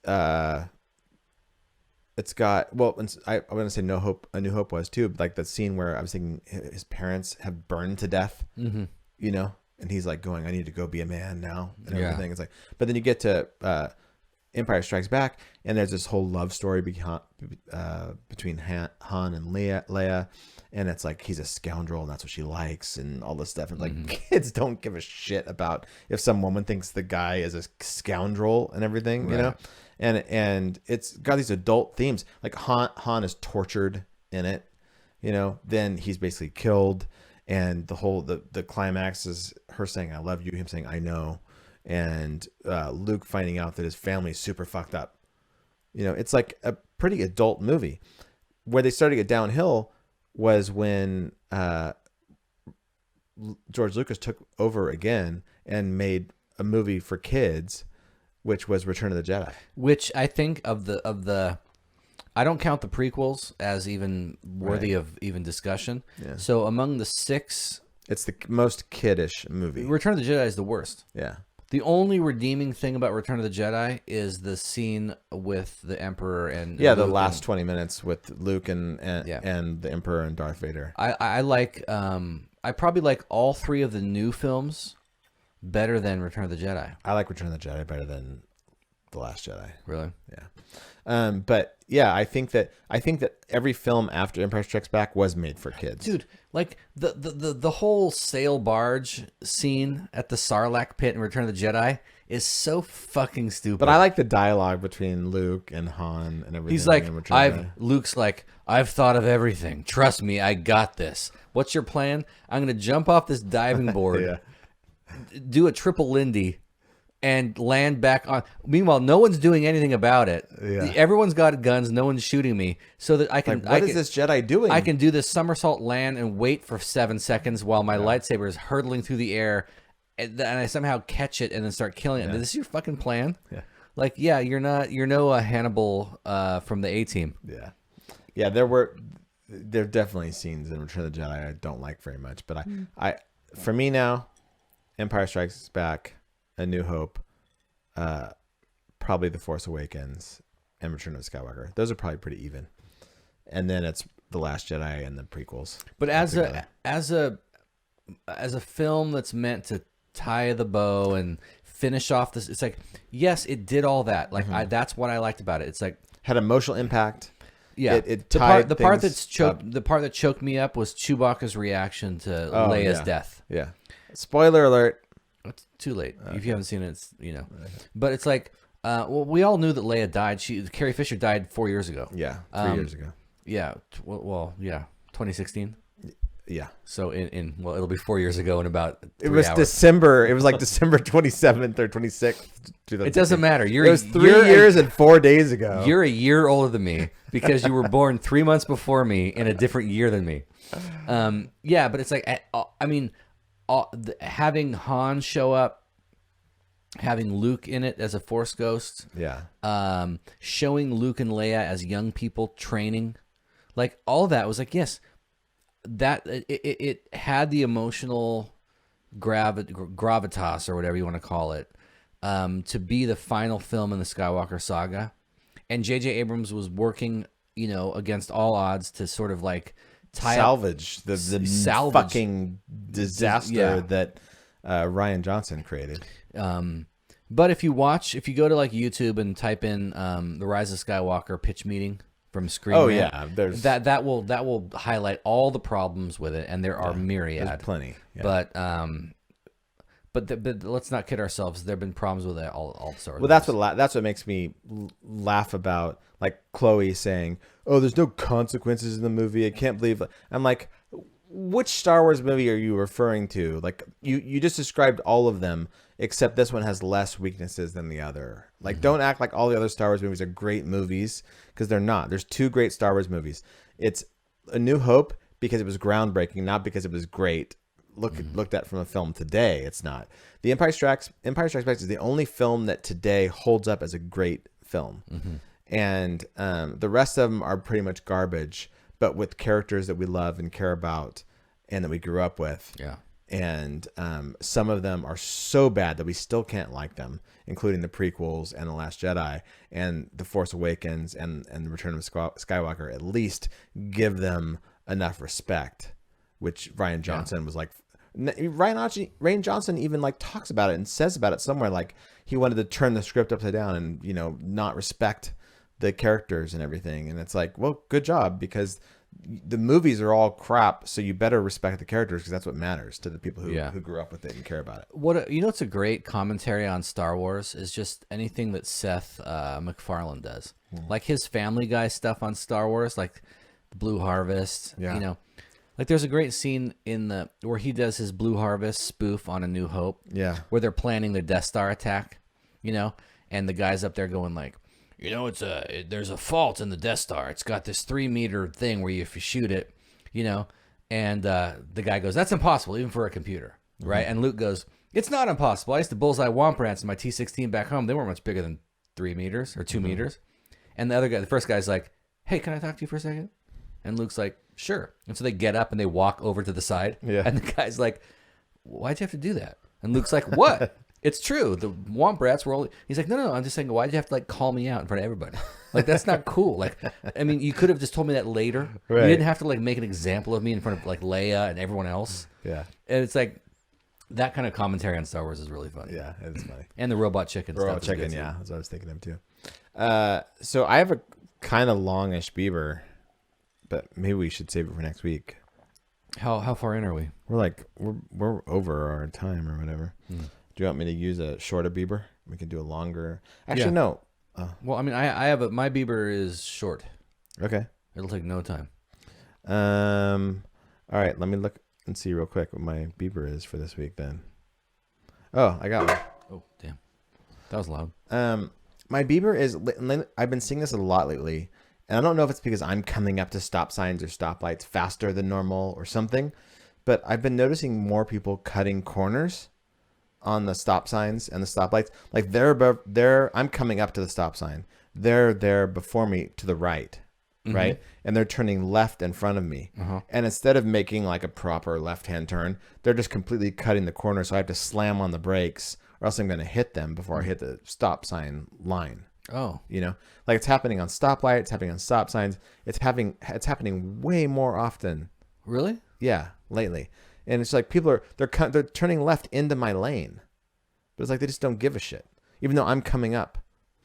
got, well, I'm going to say No Hope, A New Hope was too, but like the scene where I was thinking his parents have burned to death, you know? And he's like going, I need to go be a man now and everything. It's like, but then you get to Empire Strikes Back, and there's this whole love story between Han and Leia, and it's like he's a scoundrel and that's what she likes and all this stuff. And like, kids don't give a shit about if some woman thinks the guy is a scoundrel and everything, you know. And it's got these adult themes. Like Han is tortured in it, you know. Then he's basically killed. And the whole the climax is her saying, I love you, him saying, I know. And Luke finding out that his family's super fucked up. You know, it's like a pretty adult movie. Where they started to get downhill was when George Lucas took over again and made a movie for kids, which was Return of the Jedi. Which I think of the I don't count the prequels as even worthy of even discussion. Yeah. So among the 6... It's the most kiddish movie. Return of the Jedi is the worst. Yeah. The only redeeming thing about Return of the Jedi is the scene with the Emperor and... Yeah, the last 20 minutes with Luke and the Emperor and Darth Vader. I like... I probably like all 3 of the new films better than Return of the Jedi. I like Return of the Jedi better than The Last Jedi. Really? Yeah. But yeah, I think that every film after Empire Strikes Back was made for kids. Dude, like the whole sail barge scene at the Sarlacc pit in Return of the Jedi is so fucking stupid. But I like the dialogue between Luke and Han and everything. He's like, Luke's like, I've thought of everything. Trust me, I got this. What's your plan? I'm going to jump off this diving board, do a triple Lindy, and land back on. Meanwhile, no one's doing anything about it. Yeah. Everyone's got guns. No one's shooting me. So that I can. What is this Jedi doing? I can do this somersault land and wait for 7 seconds while my lightsaber is hurtling through the air, and I somehow catch it and then start killing it. This is your fucking plan? Yeah. Like, yeah, you're no Hannibal from the A-Team. Yeah. Yeah, there are definitely scenes in Return of the Jedi I don't like very much, but I for me now, Empire Strikes Back, A New Hope, probably The Force Awakens, and Return of the Skywalker. Those are probably pretty even. And then it's The Last Jedi and the prequels. But as a film that's meant to tie the bow and finish off this, it's like, yes, it did all that. Like that's what I liked about it. It's like had emotional impact. Yeah, it the tied part things the part that choked me up was Chewbacca's reaction to Leia's death. Yeah. Spoiler alert. It's too late. If you haven't seen it, it's, But it's like, well, we all knew that Leia died. Carrie Fisher died 4 years ago. Yeah, 3 years ago. Yeah, 2016. Yeah. So it'll be 4 years ago in about 3 It was hours. December. It was like December 27th or 26th. It doesn't matter. It was 3 years and 4 days ago. You're a year older than me because you were born 3 months before me in a different year than me. Yeah, but it's like, I mean, having Han show up, having Luke in it as a Force ghost, showing Luke and Leia as young people training, like all that was like, yes, that it had the emotional gravitas or whatever you want to call it, to be the final film in the Skywalker saga. And J.J. Abrams was working, against all odds to sort of like salvage the fucking disaster that Rian Johnson created. But if you go to like YouTube and type in the Rise of Skywalker pitch meeting from Screen Rant, there's that will highlight all the problems with it, and there are myriad. There's plenty. Yeah. But let's not kid ourselves. There've been problems with it all Star Wars. Well, that's what makes me laugh about, like Chloe saying, "Oh, there's no consequences in the movie. I can't believe." I'm like, which Star Wars movie are you referring to? Like you just described all of them, except this one has less weaknesses than the other. Like, don't act like all the other Star Wars movies are great movies, because they're not. There's 2 great Star Wars movies. It's A New Hope because it was groundbreaking, not because it was great. Looked at from a film today, it's not. The Empire Strikes Back is the only film that today holds up as a great film, and the rest of them are pretty much garbage, but with characters that we love and care about, and that we grew up with. Yeah. And some of them are so bad that we still can't like them, including the prequels and The Last Jedi and The Force Awakens and The Return of Skywalker. At least give them enough respect, which Rian Johnson was like. Rian Johnson even like talks about it and says about it somewhere, like he wanted to turn the script upside down and not respect the characters and everything. And it's like, well, good job, because the movies are all crap, so you better respect the characters, because that's what matters to the people who grew up with it and care about it. It's a great commentary on Star Wars is just anything that Seth MacFarlane does, like his Family Guy stuff on Star Wars, like Blue Harvest. Like there's a great scene where he does his Blue Harvest spoof on A New Hope, where they're planning the Death Star attack, and the guy's up there going like, there's a fault in the Death Star. It's got this 3-meter thing where if you shoot it, and the guy goes, that's impossible, even for a computer, right? And Luke goes, it's not impossible. I used to bullseye womp rats in my T-16 back home. They weren't much bigger than 3 meters or 2 meters. And the first guy's like, hey, can I talk to you for a second? And Luke's like, sure. And so they get up and they walk over to the side. Yeah. And the guy's like, why'd you have to do that? And Luke's like, what? It's true. The womp rats were only... He's like, no. I'm just saying, why'd you have to like call me out in front of everybody? Like, that's not cool. Like, I mean, you could have just told me that later. Right. You didn't have to like make an example of me in front of like Leia and everyone else. Yeah. And it's like, that kind of commentary on Star Wars is really funny. Yeah, it's funny. And the robot chicken stuff. Robot chicken, yeah. That's what I was thinking of too. So I have a kind of longish Bieber, but maybe we should save it for next week. How far in are we? We're over our time or whatever. Do you want me to use a shorter Bieber? We can do a longer. Actually, no. Well, I mean, I have my Bieber is short. Okay. It'll take no time. All right, let me look and see real quick what my beeper is for this week then. Oh, I got one. Oh, damn. That was loud. My beeper is, I've been seeing this a lot lately, and I don't know if it's because I'm coming up to stop signs or stoplights faster than normal or something, but I've been noticing more people cutting corners on the stop signs and the stoplights. Like I'm coming up to the stop sign. They're there before me to the right, right? And they're turning left in front of me. And instead of making like a proper left-hand turn, they're just completely cutting the corner. So I have to slam on the brakes or else I'm going to hit them before I hit the stop sign line. Oh. You know, like it's happening on stoplights, it's happening on stop signs. It's happening way more often. Really? Yeah, lately. And it's like people they're turning left into my lane. But it's like they just don't give a shit. Even though I'm coming up.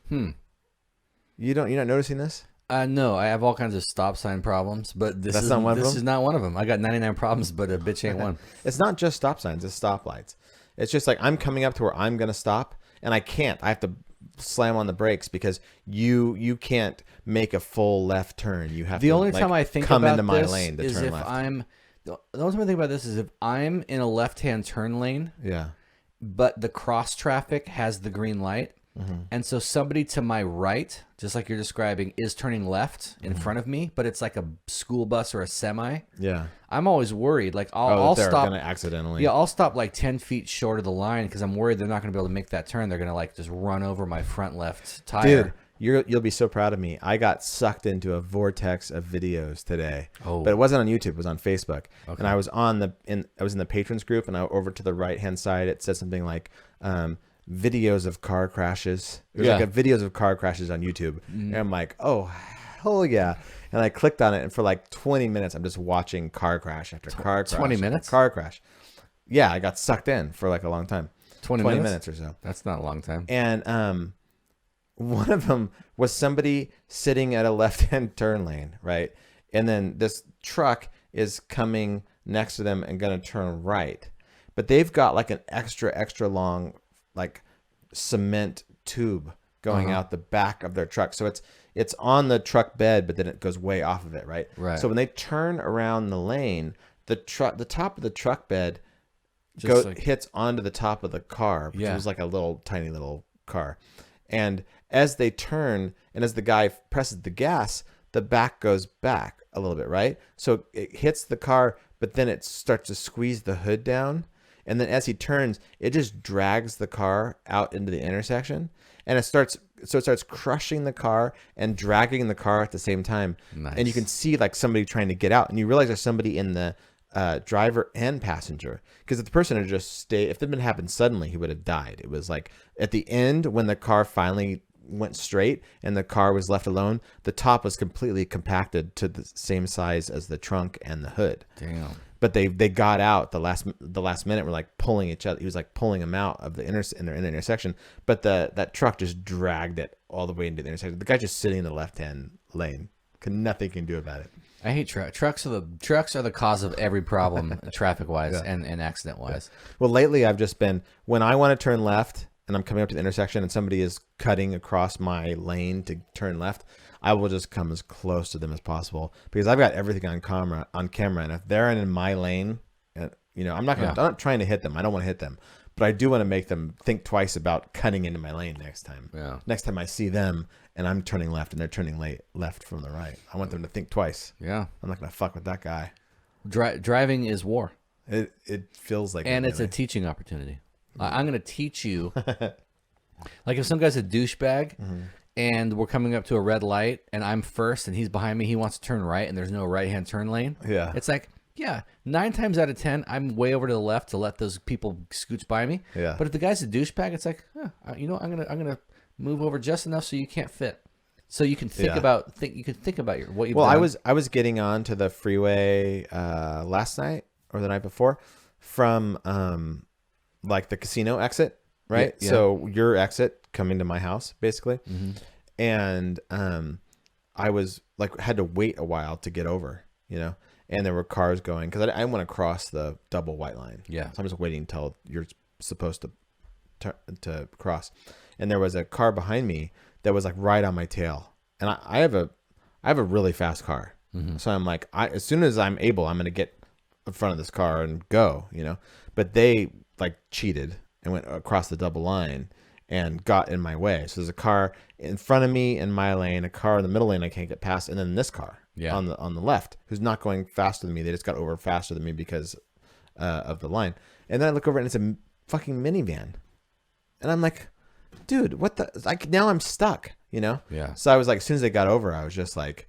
You're not noticing this? No, I have all kinds of stop sign problems, but this is not one of this them? is not one of them. I got 99 problems, but a bitch ain't one. It's not just stop signs, it's stoplights. It's just like I'm coming up to where I'm going to stop and I can't. I have to slam on the brakes because you can't make a full left turn. You have The to only time I think come about into my this lane to is turn if left. the only time I think about this is if I'm in a left-hand turn lane, Yeah. but the cross traffic has the green light. And so somebody to my right, just like you're describing, is turning left in front of me, but it's like a school bus or a semi. Yeah. I'm always worried. Like That I'll they're stop. going to accidentally. Yeah, I'll stop like 10 feet short of the line because I'm worried they're not going to be able to make that turn. They're going to like just run over my front left tire. Dude, you'll be so proud of me. I got sucked into a vortex of videos today. Oh. But it wasn't on YouTube, it was on Facebook. Okay. And I was I was in the patrons group, and over to the right-hand side it said something like videos of car crashes. It was like a videos of car crashes on YouTube. And I'm like, "Oh, hell yeah." And I clicked on it, and for like 20 minutes I'm just watching car crash after car crash. 20 after minutes? car crash. Yeah, I got sucked in for like a long time. 20 minutes or so. That's not a long time. And one of them was somebody sitting at a left-hand turn lane, right? And then this truck is coming next to them and going to turn right. But they've got like an extra long like cement tube going out the back of their truck. So it's on the truck bed, but then it goes way off of it, right? Right. So when they turn around the lane, the top of the truck bed hits onto the top of the car, which was like a tiny little car. And as they turn, and as the guy presses the gas, the back goes back a little bit, right? So it hits the car, but then it starts to squeeze the hood down. And then as he turns, it just drags the car out into the intersection. And it starts crushing the car and dragging the car at the same time. Nice. And you can see like somebody trying to get out. And you realize there's somebody in the driver and passenger. Because if the person had just stayed, if it had happened suddenly, he would have died. It was like at the end when the car finally went straight and the car was left alone, the top was completely compacted to the same size as the trunk and the hood. Damn. But they got out the last minute. Were like pulling each other. He was like pulling them out of the in the intersection. But that truck just dragged it all the way into the intersection. The guy just sitting in the left hand lane. Nothing can do about it. I hate trucks. Are the cause of every problem, traffic wise and accident wise. Well, lately I've just been, when I want to turn left and I'm coming up to the intersection and somebody is cutting across my lane to turn left, I will just come as close to them as possible because I've got everything on camera. And if they're in my lane, you know, I'm not trying to hit them. I don't want to hit them, but I do want to make them think twice about cutting into my lane next time. Yeah. Next time I see them and I'm turning left and they're turning left from the right, I want them to think twice. Yeah. I'm not going to fuck with that guy. Driving is war. It feels like And it, it's a really. teaching opportunity. I'm going to teach you. Like if some guy's a douchebag and we're coming up to a red light and I'm first and he's behind me, he wants to turn right and there's no right-hand turn lane. Yeah. It's like, 9 times out of 10, I'm way over to the left to let those people scooch by me. Yeah. But if the guy's a douchebag, it's like, you know, I'm gonna move over just enough so you can't fit. So you can think about what you've done. I was getting on to the freeway last night or the night before from like the casino exit, right? Yeah. So your exit coming to my house basically. And I was like had to wait a while to get over, you know. And there were cars going because I want to cross the double white line. Yeah. So I'm just waiting until you're supposed to cross. And there was a car behind me that was like right on my tail. And I have a really fast car. So I'm like, as soon as I'm able, I'm going to get in front of this car and go, But they like cheated and went across the double line and got in my way. So there's a car in front of me in my lane, a car in the middle lane I can't get past, and then this car on the left who's not going faster than me. They just got over faster than me because of the line. And then I look over and it's a fucking minivan. And I'm like, dude, what the, like, now I'm stuck, Yeah. So I was like, as soon as they got over, I was just like,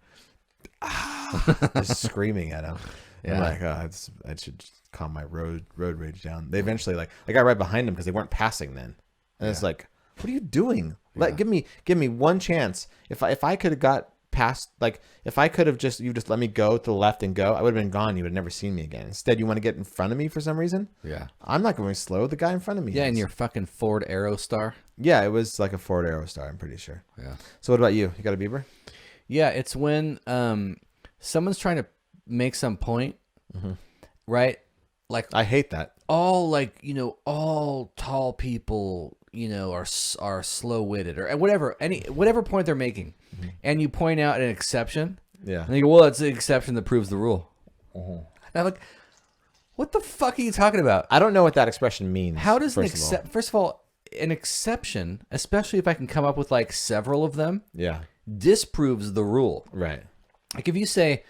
just screaming at him. Yeah. I'm like, I should just calm my road rage down. They eventually, like, I got right behind them because they weren't passing then. And it's like, what are you doing? Give me one chance. If I could have got past, like, if I could have you just let me go to the left and go, I would have been gone. You would have never seen me again. Instead, you want to get in front of me for some reason? Yeah. I'm not going slow. The guy in front of me Yeah, is. and your fucking Ford Aerostar. Yeah, it was like a Ford Aerostar, I'm pretty sure. Yeah. So what about you? You got a Bieber? Yeah, it's when someone's trying to make some point, right? Like I hate that. all all tall people, are slow-witted or whatever point they're making, and you point out an exception. Yeah. And you go, well, it's the exception that proves the rule. And I'm like, what the fuck are you talking about? I don't know what that expression means. How does first of all. an exception, especially if I can come up with like several of them, Yeah. disproves the rule? Right. Like if you say,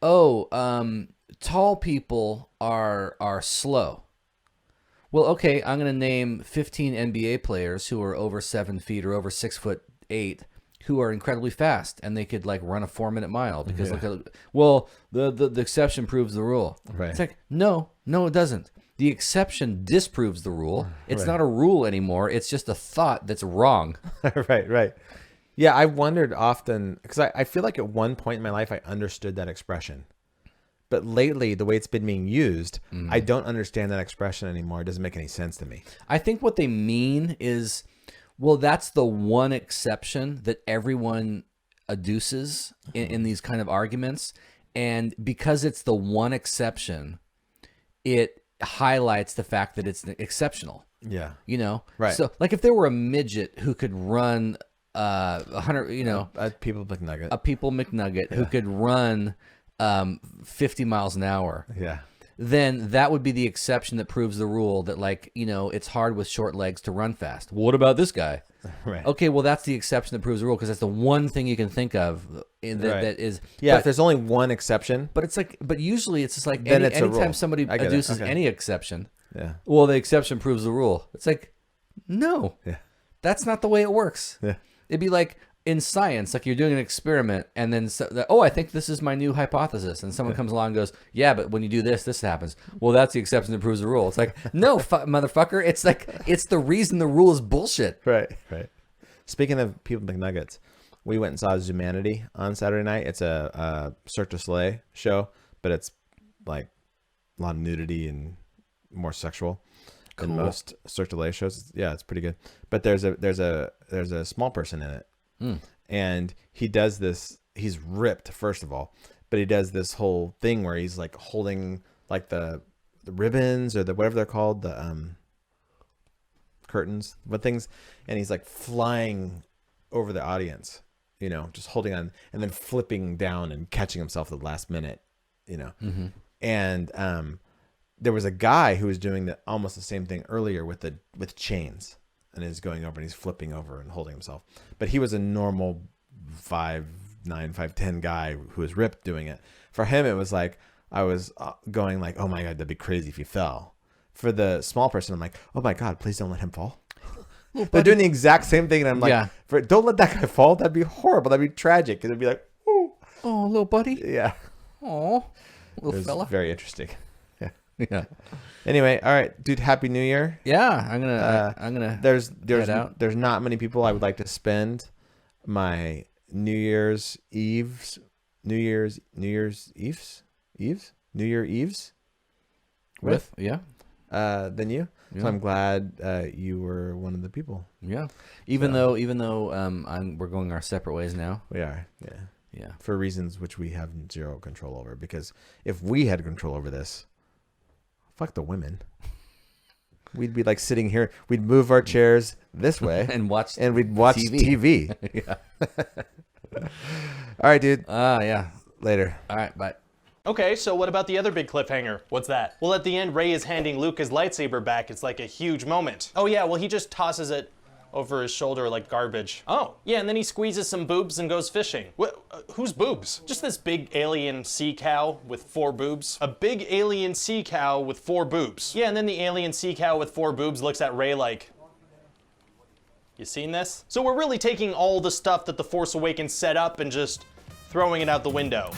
tall people are slow. Well, okay, I'm going to name 15 NBA players who are over 7 feet or over 6'8" who are incredibly fast, and they could like run a 4-minute mile because the exception proves the rule. Right. It's like, no, it doesn't. The exception disproves the rule. It's not a rule anymore. It's just a thought that's wrong. Right. Yeah, I wondered often, because I feel like at one point in my life I understood that expression. But lately, the way it's been being used, I don't understand that expression anymore. It doesn't make any sense to me. I think what they mean is, well, that's the one exception that everyone adduces in these kind of arguments. And because it's the one exception, it highlights the fact that it's exceptional. Yeah. Right. So like if there were a midget who could run 100, A People McNugget. a People McNugget who could run 50 miles an hour, Yeah. then that would be the exception that proves the rule that, like, it's hard with short legs to run fast. What about this guy? Right. Okay, well, that's the exception that proves the rule because that's the one thing you can think of that is. Yeah, but, if there's only one exception. but it's like, but usually it's just like Then it's a anytime rule. somebody I get it. adduces Okay. any exception, Yeah. well, the exception proves the rule. It's like, no, Yeah. that's not the way it works. Yeah. It'd be like in science, like you're doing an experiment, and then I think this is my new hypothesis, and someone comes along and goes, yeah, but when you do this happens. Well, that's the exception that proves the rule. It's like, no, motherfucker. It's like it's the reason the rule is bullshit. Right. Speaking of People McNuggets, we went and saw Zumanity on Saturday night. It's a Cirque du Soleil show, but it's like a lot of nudity and more sexual than most Cirque du Soleil shows. Yeah, it's pretty good. But there's a small person in it. And he does this, he's ripped first of all, but he does this whole thing where he's like holding like the ribbons or the whatever they're called, the curtains, what things, and he's like flying over the audience, just holding on and then flipping down and catching himself at the last minute, and there was a guy who was doing almost the same thing earlier with chains. And is going over and he's flipping over and holding himself. But he was a normal 5'9", 5'10" guy who was ripped doing it. For him, it was like, I was going like, oh my God, that'd be crazy if he fell. For the small person, I'm like, oh my God, please don't let him fall. They're doing the exact same thing. And I'm like, don't let that guy fall. That'd be horrible. That'd be tragic. It'd be like, oh, little buddy. Yeah. Oh, It little was fella. very interesting. Yeah. Anyway, all right, dude, Happy New Year. Yeah, I'm gonna. There's not many people I would like to spend my New Year's Eves with. Than you. Yeah. So I'm glad you were one of the people. Yeah. Even though we're going our separate ways now. We are. Yeah. Yeah. For reasons which we have zero control over. Because if we had control over this, fuck the women. We'd be like sitting here. We'd move our chairs this way and watch we'd watch TV. Yeah. All right, dude. Yeah. Later. All right, bye. Okay, so what about the other big cliffhanger? What's that? Well, at the end, Rey is handing Luke his lightsaber back. It's like a huge moment. Oh yeah, well he just tosses it over his shoulder like garbage. Oh, yeah, and then he squeezes some boobs and goes fishing. Whose boobs? Just this big alien sea cow with 4 boobs. A big alien sea cow with 4 boobs. Yeah, and then the alien sea cow with 4 boobs looks at Rey like, you seen this? So we're really taking all the stuff that The Force Awakens set up and just throwing it out the window.